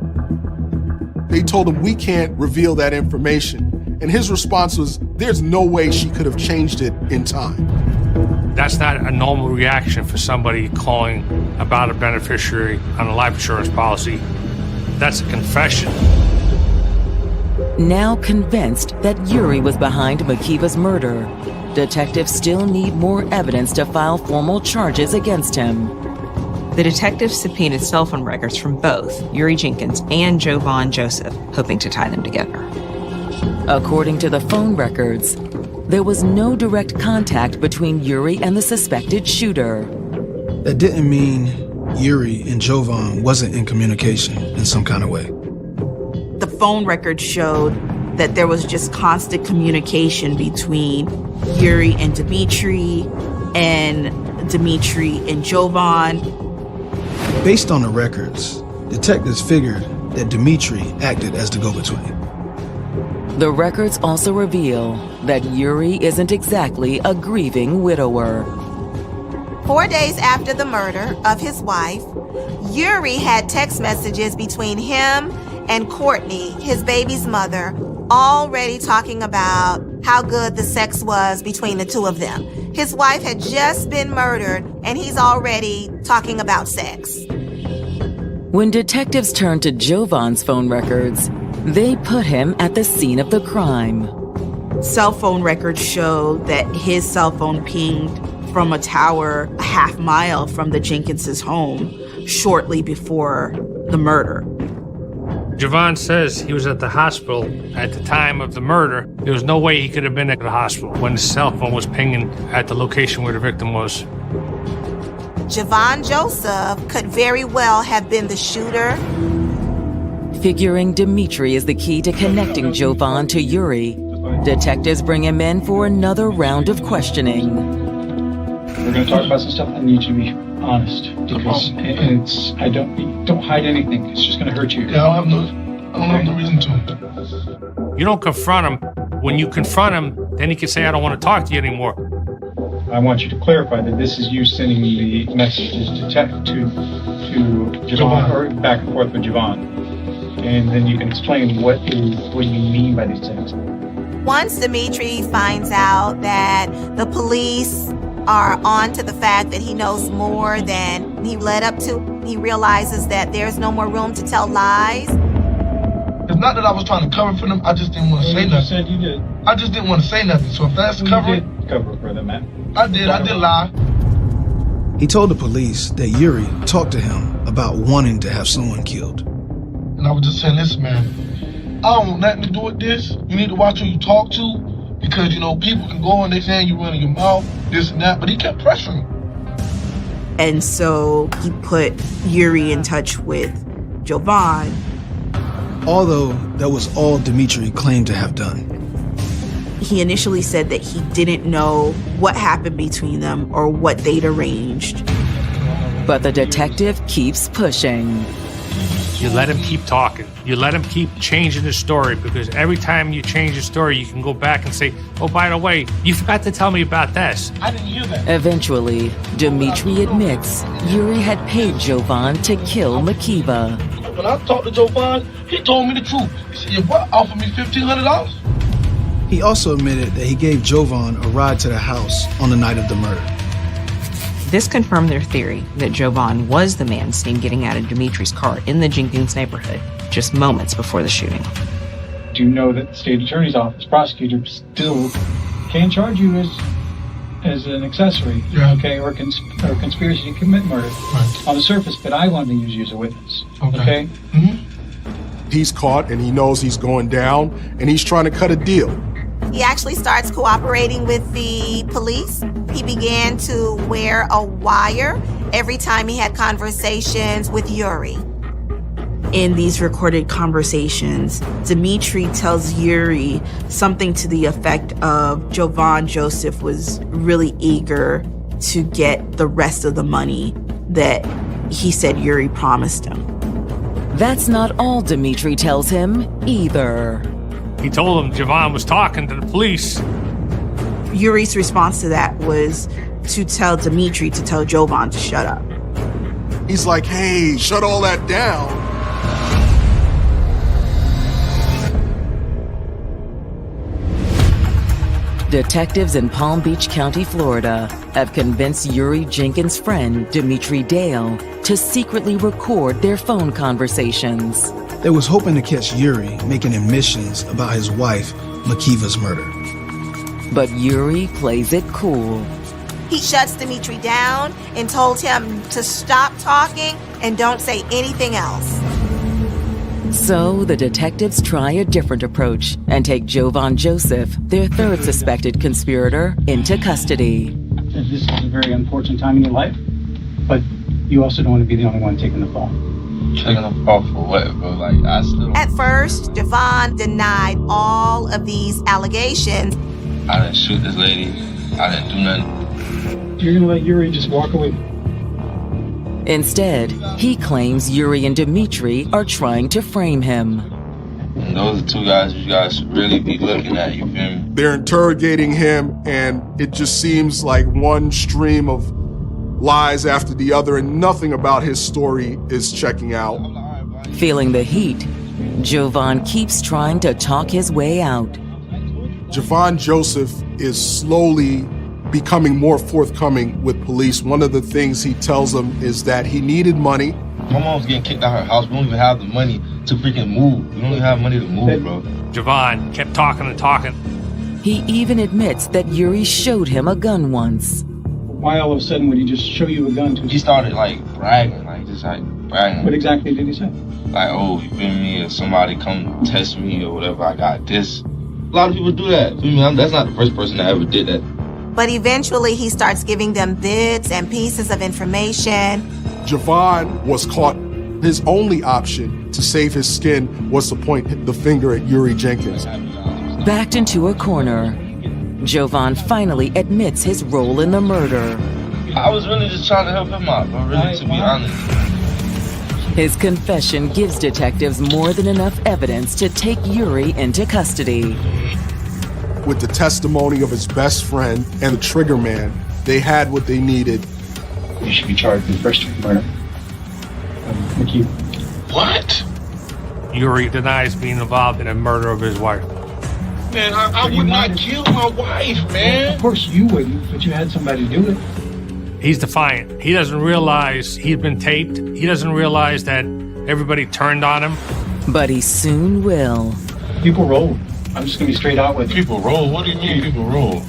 They told him, we can't reveal that information. And his response was, there's no way she could have changed it in time. That's not a normal reaction for somebody calling about a beneficiary on a life insurance policy. That's a confession. Now convinced that Yuri was behind Makiva's murder, detectives still need more evidence to file formal charges against him. The detectives subpoenaed cell phone records from both Yuri Jenkins and Jovan Joseph, hoping to tie them together. According to the phone records, there was no direct contact between Yuri and the suspected shooter. That didn't mean Yuri and Jovan wasn't in communication in some kind of way. The phone records showed that there was just constant communication between Yuri and Dimitri and Jovan. Based on the records, detectives figured that Dimitri acted as the go-between. The records also reveal that Yuri isn't exactly a grieving widower. 4 days after the murder of his wife, Yuri had text messages between him and Courtney, his baby's mother, already talking about how good the sex was between the two of them. His wife had just been murdered, and he's already talking about sex. When detectives turned to Jovan's phone records, they put him at the scene of the crime. Cell phone records show that his cell phone pinged from a tower a half mile from the Jenkinses' home shortly before the murder. Jovan says he was at the hospital at the time of the murder. There was no way he could have been at the hospital when his cell phone was pinging at the location where the victim was. Jovan Joseph could very well have been the shooter. Figuring Dimitri is the key to connecting Jovan to Yuri, detectives bring him in for another round of questioning. We're going to talk about some stuff. I need you to be honest, because don't hide anything. It's just going to hurt you. Yeah, I don't have the reason to. You don't confront him. When you confront him, then he can say, I don't want to talk to you anymore. I want you to clarify that this is you sending the messages to Javon, or back and forth with Javon. And then you can explain what you mean by these things. Once Dimitri finds out that the police are on to the fact that he knows more than he led up to, he realizes that there's no more room to tell lies. It's not that I was trying to cover for them, I just didn't want to say nothing. You said you did. I just didn't want to say nothing, so if that's covering... You did cover for them, man. I did lie. He told the police that Yuri talked to him about wanting to have someone killed. And I was just saying, listen, man, I don't want nothing to do with this. You need to watch who you talk to, because, you know, people can go and they saying you running your mouth, this and that, but he kept pressuring. And so he put Yuri in touch with Jovan. Although that was all Dimitri claimed to have done. He initially said that he didn't know what happened between them or what they'd arranged. But the detective keeps pushing. You let him keep talking. You let him keep changing the story, because every time you change the story, you can go back and say, oh, by the way, you forgot to tell me about this. I didn't hear that. Eventually, Dimitri admits Yuri had paid Jovan to kill Makiva. When I talked to Jovan, he told me the truth. He said, your boy offered me $1,500. He also admitted that he gave Jovan a ride to the house on the night of the murder. This confirmed their theory that Jovan was the man seen getting out of Dimitri's car in the Jenkins neighborhood just moments before the shooting. Do you know that the state attorney's office prosecutor still can charge you as an accessory, okay, or conspiracy to commit murder on the surface, but I wanted to use you as a witness, okay? Mm-hmm. He's caught and he knows he's going down and he's trying to cut a deal. He actually starts cooperating with the police. He began to wear a wire every time he had conversations with Yuri. In these recorded conversations, Dimitri tells Yuri something to the effect of Jovan Joseph was really eager to get the rest of the money that he said Yuri promised him. That's not all Dimitri tells him either. He told him Jovan was talking to the police. Yuri's response to that was to tell Dimitri to tell Jovan to shut up. He's like, hey, shut all that down. Detectives in Palm Beach County, Florida, have convinced Yuri Jenkins' friend, Dimitri Dale, to secretly record their phone conversations. They was hoping to catch Yuri making admissions about his wife, Makiva's murder. But Yuri plays it cool. He shuts Dimitri down and told him to stop talking and don't say anything else. So the detectives try a different approach and take Jovan Joseph, their third suspected conspirator, into custody. This is a very important time in your life, but you also don't want to be the only one taking the fall. Taking the fall for what, bro? Like, I still... At first, Jovan denied all of these allegations. I didn't shoot this lady. I didn't do nothing. You're gonna let Yuri just walk away? Instead, he claims Yuri and Dimitri are trying to frame him. And those are two guys you guys should really be looking at, you feel me? They're interrogating him and it just seems like one stream of lies after the other and nothing about his story is checking out. Feeling the heat, Jovan keeps trying to talk his way out. Jovan Joseph is slowly becoming more forthcoming with police. One of the things he tells them is that he needed money. My mom's getting kicked out of her house. We don't even have the money to freaking move. We don't even have money to move, bro. Jovan kept talking and talking. He even admits that Yuri showed him a gun once. Why all of a sudden would he just show you a gun? He started like bragging, bragging. What exactly did he say? Like, oh, you feel me? If somebody come test me or whatever, I got this. A lot of people do that. Feel me? That's not the first person that ever did that. But eventually he starts giving them bits and pieces of information. Jovan was caught. His only option to save his skin was to point the finger at Yuri Jenkins. Backed into a corner, Jovan finally admits his role in the murder. I was really just trying to help him out, bro, really, to be honest. His confession gives detectives more than enough evidence to take Yuri into custody. with the testimony of his best friend and the trigger man, they had what they needed. You should be charged with first-degree murder. McKeever. What? Yuri denies being involved in the murder of his wife. Man, I would not kill my wife, man. Well, of course you wouldn't, but you had somebody do it. He's defiant. He doesn't realize he's been taped. He doesn't realize that everybody turned on him. But he soon will. People roll. I'm just going to be straight out with you. People roll? What do you mean people roll?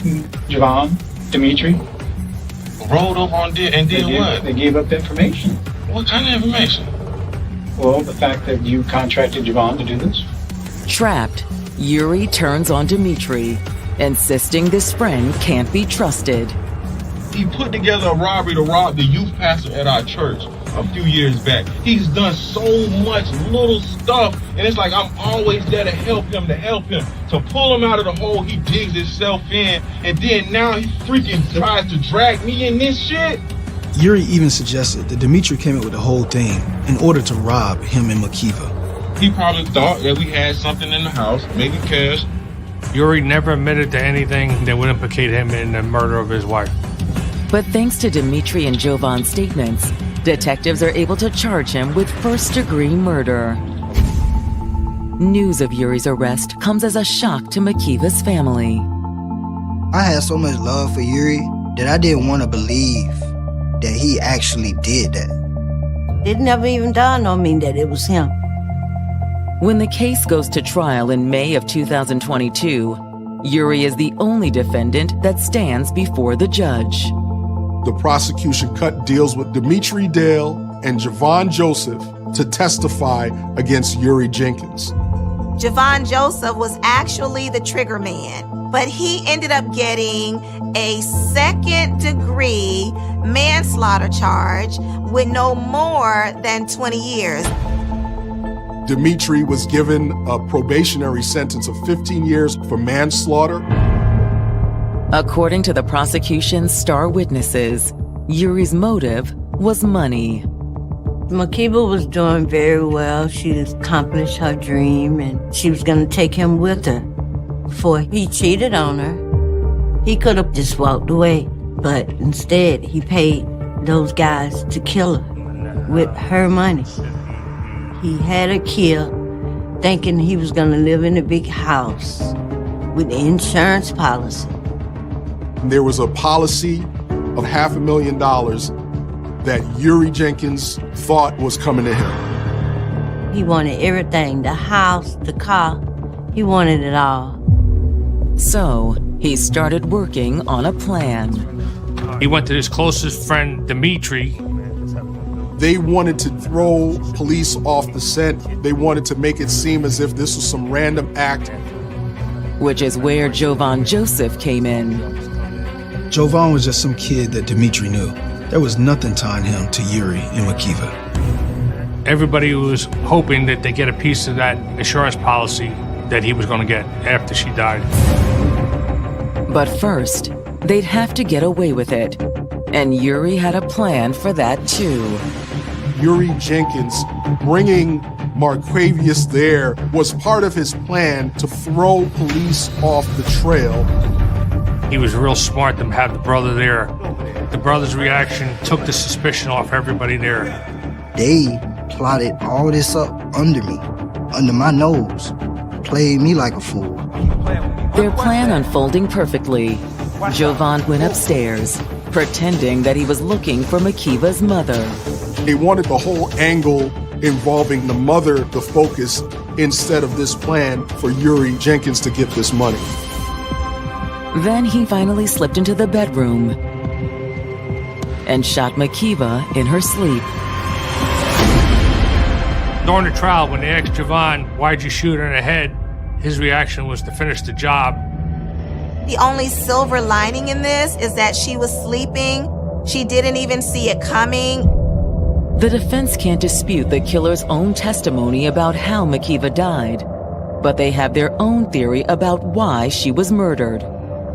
Javon, Dimitri. Rolled up on and did what? They gave up the information. What kind of information? Well, the fact that you contracted Javon to do this. Trapped, Yuri turns on Dimitri, insisting this friend can't be trusted. He put together a robbery to rob the youth pastor at our church a few years back. He's done so much little stuff, and it's like I'm always there to help him, to pull him out of the hole he digs himself in, and then now he freaking tries to drag me in this shit? Yuri even suggested that Dimitri came up with the whole thing in order to rob him and Makiva. He probably thought that we had something in the house, maybe cash. Yuri never admitted to anything that would implicate him in the murder of his wife. But thanks to Dimitri and Jovan's statements, detectives are able to charge him with first-degree murder. News of Yuri's arrest comes as a shock to Makiva's family. I had so much love for Yuri that I didn't want to believe that he actually did that. It never even dawned on me that it was him. When the case goes to trial in May of 2022, Yuri is the only defendant that stands before the judge. The prosecution cut deals with Dimitri Dale and Javon Joseph to testify against Yuri Jenkins. Javon Joseph was actually the trigger man, but he ended up getting a second-degree manslaughter charge with no more than 20 years. Dimitri was given a probationary sentence of 15 years for manslaughter. According to the prosecution's star witnesses, Yuri's motive was money. Makiva was doing very well. She accomplished her dream, and she was going to take him with her. Before he cheated on her, he could have just walked away, but instead he paid those guys to kill her with her money. He had her killed, thinking he was going to live in a big house with an insurance policy. There was a policy of $500,000 that Yuri Jenkins thought was coming to him. He wanted everything, the house, the car. He wanted it all. So he started working on a plan. He went to his closest friend, Dimitri. They wanted to throw police off the scent. They wanted to make it seem as if this was some random act. Which is where Jovan Joseph came in. Jovan was just some kid that Dimitri knew. There was nothing tying him to Yuri and Makiva. Everybody was hoping that they get a piece of that insurance policy that he was going to get after she died. But first, they'd have to get away with it. And Yuri had a plan for that too. Yuri Jenkins bringing Marquavius there was part of his plan to throw police off the trail. He was real smart to have the brother there. The brother's reaction took the suspicion off everybody there. They plotted all this up under me, under my nose, played me like a fool. Their plan unfolding perfectly. Jovan went upstairs, pretending that he was looking for Makiva's mother. They wanted the whole angle involving the mother the focus instead of this plan for Yuri Jenkins to get this money. Then he finally slipped into the bedroom and shot Makiva in her sleep. During the trial, when they asked Javon, why'd you shoot her in the head, his reaction was to finish the job. The only silver lining in this is that she was sleeping. She didn't even see it coming. The defense can't dispute the killer's own testimony about how Makiva died, but they have their own theory about why she was murdered.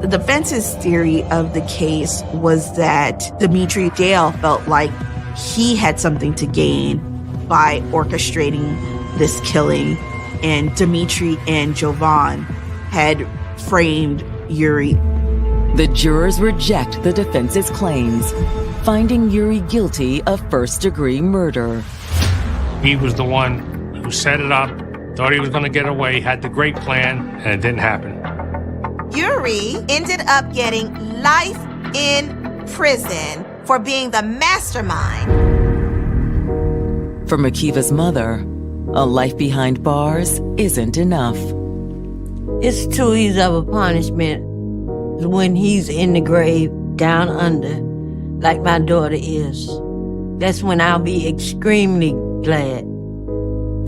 The defense's theory of the case was that Dimitri Dale felt like he had something to gain by orchestrating this killing, and Dimitri and Jovan had framed Yuri. The jurors reject the defense's claims, finding Yuri guilty of first-degree murder. He was the one who set it up, thought he was going to get away, had the great plan, and it didn't happen. Yuri ended up getting life in prison for being the mastermind. For Makiva's mother, a life behind bars isn't enough. It's too easy of a punishment when he's in the grave down under, like my daughter is. That's when I'll be extremely glad.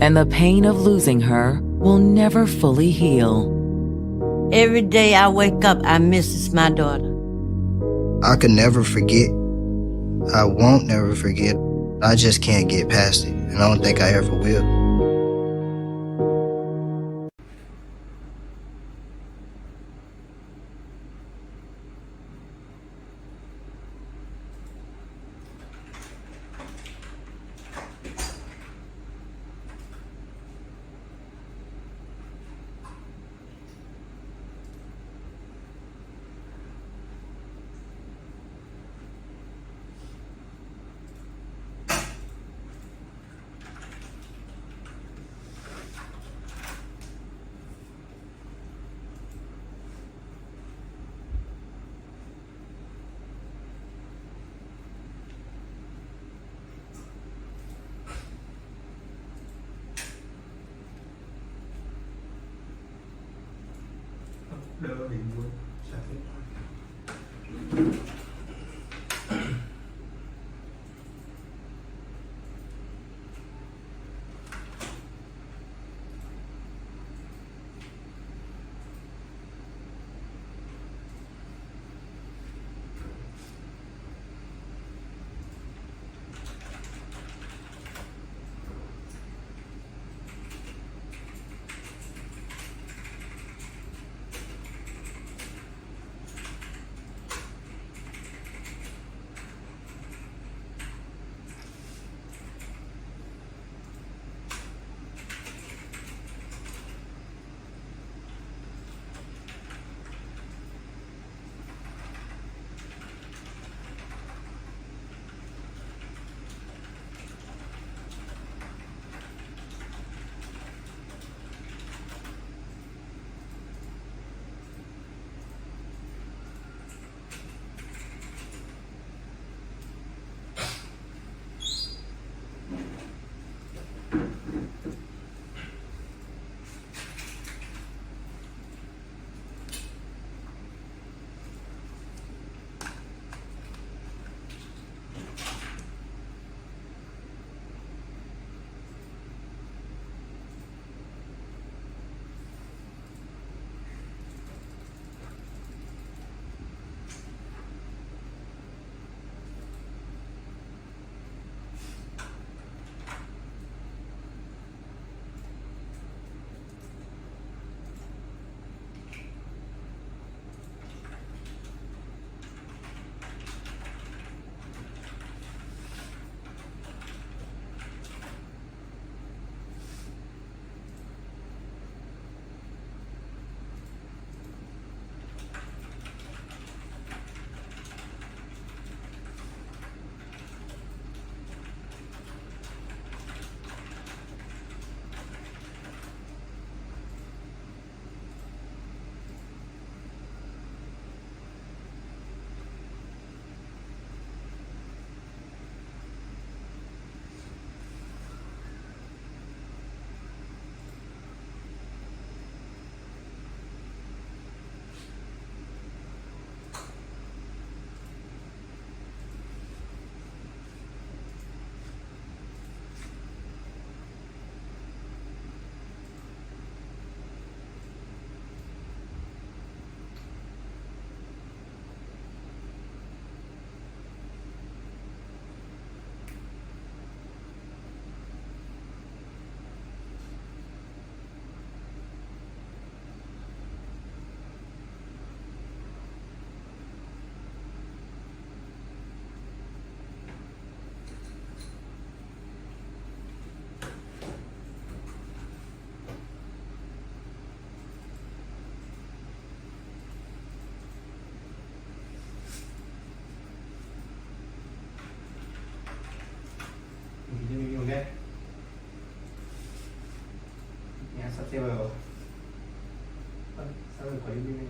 And the pain of losing her will never fully heal. Every day I wake up, I miss my daughter. I could never forget. I won't never forget. I just can't get past it, and I don't think I ever will. ¿sabes cuál es